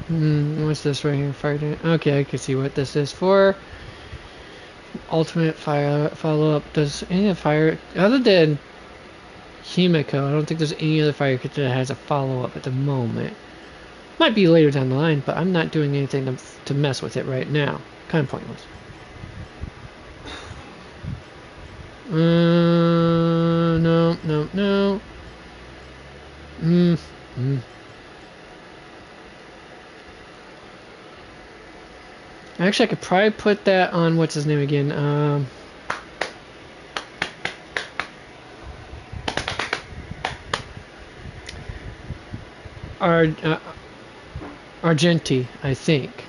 What's this right here? Fire damage. Okay, I can see what this is for. Ultimate fire follow-up. Does any of the fire other than Himiko, I don't think there's any other fire kit that has a follow-up at the moment. Might be later down the line, but I'm not doing anything to mess with it right now. Kind of pointless. No. Actually, I could probably put that on, what's his name again? Argenti, I think.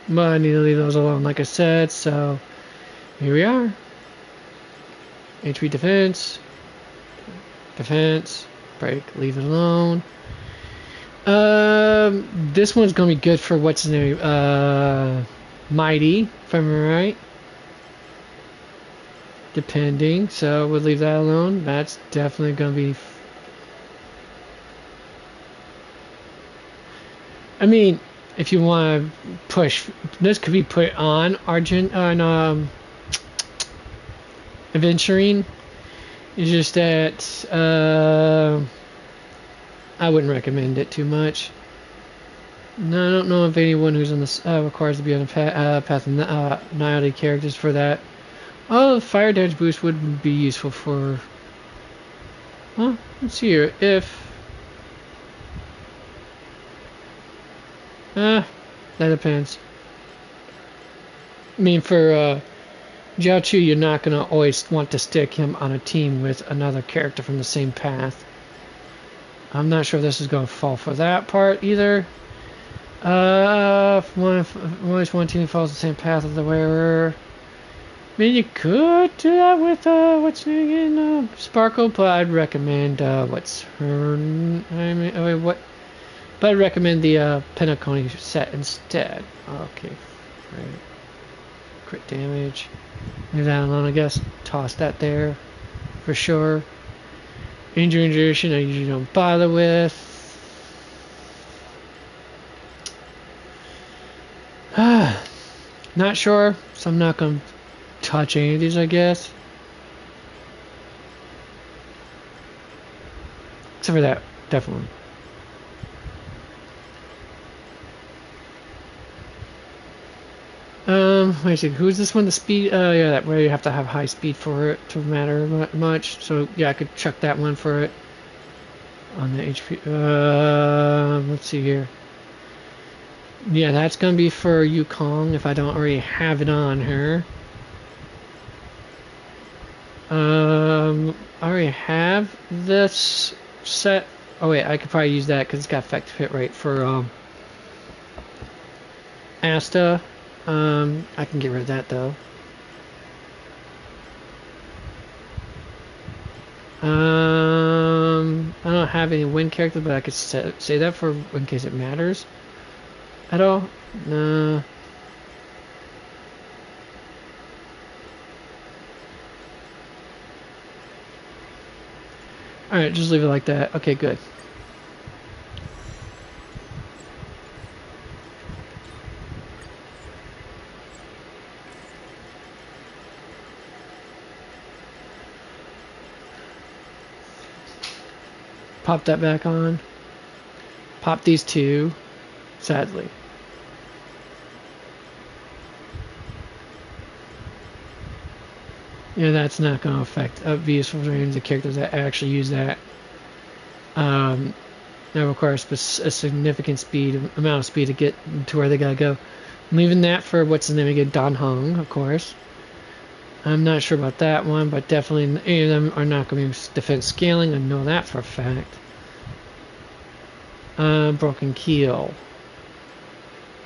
But I need to leave those alone, like I said, so here we are. HP defense, break, leave it alone. This one's gonna be good for what's his name? Mighty, if I'm right. Depending, so we'll leave that alone. That's definitely gonna be. I mean, if you want to push, this could be put on Aventurine. It's just that I wouldn't recommend it too much. No, I don't know if anyone who's on this requires to be on a path of Nihility characters for that. Oh, fire damage boost would be useful for. Well, let's see here. If that depends. I mean, for Jiao Chu, you're not gonna always want to stick him on a team with another character from the same path. I'm not sure if this is gonna fall for that part either. If one team follows the same path as the wearer. I mean, you could do that with what's her name again? Sparkle, but I'd recommend what's her? What? But I'd recommend the Penacony set instead. Okay, right. Crit damage. Leave that alone, I guess. Toss that there for sure. Injury and duration, I usually don't bother with. Not sure, so I'm not gonna touch any of these, I guess. Except for that, definitely. Wait a second, who's this one? The speed? Yeah, that where you have to have high speed for it to matter much. So yeah, I could chuck that one for it. On the HP. Let's see here. Yeah, that's gonna be for Yukong if I don't already have it on her. I already have this set. Oh wait, I could probably use that because it's got effective hit rate for Asta. I can get rid of that though. I don't have any wind character, but I could say that for in case it matters at all. No. Alright, just leave it like that. Okay, good. Pop that back on. Pop these two. Sadly. Yeah, that's not going to affect VS frames, the characters that actually use that. That requires a significant amount of speed to get to where they gotta go. I'm leaving that for what's his name again, Dan Heng, of course. I'm not sure about that one, but definitely any of them are not going to be defense scaling. I know that for a fact. Broken Keel.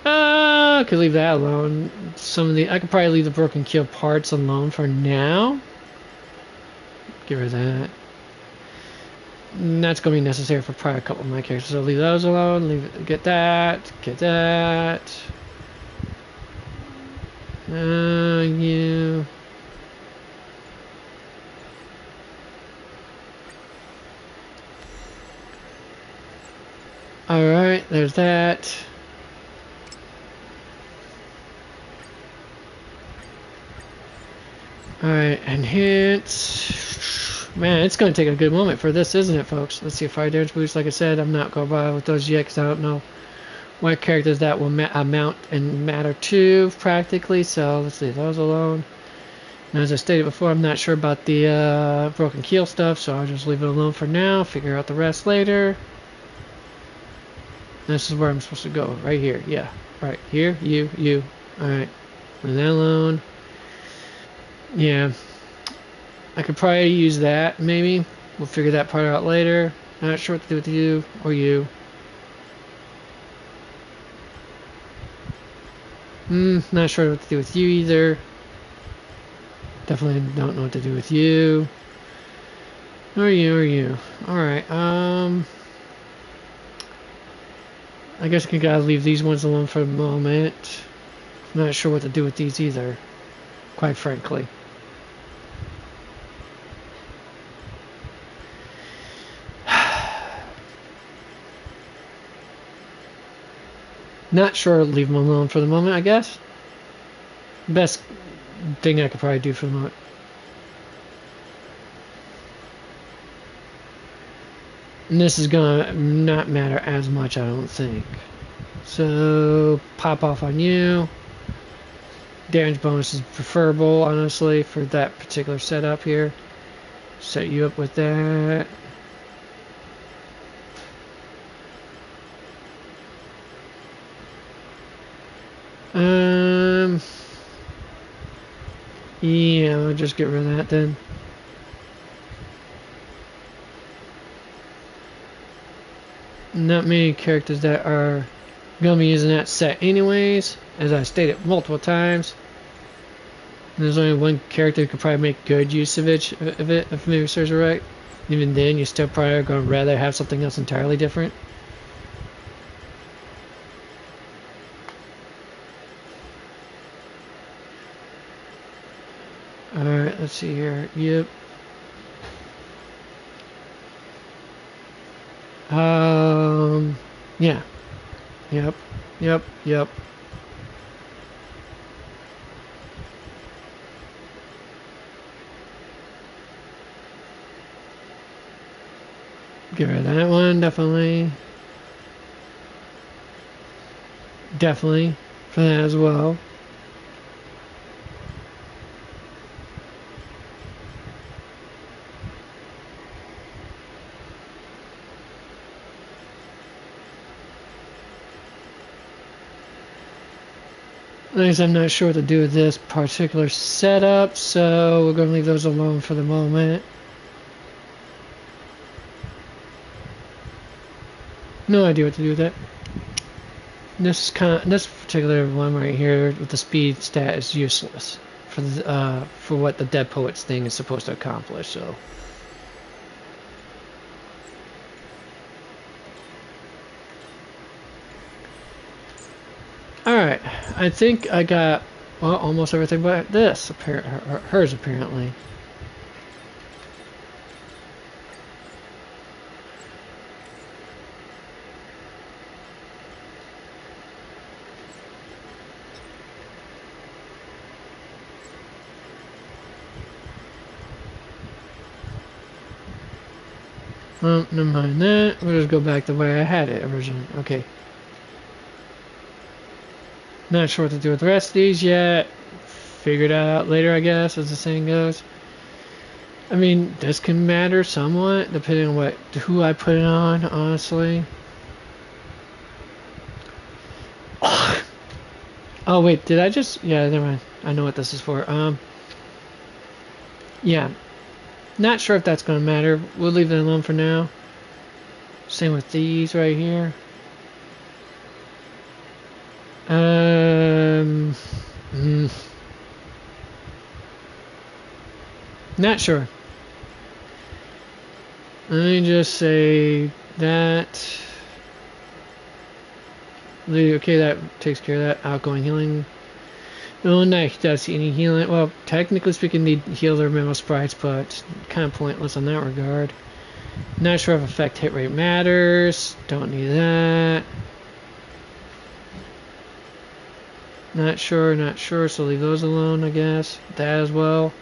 I could leave that alone. I could probably leave the Broken Keel parts alone for now. Get rid of that. And that's going to be necessary for probably a couple of my characters. So leave those alone. Get that. Get that. You. Alright, there's that. Alright, and hints. Man, it's going to take a good moment for this, isn't it, folks? Let's see if fire damage boost. Like I said, I'm not going to bother with those yet because I don't know what characters that will amount and matter to practically. So let's leave those alone. And as I stated before, I'm not sure about the broken keel stuff, so I'll just leave it alone for now. Figure out the rest later. This is where I'm supposed to go, right here. Yeah, right here. You. All right, leave that alone. Yeah, I could probably use that. Maybe we'll figure that part out later. Not sure what to do with you or you. Not sure what to do with you either. Definitely don't know what to do with you. Or you. Alright, I guess I gotta leave these ones alone for the moment. I'm not sure what to do with these either, quite frankly. Not sure, leave them alone for the moment, I guess. Best thing I could probably do for the moment. And this is gonna not matter as much, I don't think. So, pop off on you. Damage bonus is preferable, honestly, for that particular setup here. Set you up with that. Yeah, I'll just get rid of that then. Not many characters that are going to be using that set anyways, as I stated multiple times. And there's only one character who could probably make good use of it, if memory serves right. Even then, you're still probably going to rather have something else entirely different. Alright, let's see here. Yep. Yeah. Yep. Get rid of that one, definitely. Definitely for that as well. Nice, I'm not sure what to do with this particular setup, so we're going to leave those alone for the moment. No idea what to do with that. This particular one right here with the speed stat is useless for what the Dead Poets thing is supposed to accomplish. So. Alright, I think I got almost everything but this, hers apparently. Well, never mind that. We'll just go back the way I had it originally. Okay. Not sure what to do with the rest of these yet. Figure it out later, I guess, as the saying goes. I mean, this can matter somewhat, depending on who I put it on, honestly. Oh, wait, did I just... Yeah, never mind. I know what this is for. Yeah. Not sure if that's going to matter. We'll leave it alone for now. Same with these right here. Not sure. Let me just say that. Okay, that takes care of that. Outgoing healing. No one that does see any healing. Well, technically speaking, they heal their mental sprites, but kind of pointless in that regard. Not sure if effect hit rate matters. Don't need that. Not sure, so leave those alone, I guess. That as well.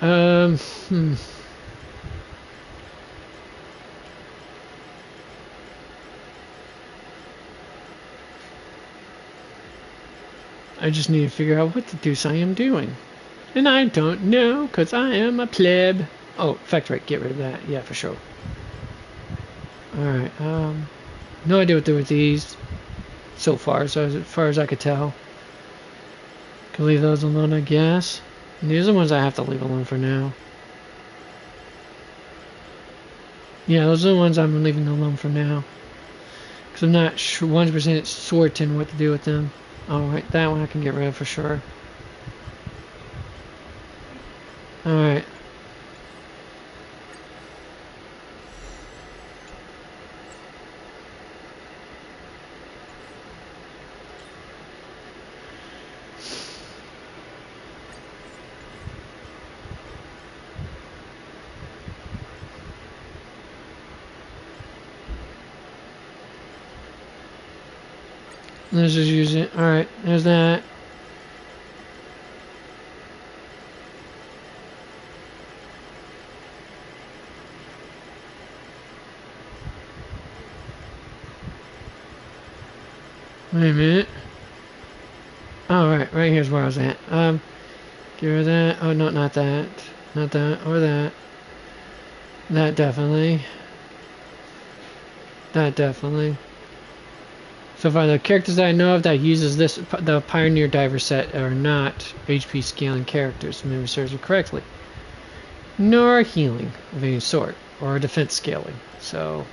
Hmm. I just need to figure out what the deuce I am doing. And I don't know, because I am a pleb. Oh, effect rate, get rid of that. Yeah, for sure. Alright, no idea what to do with these so far, as far as I could tell. Can leave those alone, I guess. And these are the ones I have to leave alone for now. Yeah, those are the ones I'm leaving alone for now. Because I'm not sure 100% certain what to do with them. Alright, that one I can get rid of for sure. Alright. Let's just use it. Alright, there's that. Wait a minute. Oh, right here's where I was at. Get rid of that. Oh, no, not that. Not that, or that. That definitely. That definitely. So far, the characters that I know of that uses this, the Pioneer Diver set, are not HP scaling characters, if memory serves me correctly. Nor healing of any sort, or defense scaling. So...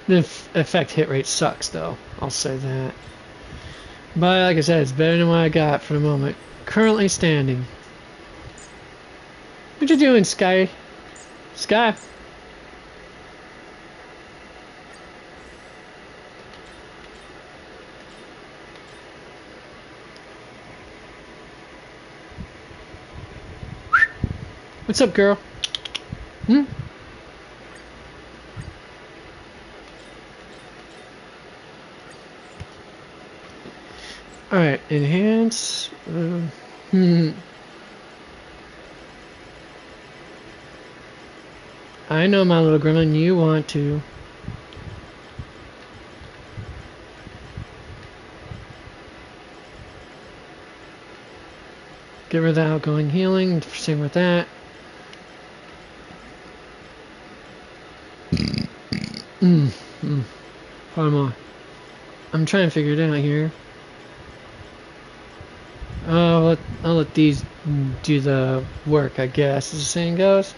the effect hit rate sucks, though. I'll say that. But, like I said, it's better than what I got for the moment. Currently standing. What you doing, Sky? Sky? What's up, girl? Hmm? Alright, enhance. I know, my little gremlin, you want to. Get rid of the outgoing healing, same with that. Pardon me. I'm trying to figure it out here. I'll let these do the work, I guess, as the saying goes.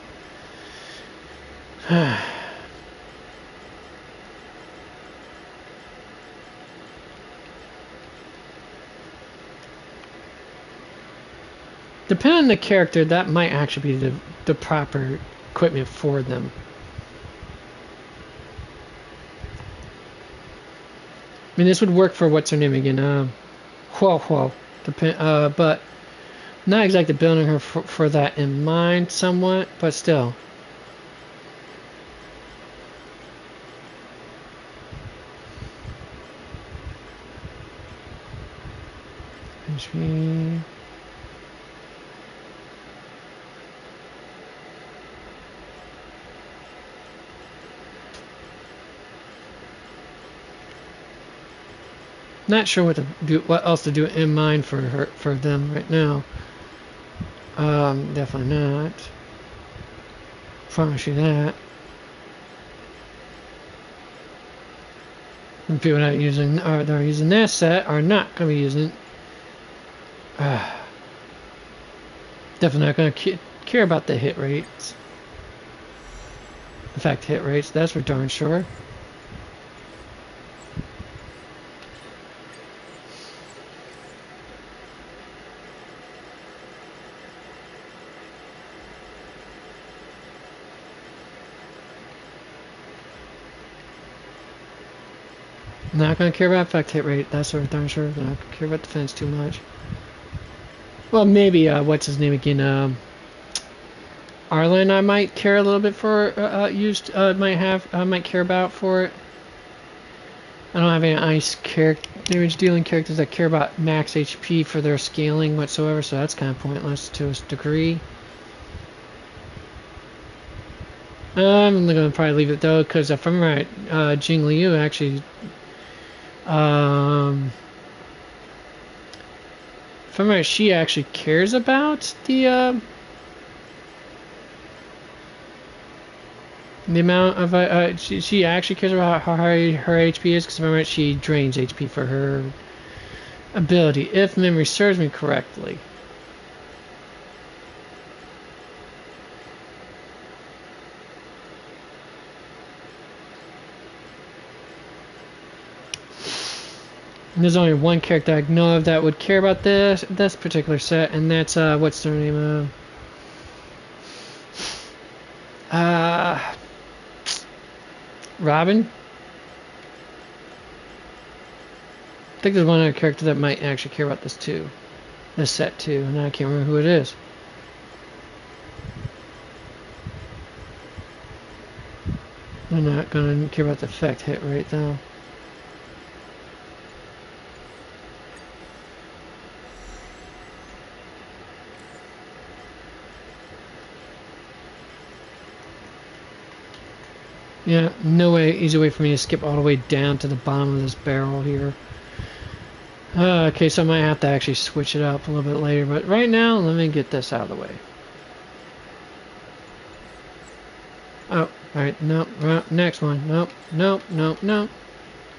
Depending on the character, that might actually be the proper equipment for them. I mean, this would work for what's her name again? Whoa. But not exactly building her for that in mind, somewhat, but still. HP. Not sure what else to do in mind for them right now. Definitely not. Promise you that. And people that are using this set are not going to be using. Definitely not going to care about the hit rates. In fact, hit rates. That's for darn sure. Not gonna care about effect hit rate. That's for darn sure. Not gonna care about defense too much. Well, maybe what's his name again? Arlen, I might care a little bit for. Might care about for it. I don't have any ice damage dealing characters that care about max HP for their scaling whatsoever, so that's kind of pointless to a degree. I'm gonna probably leave it though, because if I'm right, Jing Liu actually, if I'm right, she actually cares about the amount of she actually cares about how high her HP is, because if I'm right, she drains HP for her ability, if memory serves me correctly. And there's only one character I know of that would care about this particular set, and that's what's their name? Robin. I think there's one other character that might actually care about this set too, and I can't remember who it is. I'm not gonna care about the effect hit rate though. Yeah, no way, easy way for me to skip all the way down to the bottom of this barrel here. Okay, so I might have to actually switch it up a little bit later, but right now, let me get this out of the way. Oh, alright, nope, next one, nope, nope, nope, nope.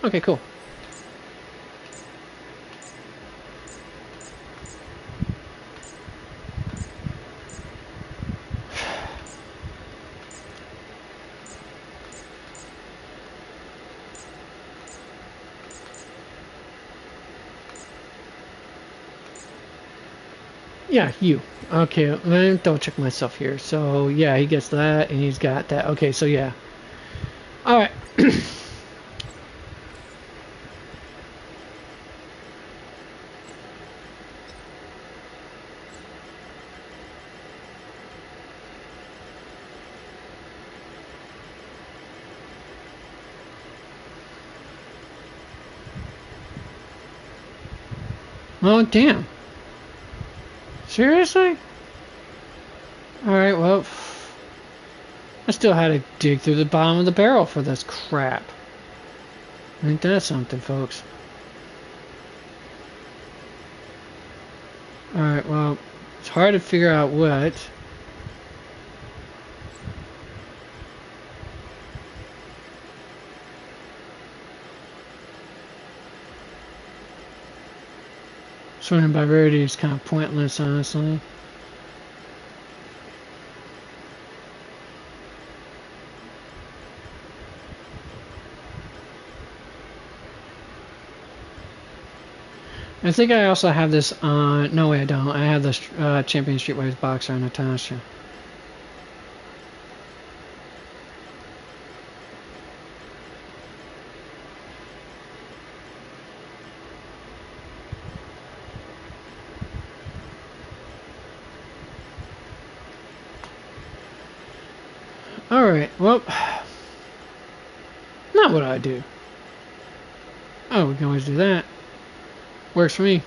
Okay, cool. Yeah, you. Okay, let me double check myself here. So, yeah, he gets that, and he's got that. Okay, so yeah. Alright. Oh, damn. Seriously? Alright, well, I still had to dig through the bottom of the barrel for this crap. Ain't that something, folks? Alright, well, it's hard to figure out what. Sorting by rarity is kind of pointless, honestly. I think I also have this on. No way, I don't. I have this Champion Streetwise boxer on Natasha. Alright, well, not what I do. Oh, we can always do that. Works for me.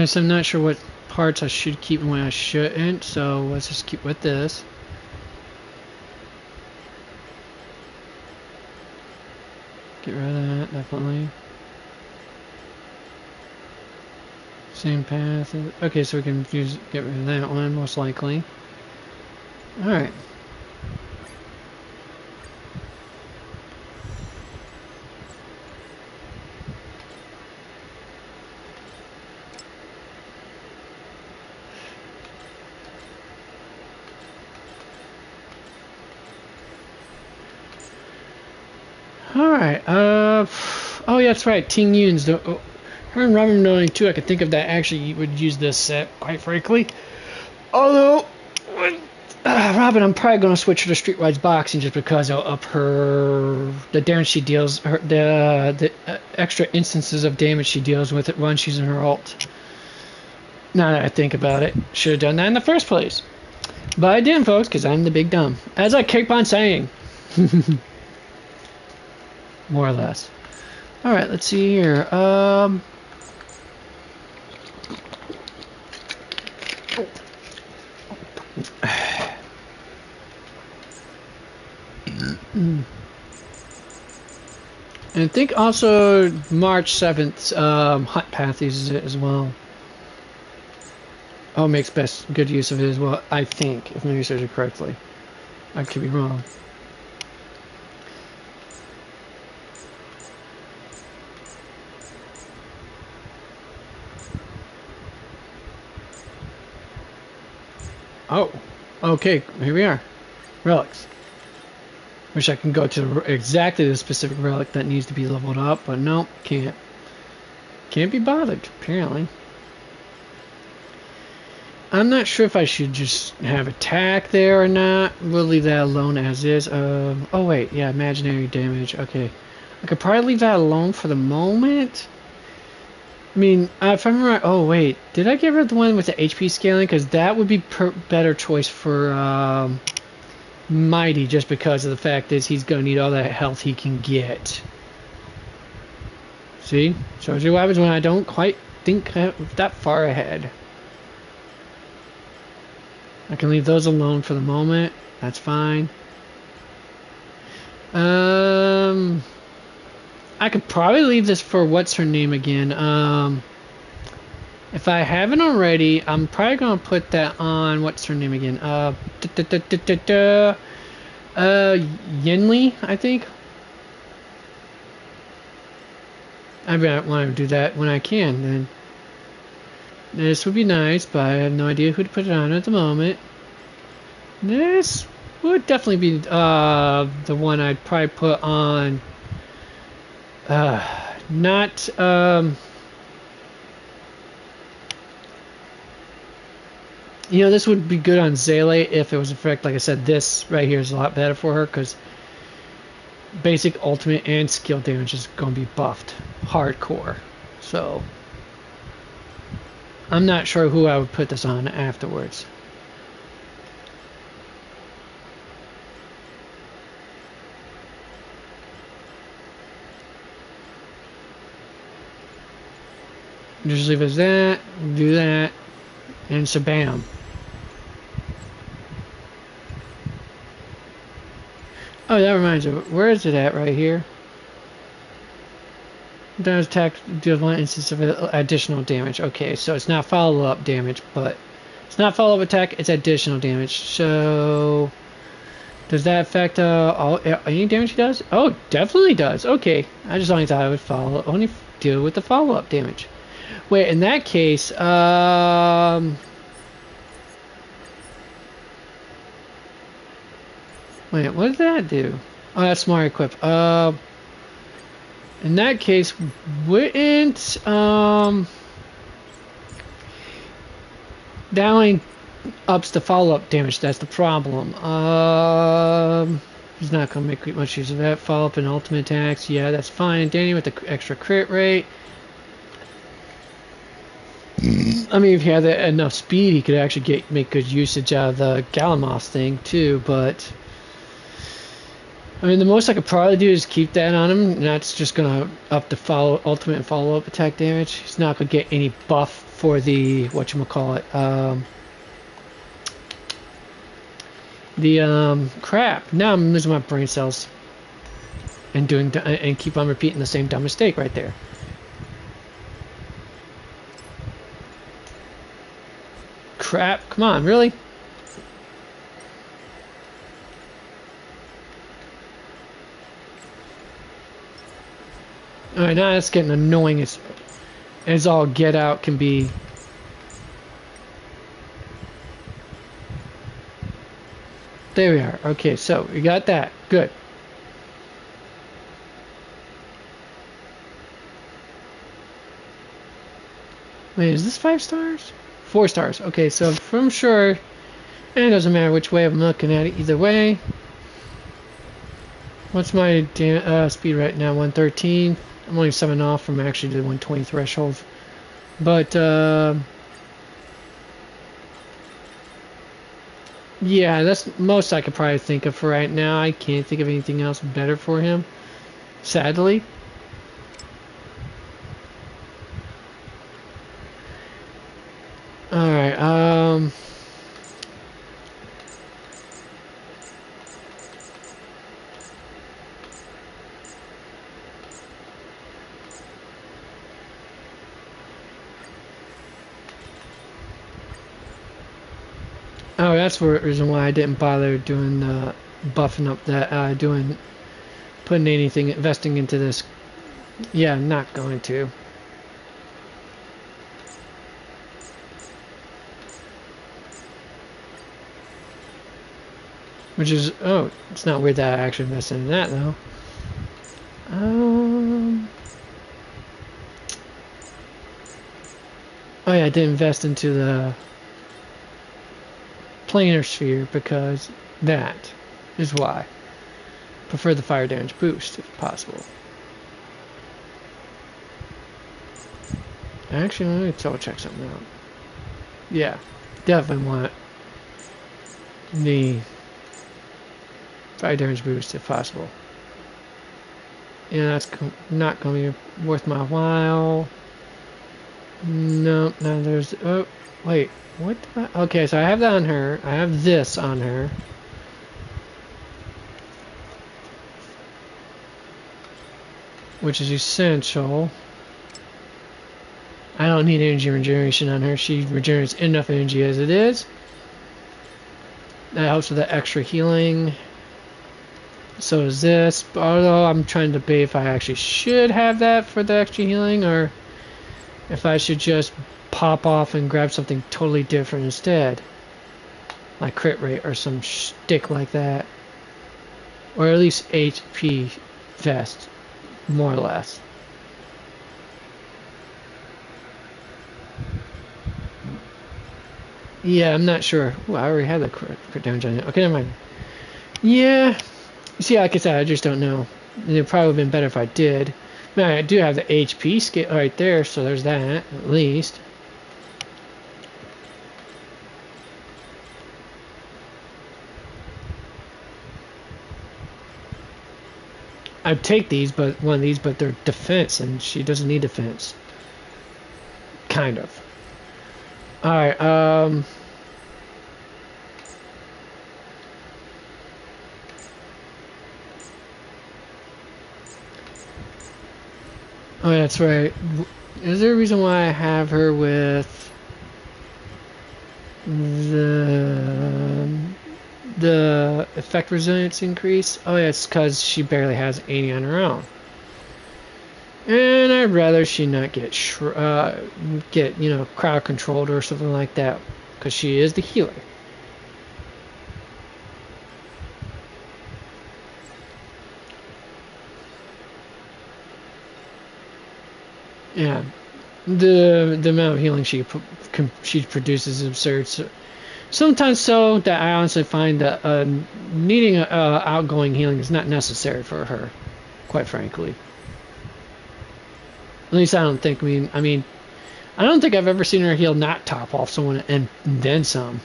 So I'm not sure what parts I should keep and what I shouldn't, so let's just keep with this. Get rid of that, definitely. Same path. Okay, so we can get rid of that one, most likely. Alright. Alright, oh yeah, that's right, Ting Yun's her and Robin are the only two I could think of that actually would use this set, quite frankly. Although, Robin, I'm probably going to switch her to Streetwise Boxing just because it'll up the damage she deals, the extra instances of damage she deals with it when she's in her ult. Now that I think about it, should have done that in the first place. But I didn't, folks, because I'm the big dumb. As I keep on saying. More or less. Alright, let's see here. And I think also March 7th, Hunt Path uses it as well. Oh, makes good use of it as well, I think, if I research it correctly. I could be wrong. Oh, okay, here we are. Relics. Wish I can go to exactly the specific relic that needs to be leveled up, but no, can't. Can't be bothered, apparently. I'm not sure if I should just have attack there or not. We'll leave that alone as is. Oh wait, yeah, imaginary damage. Okay. I could probably leave that alone for the moment. I mean, if I'm right, oh wait, did I get rid of the one with the HP scaling? Because that would be better choice for Mighty, just because of the fact is he's going to need all that health he can get. See? Shows you what happens when I don't quite think that far ahead. I can leave those alone for the moment. That's fine. I could probably leave this for what's her name again. If I haven't already, I'm probably gonna put that on what's her name again. Yenli, I think. I want to do that when I can. Then this would be nice, but I have no idea who to put it on at the moment. This would definitely be the one I'd probably put on. Not you know, this would be good on Zele if it was a fact. Like I said, this right here is a lot better for her because basic, ultimate, and skill damage is going to be buffed hardcore. So I'm not sure who I would put this on afterwards. Just leave it as that, do that, and shabam. Oh, that reminds me. Where is it at right here? Does attack deals one instance of additional damage. Okay, so it's not follow-up damage, but it's not follow-up attack, it's additional damage. So does that affect any damage he does? Oh, definitely does. Okay. I just only thought I would only deal with the follow-up damage. Wait, in that case, wait, what did that do? Oh, that's smart equip. In that case, wouldn't that only ups the follow-up damage? That's the problem. He's not gonna make much use of that. Follow-up and ultimate attacks. Yeah, that's fine. Danny with the extra crit rate. I mean, if he had enough speed, he could actually make good usage out of the Galamos thing too. But I mean, the most I could probably do is keep that on him, and that's just gonna up the ultimate and follow-up attack damage. He's not gonna get any buff for the whatchamacallit, crap. Now I'm losing my brain cells and keep on repeating the same dumb mistake right there. Crap, come on, really? Alright, now it's getting annoying as all get out can be. There we are. Okay, so we got that. Good. Wait, is this 5 stars? 4 stars. Okay, so I'm sure, and it doesn't matter which way I'm looking at it either way. What's my speed right now? 113. I'm only 7 off from actually the 120 threshold. But, yeah, that's most I could probably think of for right now. I can't think of anything else better for him, sadly. Alright, oh, that's the reason why I didn't bother doing buffing up that, putting anything, investing into this. Yeah, I'm not going to. Which is, oh, it's not weird that I actually invested in that though. Oh yeah, I did invest into the planar sphere because that is why. Prefer the fire damage boost if possible. Actually, let me double check something out. Yeah, definitely want the fire damage boost if possible. Yeah, that's not going to be worth my while. No, there's... Oh, wait. What did I... Okay, so I have that on her. I have this on her. Which is essential. I don't need energy regeneration on her. She regenerates enough energy as it is. That helps with the extra healing. So is this. Although I'm trying to debate if I actually should have that for the extra healing, or if I should just pop off and grab something totally different instead. Like crit rate or some shtick like that. Or at least HP vest. More or less. Yeah, I'm not sure. Ooh, I already had the crit damage on it. Okay, never mind. Yeah. See, like I said, I just don't know. It would probably have been better if I did. Man, I do have the HP scale right there, so there's that, at least. I'd take these, but one of these, but they're defense, and she doesn't need defense. Kind of. Alright, oh, that's right. Is there a reason why I have her with the effect resilience increase? Oh yeah, it's because she barely has 80 on her own. And I'd rather she not get crowd controlled or something like that, because she is the healer. Yeah, the amount of healing she produces is absurd. So, sometimes so that I honestly find that needing outgoing healing is not necessary for her, quite frankly. At least I don't think. I mean, I don't think I've ever seen her heal not top off someone and then some.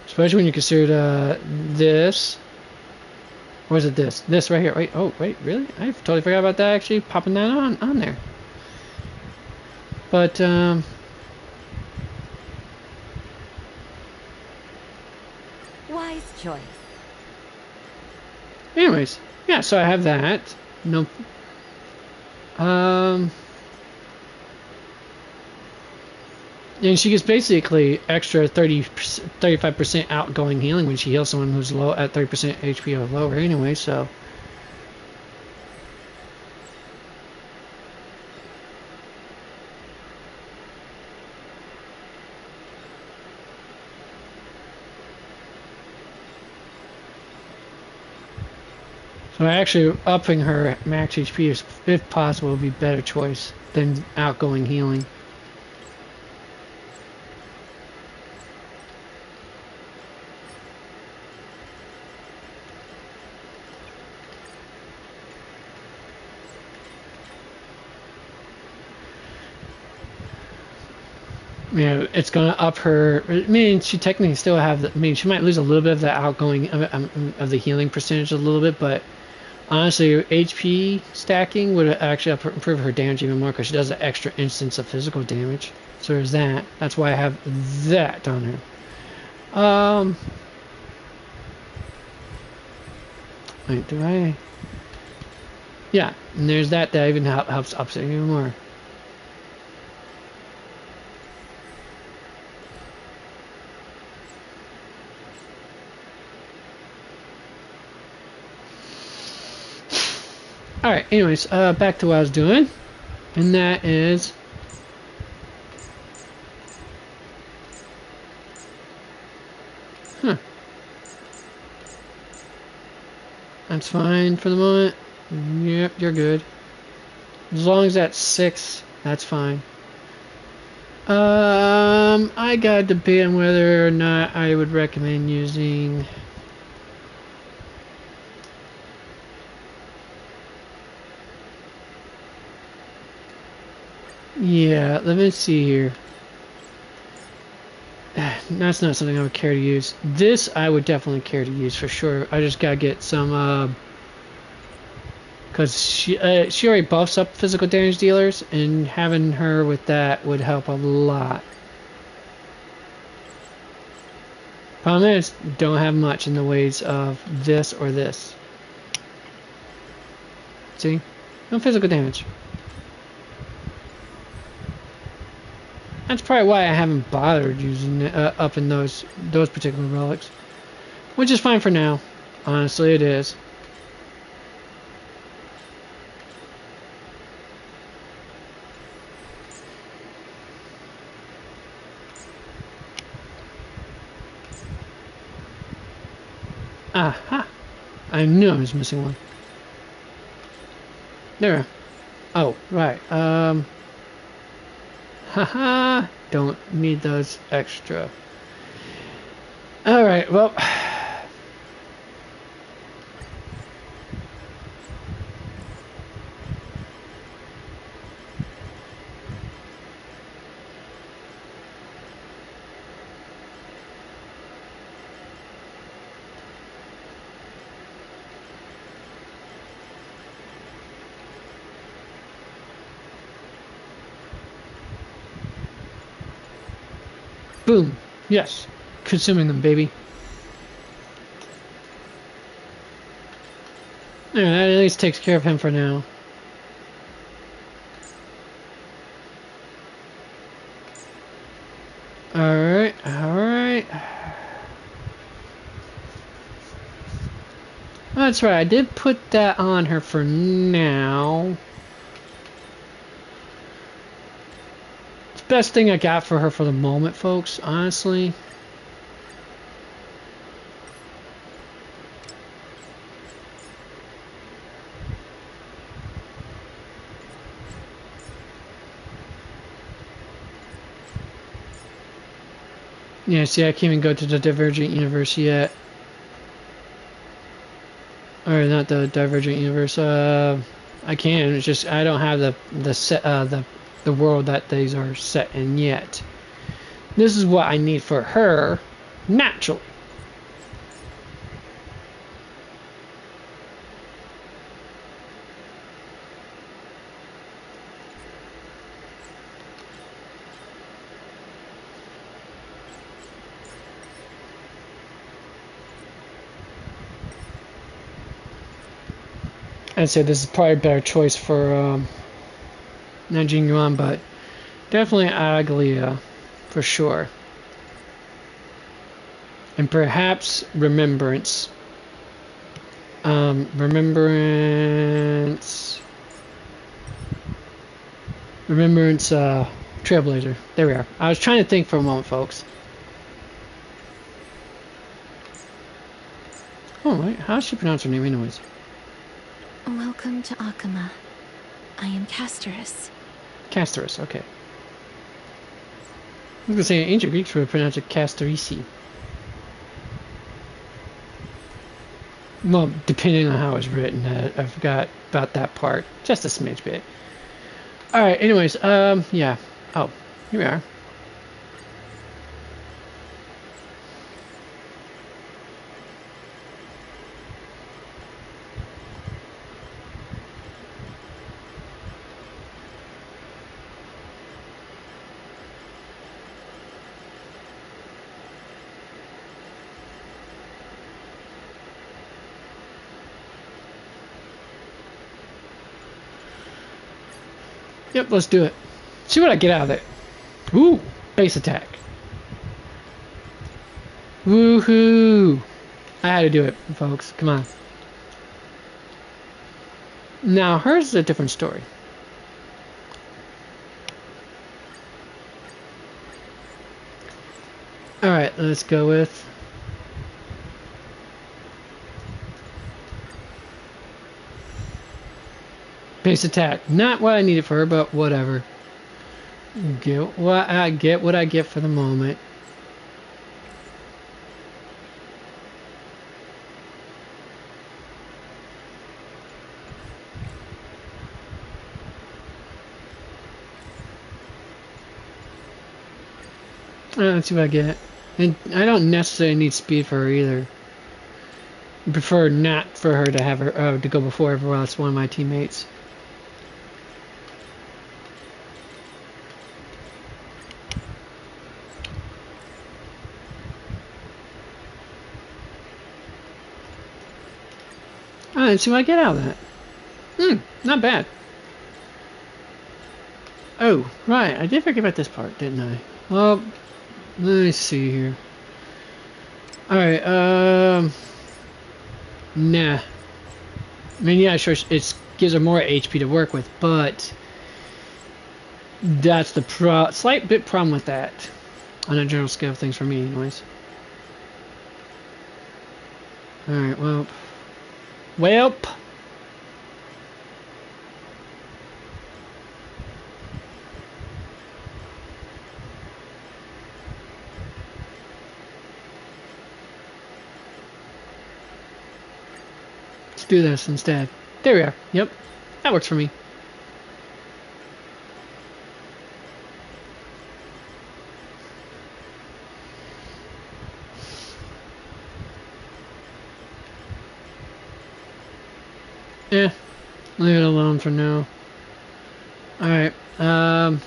Especially when you consider this. Or is it this? This right here. Wait, oh, wait, really? I totally forgot about that actually popping that on there. But, wise choice. Anyways, yeah, so I have that. No. And she gets basically extra 35% outgoing healing when she heals someone who's low at 30% HP or lower anyway, so. So actually upping her max HP, is, if possible, would be a better choice than outgoing healing. You know, it's gonna up her. I mean, she technically still have. I mean, she might lose a little bit of the outgoing of the healing percentage a little bit, but honestly, HP stacking would actually improve her damage even more because she does an extra instance of physical damage. So there's that. That's why I have that on her. Wait, do I? Yeah, and there's that. That even helps upset even more. Alright, anyways, back to what I was doing. And that is... Huh. That's fine for the moment. Yep, you're good. As long as that's 6, that's fine. I got a debate on whether or not I would recommend using... Yeah, let me see here. That's not something I would care to use. This I would definitely care to use for sure. I just gotta get some, because she already buffs up physical damage dealers, and having her with that would help a lot. Problem is, don't have much in the ways of this or this. See? No physical damage. That's probably why I haven't bothered using up in those particular relics, which is fine for now. Honestly, it is. Aha! I knew I was missing one. There. Oh, right. Haha, don't need those extra. Alright, well. Boom. Yes. Consuming them, baby. Alright, that at least takes care of him for now. Alright, alright. That's right, I did put that on her for now. Best thing I got for her for the moment, folks, honestly. Yeah, see, I can't even go to the Divergent Universe yet. Or not the Divergent Universe. I can. It's just I don't have the world that these are set in yet. This is what I need for her naturally. I'd say this is probably a better choice for not Jing Yuan, but definitely Aglia for sure. And perhaps Remembrance. Remembrance, Trailblazer. There we are. I was trying to think for a moment, folks. Oh, wait, how does she pronounce her name anyways? Welcome to Akama. I am Castorus. Castorus, okay. I was gonna say ancient Greeks would pronounce it Castorisi. Well, depending on how it's written, I forgot about that part. Just a smidge bit. Alright, anyways, yeah. Oh, here we are. Yep, let's do it. See what I get out of it. Ooh, base attack. Woohoo! I had to do it, folks. Come on. Now, hers is a different story. Alright, let's go with... base attack. Not what I needed for her, but whatever. Get what I get for the moment. Let's see what I get. And I don't necessarily need speed for her either. I prefer not for her to have her to go before everyone else, one of my teammates. Let's see what I get out of that. Not bad. Oh, right. I did forget about this part, didn't I? Well, let me see here. Alright, nah. I mean, yeah, sure, it gives her more HP to work with, but that's the slight bit problem with that. On a general scale of things for me, anyways. Alright, well. Welp. Let's do this instead. There we are. Yep. That works for me. Yeah, leave it alone for now. Alright, in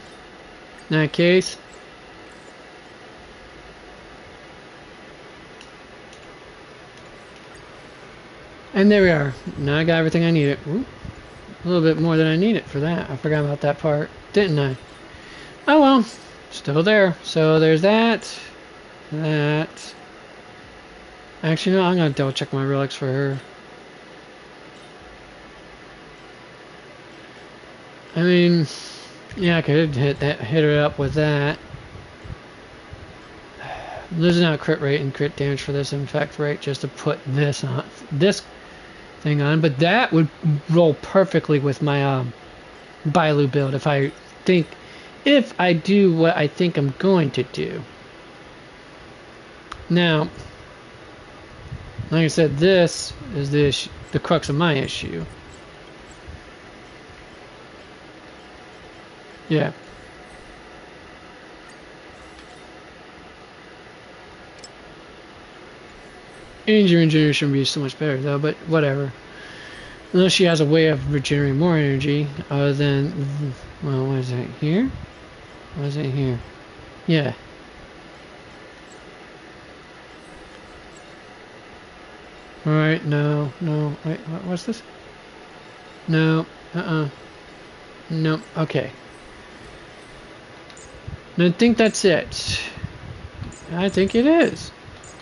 that case. And there we are. Now I got everything I needed. Ooh, a little bit more than I needed for that. I forgot about that part, didn't I? Oh well, still there. So there's that. That. Actually, no, I'm gonna double check my relics for her. I mean, yeah, I could hit her up with that. Losing out crit rate and crit damage for this infect rate just to put this on, this thing on, but that would roll perfectly with my Bailu build if I do what I think I'm going to do. Now, like I said, this is the crux of my issue. Yeah. Energy shouldn't be so much better though, but whatever. Unless she has a way of regenerating more energy other than, well, what is it here? What is it here? Yeah. Alright, no, wait, what's this? No, no, okay. I think that's it. I think it is.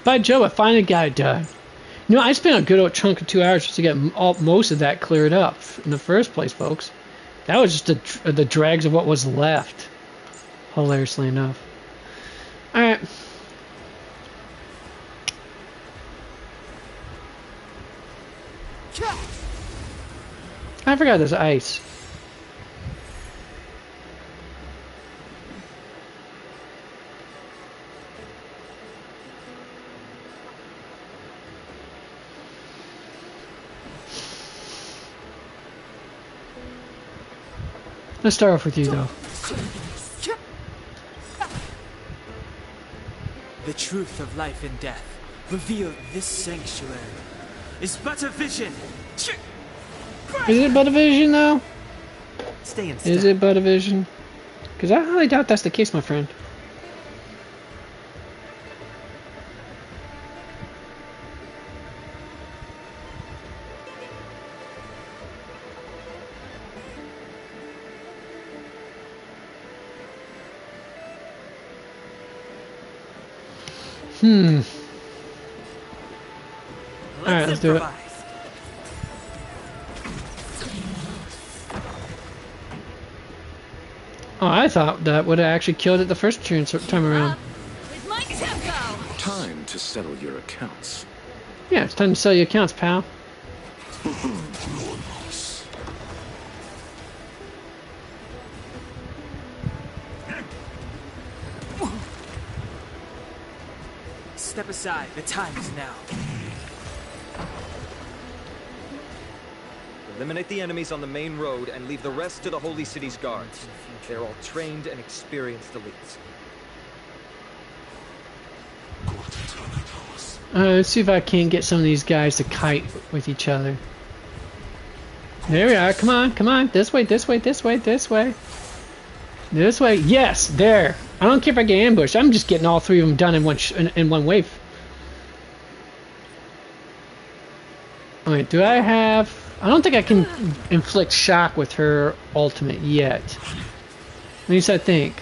By Joe, I finally got it done. You know, I spent a good old chunk of 2 hours just to get most of that cleared up in the first place, folks. That was just the dregs of what was left. Hilariously enough. Alright. I forgot there's ice. Let's start off with you, though. The truth of life and death, revealed this sanctuary, is but a vision. Is it but a vision, though? Stay in step. Is it but a vision? Because I highly doubt that's the case, my friend. Alright, let's do it. Oh, I thought that would have actually killed it the first time around. With my tempo. Time to settle your accounts. Yeah, it's time to sell your accounts, pal. Step aside, the time is now. Eliminate the enemies on the main road and leave the rest to the Holy City's guards. They're all trained and experienced elites. Let's see if I can get some of these guys to kite with each other. There we are. Come on, come on. This way, this way, this way, this way. This way. Yes, there. I don't care if I get ambushed. I'm just getting all three of them done in one wave. Alright, do I have... I don't think I can inflict shock with her ultimate yet. At least I think.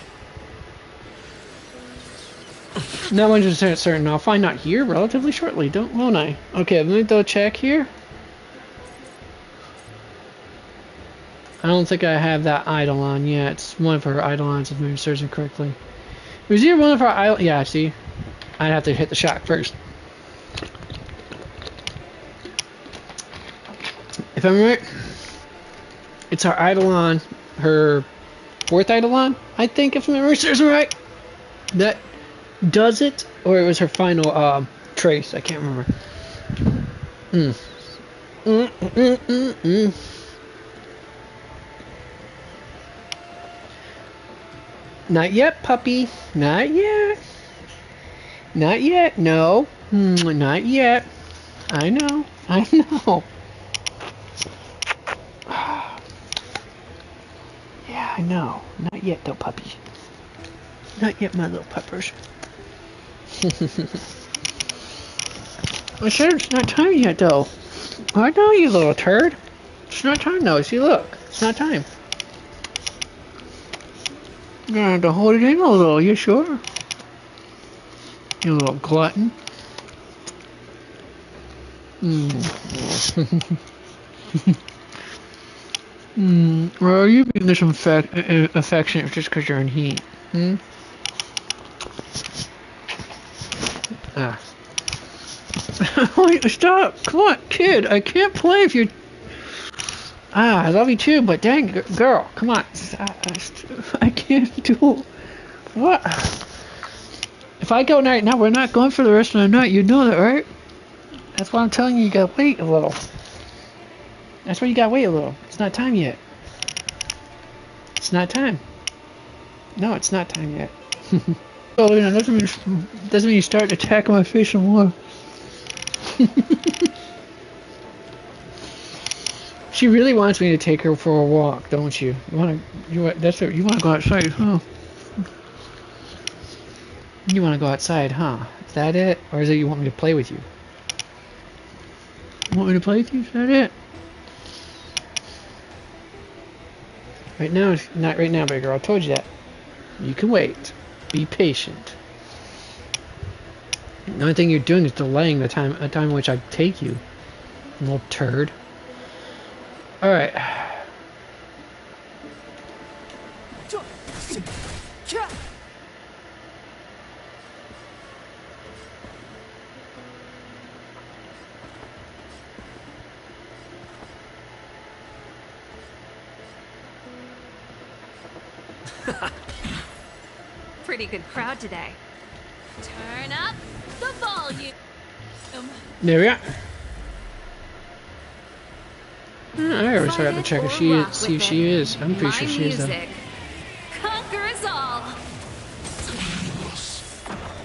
Not 100% certain. I'll find out here relatively shortly, won't I? Okay, let me double check here. I don't think I have that Eidolon yet. It's one of her Eidolons, if I'm searching correctly. It was either one of her Eidolons. Yeah, see? I'd have to hit the shock first. If I'm right, it's her Eidolon, her fourth Eidolon, I think, if memory serves me right. That does it, or it was her final trace. I can't remember. Not yet, puppy. Not yet. Not yet. No. Not yet. I know. I know. Yeah, I know. Not yet, though, puppy. Not yet, my little peppers. I said it's not time yet, though. I know, you little turd. It's not time, though. See, look. It's not time. You're gonna have to hold it in a little. You sure? You little glutton. Or are you being this affectionate just because you're in heat? Wait, stop! Come on, kid! I can't play if you're... I love you too, but dang, girl, come on. I can't do... What? If I go right now, we're not going for the rest of the night. You know that, right? That's why I'm telling you, you gotta wait a little. That's why you gotta wait a little. It's not time yet. It's not time. No, it's not time yet. Oh, you know, doesn't mean you start attacking my face some more. She really wants me to take her for a walk, don't you? You want to go outside, huh? You want to go outside, huh? Is that it? Or is it you want me to play with you? You want me to play with you? Is that it? Right now, not right now, big girl. I told you that. You can wait. Be patient. The only thing you're doing is delaying the time in which I take you. Little turd. Alright. Pretty good crowd today. Turn up the volume. There we are. I always forgot to check if she see if she is. I'm pretty sure she is though. Conquers all.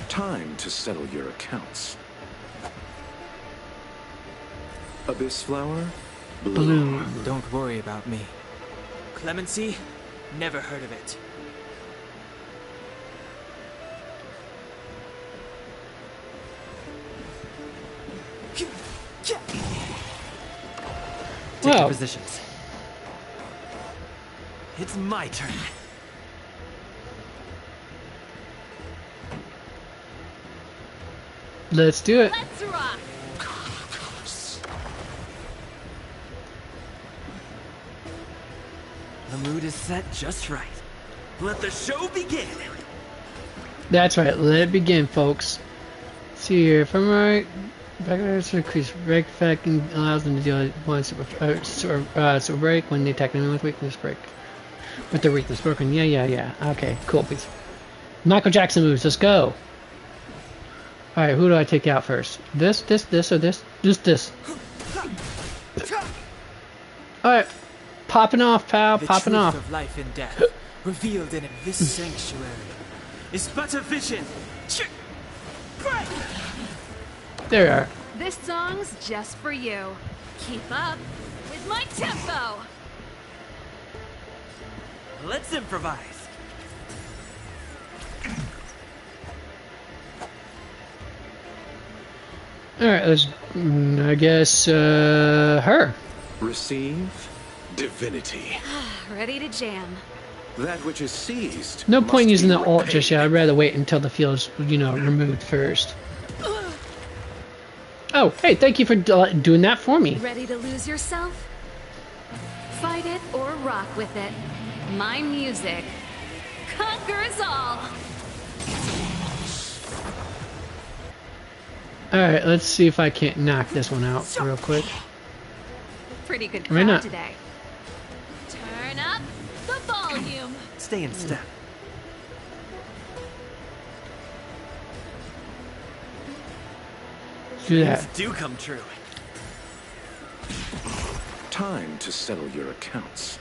Time to settle your accounts. Abyss flower? Blue. Don't worry about me. Clemency? Never heard of it. Take your positions. It's my turn. Let's do it. Let's rock. The mood is set just right. Let the show begin. That's right. Let it begin, folks. See here. If I'm right, backers increase break effect and allows them to deal one super break when they attack them with weakness break. With their weakness broken. Yeah. Okay, cool. Please. Michael Jackson moves. Let's go. Alright, who do I take out first? This, or this? This. Alright. Popping off, pal. Popping off. The truth of life and death, revealed in this sanctuary, is but a vision. There we are. This song's just for you. Keep up with my tempo. Let's improvise. Alright, let's, I guess, her. Receive divinity. Ready to jam. That which is seized. No point using the alt repaid. just yet. I'd rather wait until the field's, removed first. Oh, hey, thank you for doing that for me. Ready to lose yourself? Fight it or rock with it. My music conquers all. Alright, let's see if I can't knock this one out real quick. Pretty good Why crowd not? today. Turn up the volume. Stay in step. Do that. Dreams do come true. Time to settle your accounts.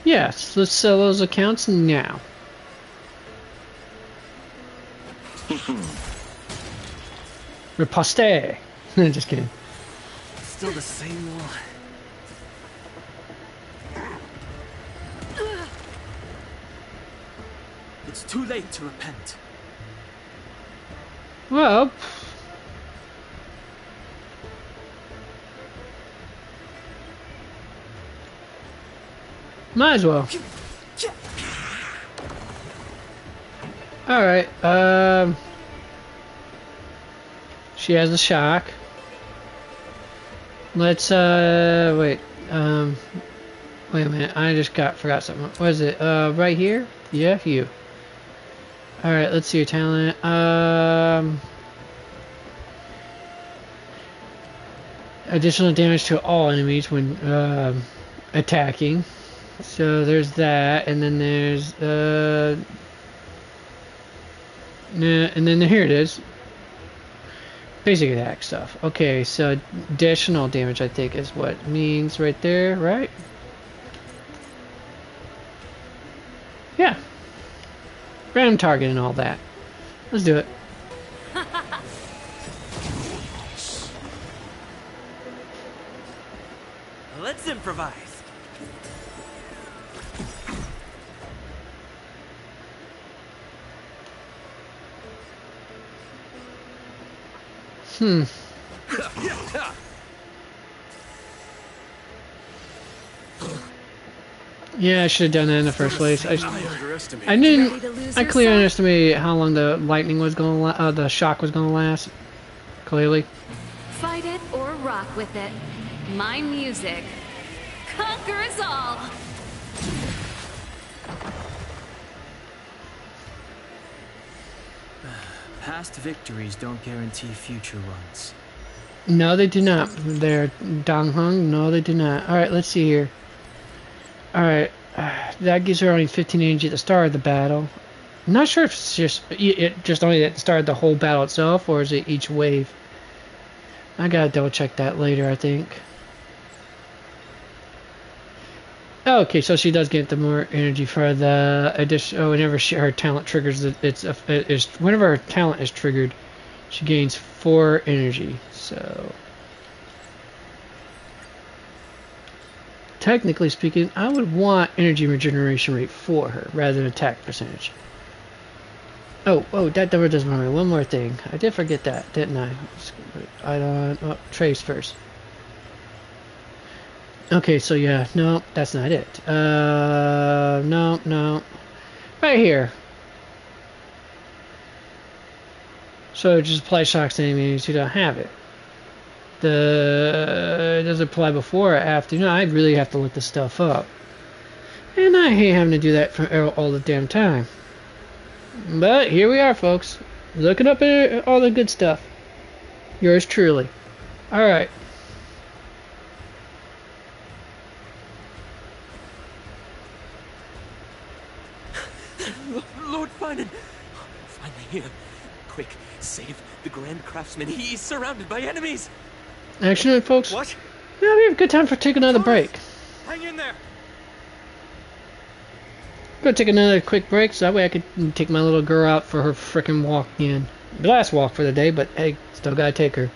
Yes, let's sell those accounts now. Riposte. Just kidding. Still the same one. It's too late to repent. Well, might as well. Alright, she has a shock. Let's, wait a minute, I just forgot something. What is it, right here? Yeah, you. Alright, let's see your talent. Additional damage to all enemies when, attacking. So there's that, and then there's, and then here it is. Basic attack stuff. Okay, so additional damage I think is what it means right there, right? Yeah. Random target and all that. Let's do it. Let's improvise. Yeah, I should have done that in the first place. I clearly underestimated how long the lightning was going to the shock was going to last. Clearly. Fight it or rock with it. My music conquers all. Past victories don't guarantee future ones. No, they do not. They're Dong Hung. No, they do not. Alright, let's see here. Alright. that gives her only 15 energy at the start of the battle. I'm not sure if it's just only at the start of the whole battle itself, or is it each wave? I gotta double check that later, I think. Okay, so she does get the more energy for the addition. Oh, whenever her talent triggers, whenever her talent is triggered, she gains 4 energy. So, technically speaking, I would want energy regeneration rate for her rather than attack percentage. Oh, that never does remember one more thing. I did forget that, didn't I? I don't. Trace first. Okay, so yeah, no, that's not it. No. Right here. So just apply shocks to enemies who don't have it. Does it apply before or after? No, I really have to look this stuff up. And I hate having to do that for all the damn time. But here we are, folks. Looking up all the good stuff. Yours truly. Alright. Lord Finan! Finally here. Quick, save the Grand Craftsman. He's surrounded by enemies! Actually, folks. What? Yeah, we have a good time for taking another break. Hang in there! I'm gonna take another quick break so that way I could take my little girl out for her frickin' walk again. The last walk for the day, but hey, still gotta take her.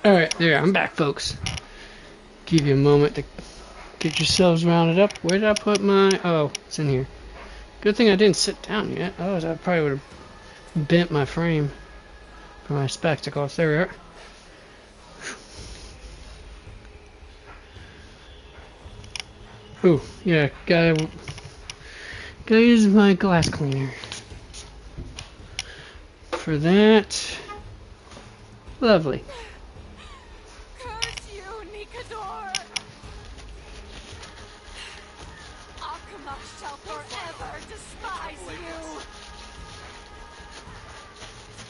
Alright, there, I'm back, folks. Give you a moment to get yourselves rounded up. Where did I put my... Oh, it's in here. Good thing I didn't sit down yet. Oh, I probably would have bent my frame for my spectacles. There we are. Ooh, yeah, gotta use my glass cleaner for that. Lovely. Curse you, Nikador! Akuma shall forever despise you!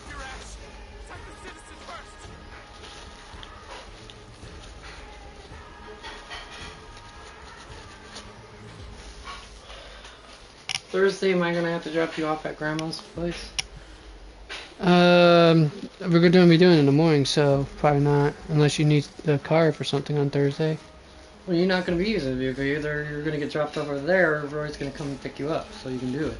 Your action! Protect the citizens first! Thursday, am I gonna have to drop you off at Grandma's place? We're going to be doing it in the morning, so probably not, unless you need the car for something on Thursday. Well, you're not gonna be using the vehicle. Either you're gonna get dropped off over there, or Roy's gonna come and pick you up, so you can do it.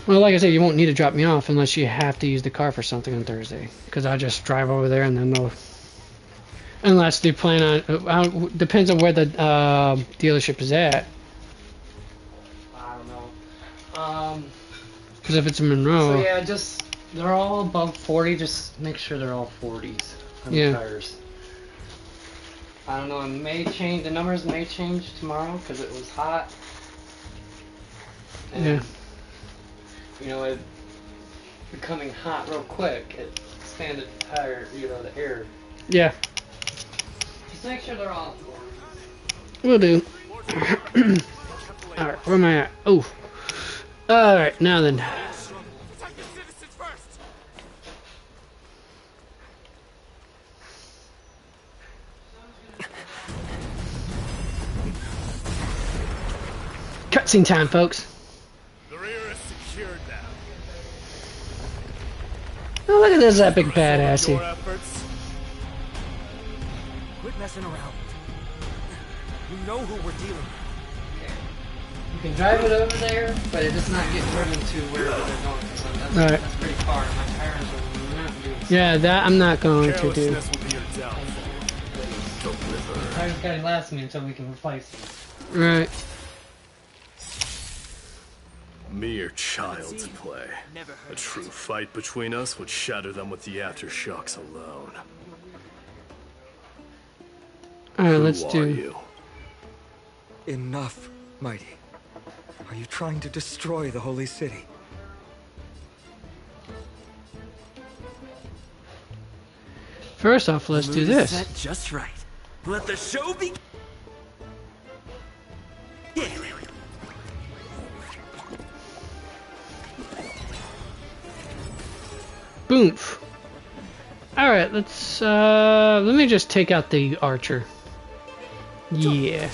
Well, like I said, you won't need to drop me off unless you have to use the car for something on Thursday, because I'll just drive over there and then they'll... Unless they plan on... depends on where the dealership is at. I don't know. Because if it's in Monroe... So yeah, just... They're all above 40, just make sure they're all 40s on the tires. I don't know, it may change, the numbers may change tomorrow, because it was hot. And, yeah. You know, it becoming hot real quick, it expanded the tire, you know, the air. Yeah. Just make sure they're all 40s. Will do. Alright, where am I at? Oh. Alright, now then. Cutscene time, folks. The rear is secured now. Oh, look at this epic badassy. Quit messing around. You know who we're dealing with. You can drive it over there, but it's just not getting driven to wherever they're going. So that's pretty far. My tires are not doing so. Yeah, that I'm not going to do. The tires gotta last me until we can replace them. Right. Mere child's play. A true fight between us would shatter them with the aftershocks alone. Alright, let's Who do... are you? Enough, Mighty. Are you trying to destroy the Holy City? First off, let's do this. Set just right. Let the show begin. Yeah. Boomf. Alright, let's, let me just take out the archer. Yeah.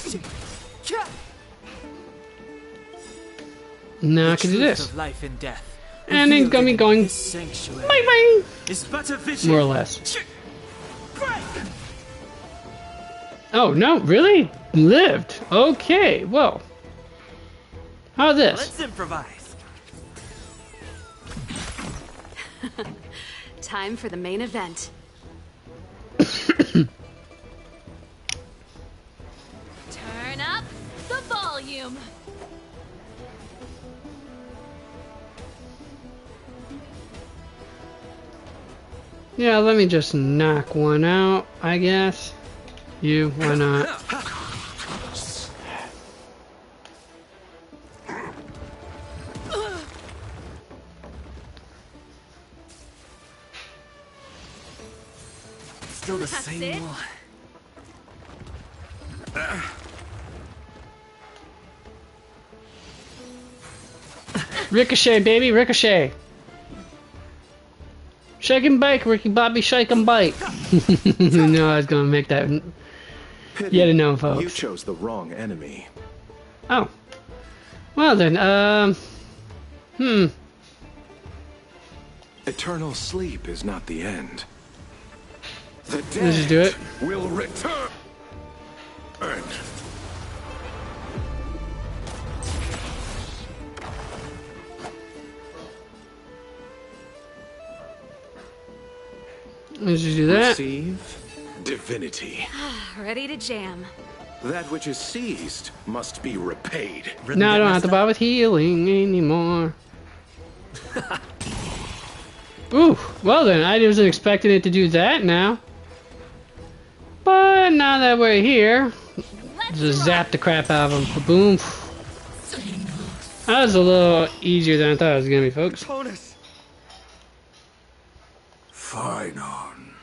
Now I can do this. Of life and death. And then gonna be going bye bye. More or less. Oh no, really? Lived. Okay, well. How's this? Let's improvise. Time for the main event. Turn up the volume. Yeah, let me just knock one out, I guess. You, why not? Still the same one. Ricochet, baby, ricochet. Shake and bake, Ricky Bobby, shake and bake. No, I was gonna make that yet unknown, folks. You chose the wrong enemy. Oh. Well then, Eternal sleep is not the end. The Let's just do it. Will return. Let's just do that. Receive divinity. Ready to jam. That which is seized must be repaid. Now I don't have to bother with healing anymore. Ooh, well then, I wasn't expecting it to do that now. But now that we're here, just zap the crap out of him. Boom. That was a little easier than I thought it was gonna be, folks. Fine on.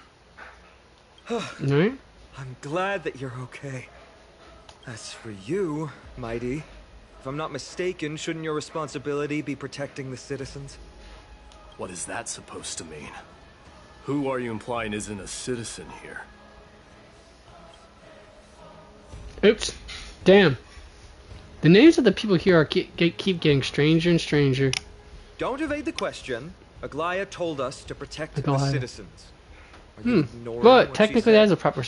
Alright. I'm glad that you're okay. As for you, Mighty, if I'm not mistaken, shouldn't your responsibility be protecting the citizens? What is that supposed to mean? Who are you implying isn't a citizen here? Oops. Damn. The names of the people here are keep getting stranger and stranger. Don't evade the question. Aglaya told us to protect the Aglaya. citizens. Are you ignoring Well, what technically she that said? is a proper...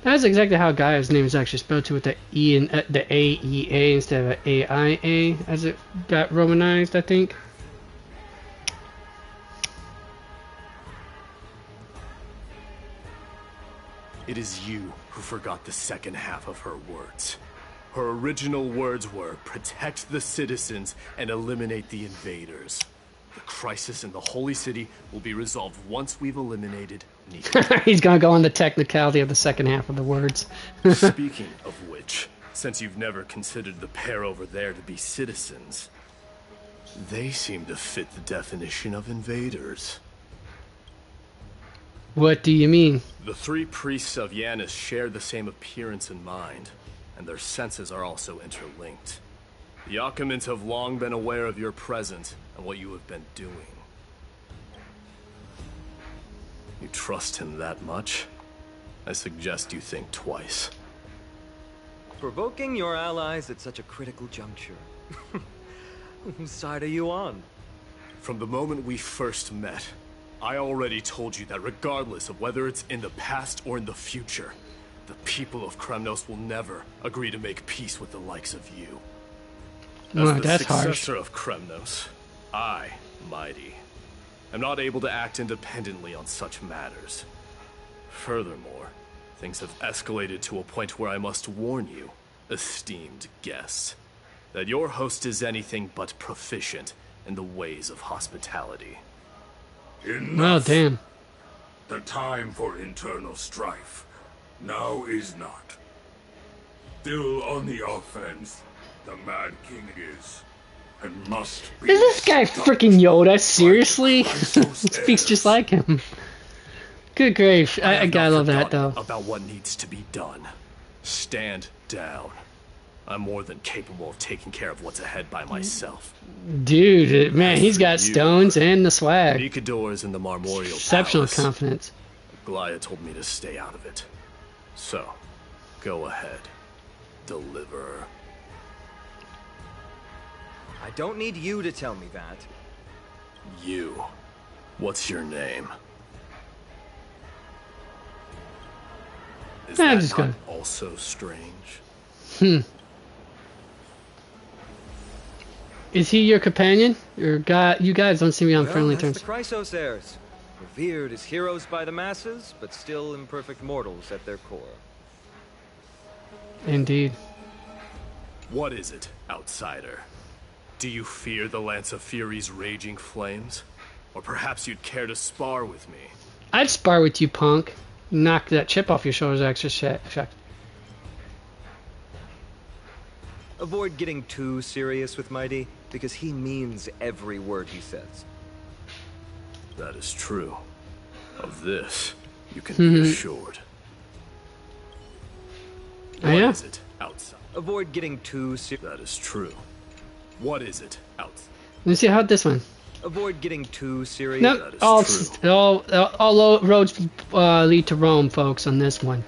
That's exactly how Gaia's name is actually spelled too, with the E and the A-E-A instead of A-I-A, as it got romanized, I think. It is you who forgot the second half of her words. Her original words were, protect the citizens and eliminate the invaders. The crisis in the Holy City will be resolved once we've eliminated Nika. He's gonna go on the technicality of the second half of the words. Speaking of which, since you've never considered the pair over there to be citizens, they seem to fit the definition of invaders. What do you mean? The three priests of Yanis share the same appearance and mind, and their senses are also interlinked. The Akamans have long been aware of your presence and what you have been doing. You trust him that much? I suggest you think twice. Provoking your allies at such a critical juncture. Whose side are you on? From the moment we first met, I already told you that regardless of whether it's in the past or in the future, the people of Kremnos will never agree to make peace with the likes of you. As the that's successor harsh. of Kremnos, I, Mighty, am not able to act independently on such matters. Furthermore, things have escalated to a point where I must warn you, esteemed guest, that your host is anything but proficient in the ways of hospitality. Well, damn. The time for internal strife now is not. Still on the offense, the Mad King is, and must be. Is this guy freaking Yoda? Seriously? Speaks just like him. Good grief. I gotta love that, though. About what needs to be done. Stand down. I'm more than capable of taking care of what's ahead by myself. Dude, man, he's got stones and the swag. Nikador is in the Marmorial Exceptional Palace. confidence. Glaya told me to stay out of it. So, go ahead. Deliver. I don't need you to tell me that. You. What's your name? Is I'm that just not gonna- also strange? Is he your companion? Or guy? You guys don't seem to be on friendly that's terms. the Chrysos heirs. Revered as heroes by the masses, but still imperfect mortals at their core. Indeed. What is it, outsider? Do you fear the Lance of Fury's raging flames? Or perhaps you'd care to spar with me? I'd spar with you, punk. Knock that chip off your shoulders, extra shit. Avoid getting too serious with Mighty, because he means every word he says. That is true. Of this, you can be assured. Oh, yeah? What is it, outside? Avoid getting too serious. That is true. What is it, outside? Let me see how this one. Avoid getting too serious. Nope. That is true. All roads lead to Rome, folks, on this one.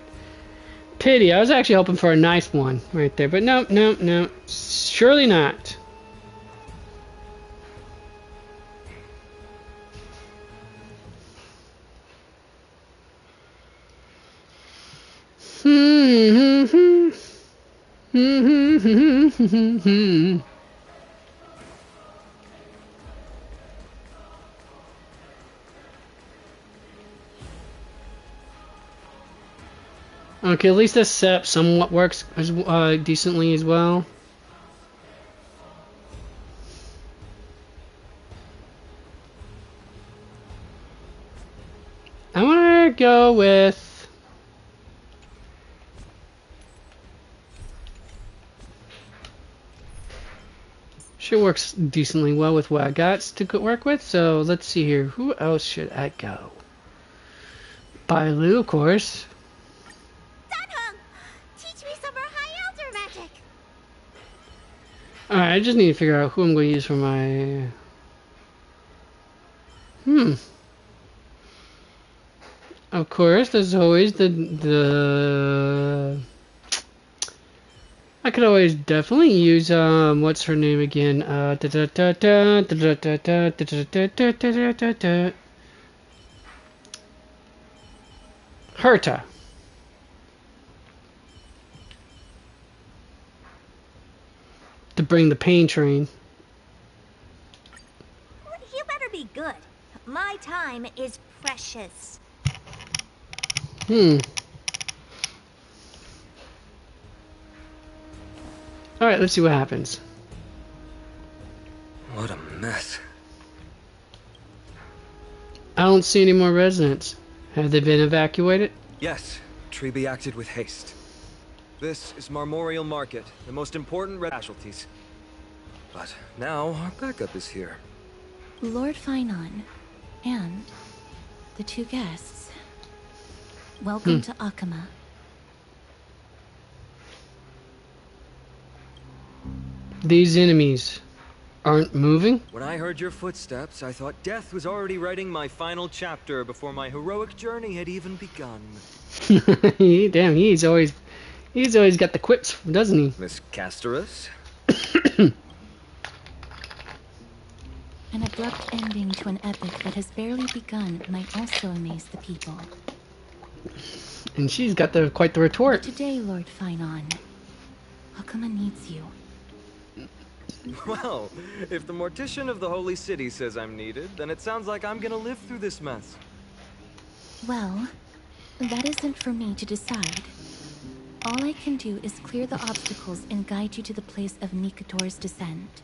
Pity. I was actually hoping for a nice one right there, but no. Surely not. Okay, at least this setup somewhat works as decently as well. I want to go with... Sure works decently well with what I got to work with, so let's see here. Who else should I go? Bailu, of course. Teach me some more high elder magic. Alright, I just need to figure out who I'm going to use for my... Of course, there's always the... I could always definitely use, what's her name again? Herta. To bring the pain train. You better be good. My time is precious. Alright, let's see what happens. What a mess. I don't see any more residents. Have they been evacuated? Yes, Treby acted with haste. This is Marmorial Market, the most important casualties. But now our backup is here. Lord Finon, and the two guests. Welcome to Akama. These enemies aren't moving? When I heard your footsteps, I thought death was already writing my final chapter before my heroic journey had even begun. Damn, he's always got the quips, doesn't he? Miss Casterus? An abrupt ending to an epic that has barely begun might also amaze the people. And she's got quite the retort. But today, Lord Finon, Akama needs you. Well, if the Mortician of the Holy City says I'm needed, then it sounds like I'm gonna live through this mess. Well, that isn't for me to decide. All I can do is clear the obstacles and guide you to the place of Nikador's descent.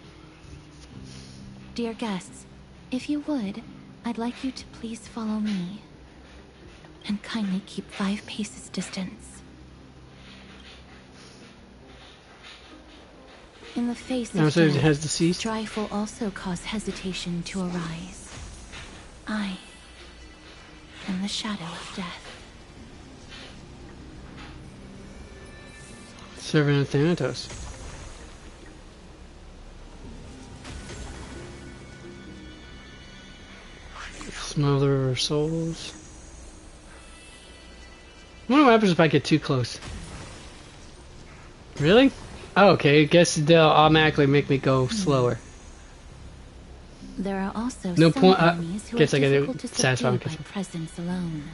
Dear guests, if you would, I'd like you to please follow me. And kindly keep 5 paces distance. In the face of death, strife will also cause hesitation to arise. I am the shadow of death. Servant of Thanatos. Smother of souls. I wonder what happens if I get too close. Really? Oh, okay, I guess they'll automatically make me go slower. There are also no some point. enemies who Guess are I gotta difficult to satisfy subdue my by presence alone.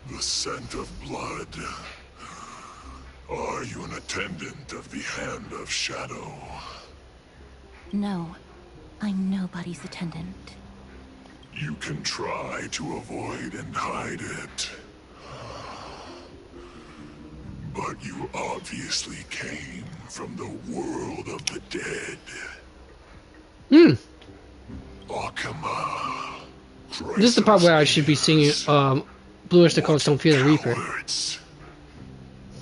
The scent of blood. Are you an attendant of the Hand of Shadow? No, I'm nobody's attendant. You can try to avoid and hide it. But you obviously came from the world of the dead. Akama. This is the part where I should be singing Blue Oyster Cult Don't Fear the Reaper.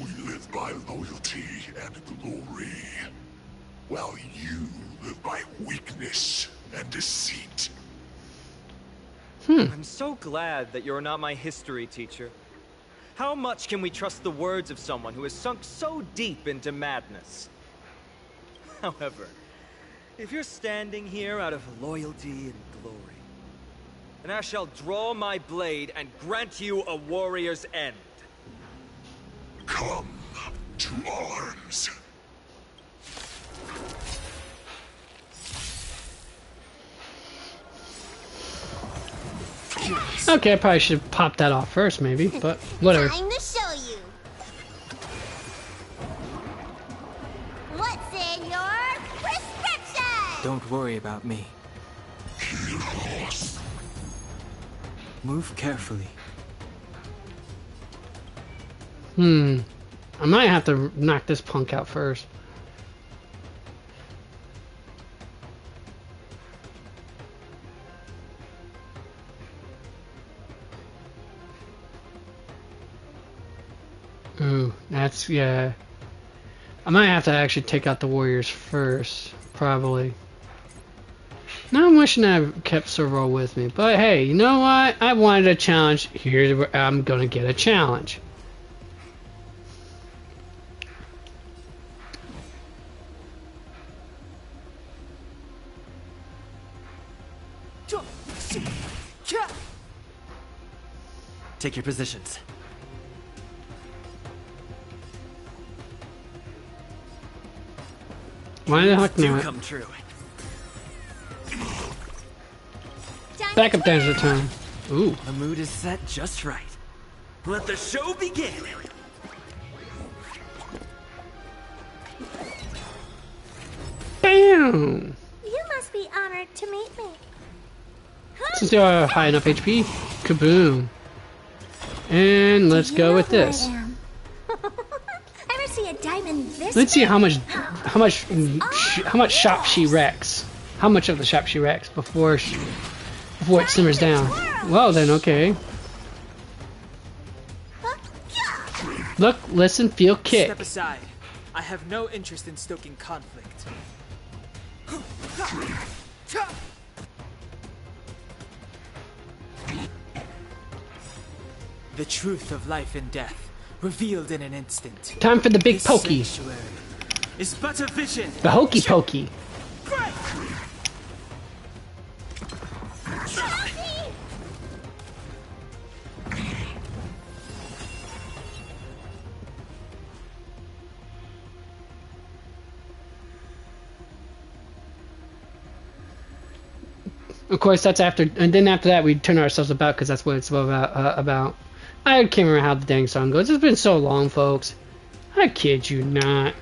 We live by loyalty and glory, while you live by weakness and deceit. I'm so glad that you're not my history teacher. How much can we trust the words of someone who has sunk so deep into madness? However, if you're standing here out of loyalty and glory, then I shall draw my blade and grant you a warrior's end. Come to arms. Okay, I probably should have popped that off first, maybe, but whatever. Time to show you. What's in your prescription? Don't worry about me. Move carefully. I might have to knock this punk out first. Ooh, that's, yeah. I might have to actually take out the warriors first, probably. Now I'm wishing I kept Sorrel with me, but hey, you know what? I wanted a challenge. Here's where I'm gonna get a challenge. Take your positions. Why the heck Do not? come true. Backup danger time. Ooh. The mood is set just right. Let the show begin. Bam! You must be honored to meet me. Since they are high enough HP, kaboom. And let's go with this. Ever see a diamond this Let's see big? how much shop she wrecks. How much of the shop she wrecks before it simmers down. Well then, okay. Look, listen, feel, kick. Step aside. I have no interest in stoking conflict. The truth of life and death, revealed in an instant. Time for the big This pokey. sanctuary is but a vision. The hokey pokey. Of course, that's after, and then after that, we turn ourselves about because that's what it's about. I can't remember how the dang song goes. It's been so long, folks. I kid you not.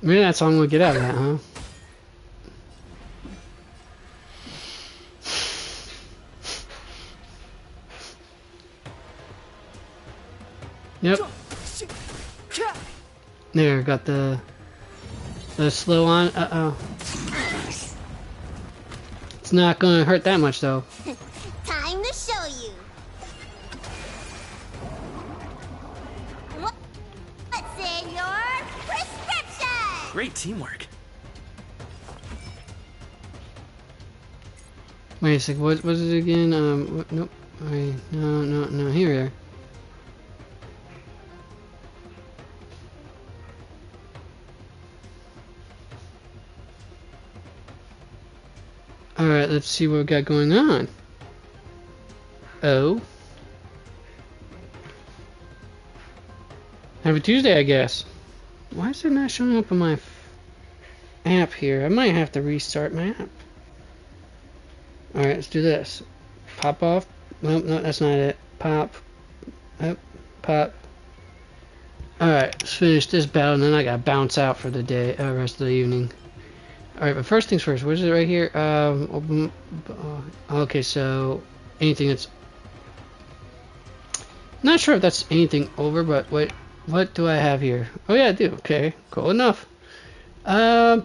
Maybe that song would get out of that, huh? Yep. There, got the slow on. Uh-oh. It's not gonna hurt that much, though. Time to show you. What's in your prescription? Great teamwork. Wait a sec, what was it again? Nope. Wait, no, here we are. Alright, let's see what we got going on. Oh. Happy Tuesday, I guess. Why is it not showing up on my app here? I might have to restart my app. Alright, let's do this. Pop off. Nope, no, that's not it. Pop. Oh, pop. Alright, let's finish this battle and then I gotta bounce out for the day, rest of the evening. Alright, but first things first, what is it right here? Open, okay, so anything that's... Not sure if that's anything over, but what do I have here? Oh yeah, I do. Okay, cool enough. Yeah,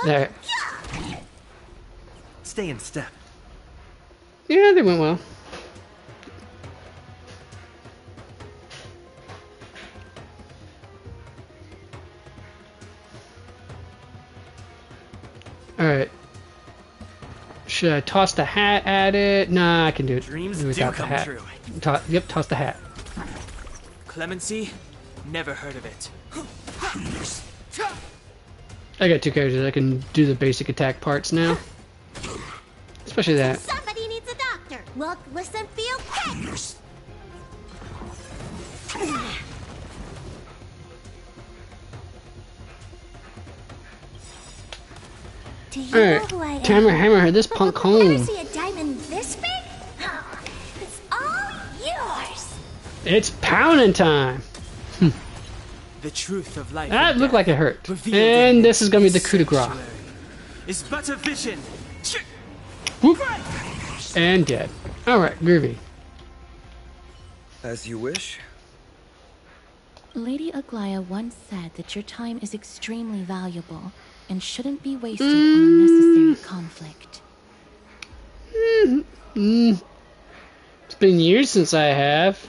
there. Stay in step. Yeah, they went well. Alright. Should I toss the hat at it? Nah, I can do it. Dreams without do the come hat. true. Yep, toss the hat. Clemency? Never heard of it. I got two characters. I can do the basic attack parts now. Especially that. Somebody needs a doctor. Look, listen, feel, kick. Do you know who I am? Hammer this punk home. Ever see a diamond this big? It's all yours. It's pounding time. The truth of life. That looked like it hurt. Revealed And this is gonna be the coup de grace. sanctuary is but a vision. Whoop. And dead. Alright, groovy. As you wish. Lady Aglaya once said that your time is extremely valuable and shouldn't be wasted on unnecessary conflict. It's been years since I have.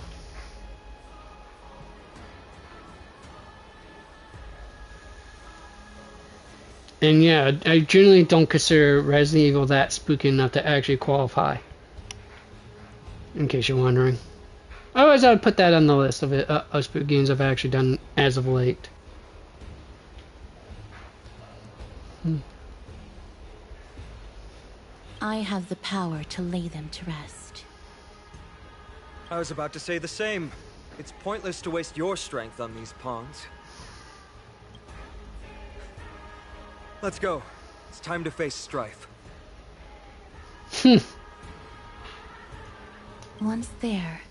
And yeah, I generally don't consider Resident Evil that spooky enough to actually qualify. In case you're wondering. Otherwise, I would put that on the list of spooky games I've actually done as of late. I have the power to lay them to rest. I was about to say the same. It's pointless to waste your strength on these pawns. Let's go. It's time to face strife. Once there...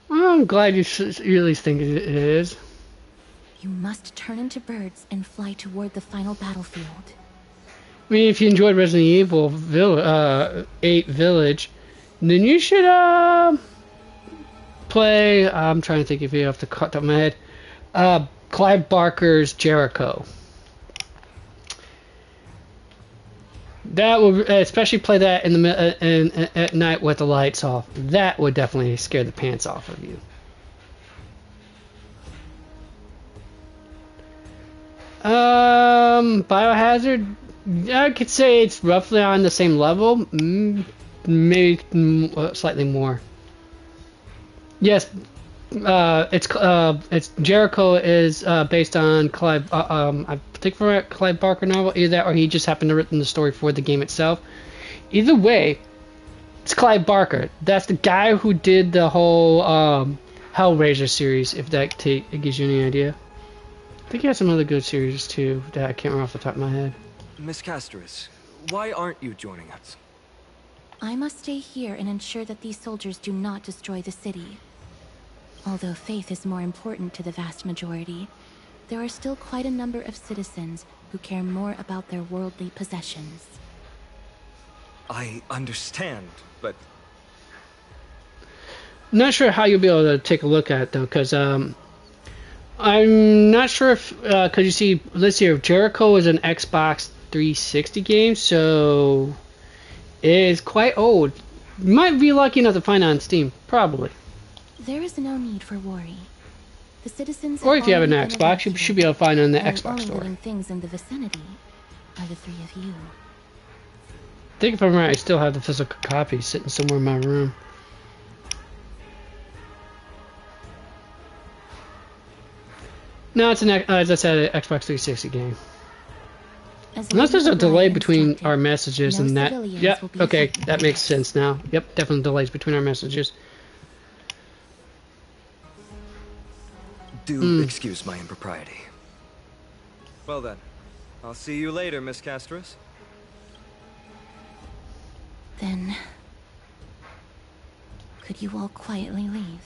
Well, I'm glad you really think it is. You must turn into birds and fly toward the final battlefield. I mean, if you enjoyed Resident Evil 8 Village, then you should play... I'm trying to think if you have to cut off my head. Clive Barker's Jericho. That would, especially play that in the at night with the lights off. That would definitely scare the pants off of you. Biohazard, I could say it's roughly on the same level, maybe slightly more. Yes, it's Jericho is based on Clive. I think from a Clive Barker novel, either that or he just happened to written the story for the game itself. Either way, it's Clive Barker. That's the guy who did the whole Hellraiser series. If that gives you any idea. I think he has some other good series too that I can't remember off the top of my head. Miss Castris, why aren't you joining us? I must stay here and ensure that these soldiers do not destroy the city. Although faith is more important to the vast majority, there are still quite a number of citizens who care more about their worldly possessions. I understand, but... Not sure how you'll be able to take a look at it though, because I'm not sure if, because you see, let's see here, Jericho is an Xbox 360 game, so it's quite old. You might be lucky enough to find it on Steam, probably. There is no need for worry. The citizens or if you have an Xbox, you should be able to find it on the Xbox only store. living things in the vicinity are the three of you. I think if I'm right, I still have the physical copy sitting somewhere in my room. No, it's an as I said, an Xbox 360 game. Unless there's a delay between our messages and that. Yep, okay, that makes sense now. Yep, definitely delays between our messages. Do excuse my impropriety. Well then, I'll see you later, Miss Castris. Then, could you all quietly leave?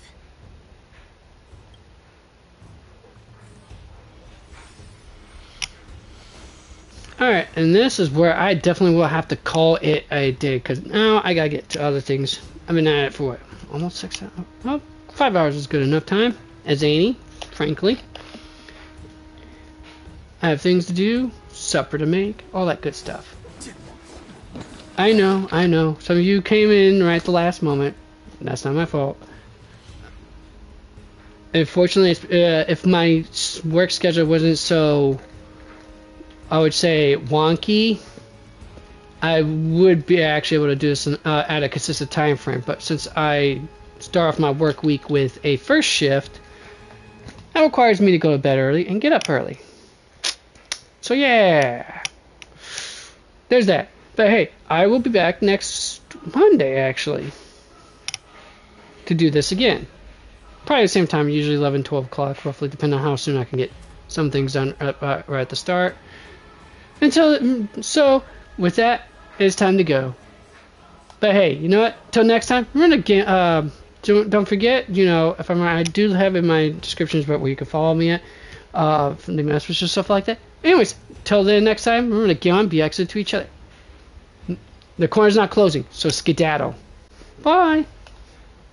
Alright, and this is where I definitely will have to call it a day, because now I gotta get to other things. I've been at it for what? Almost 6 hours? Well, 5 hours is good enough time, as any, frankly. I have things to do, supper to make, all that good stuff. I know. Some of you came in right at the last moment. That's not my fault. Unfortunately, if my work schedule wasn't so, I would say, wonky, I would be actually able to do this at a consistent time frame. But since I start off my work week with a first shift, that requires me to go to bed early and get up early. So yeah, there's that. But hey, I will be back next Monday, actually, to do this again. Probably the same time, usually 11, 12 o'clock, roughly, depending on how soon I can get some things done right at the start. So, with that, it's time to go. But hey, you know what? Till next time, remember to don't forget, you know, if I do have in my descriptions about where you can follow me at, from the messages and stuff like that. Anyways, till then next time, remember to get on, be excellent to each other. The corner's not closing, so skedaddle. Bye.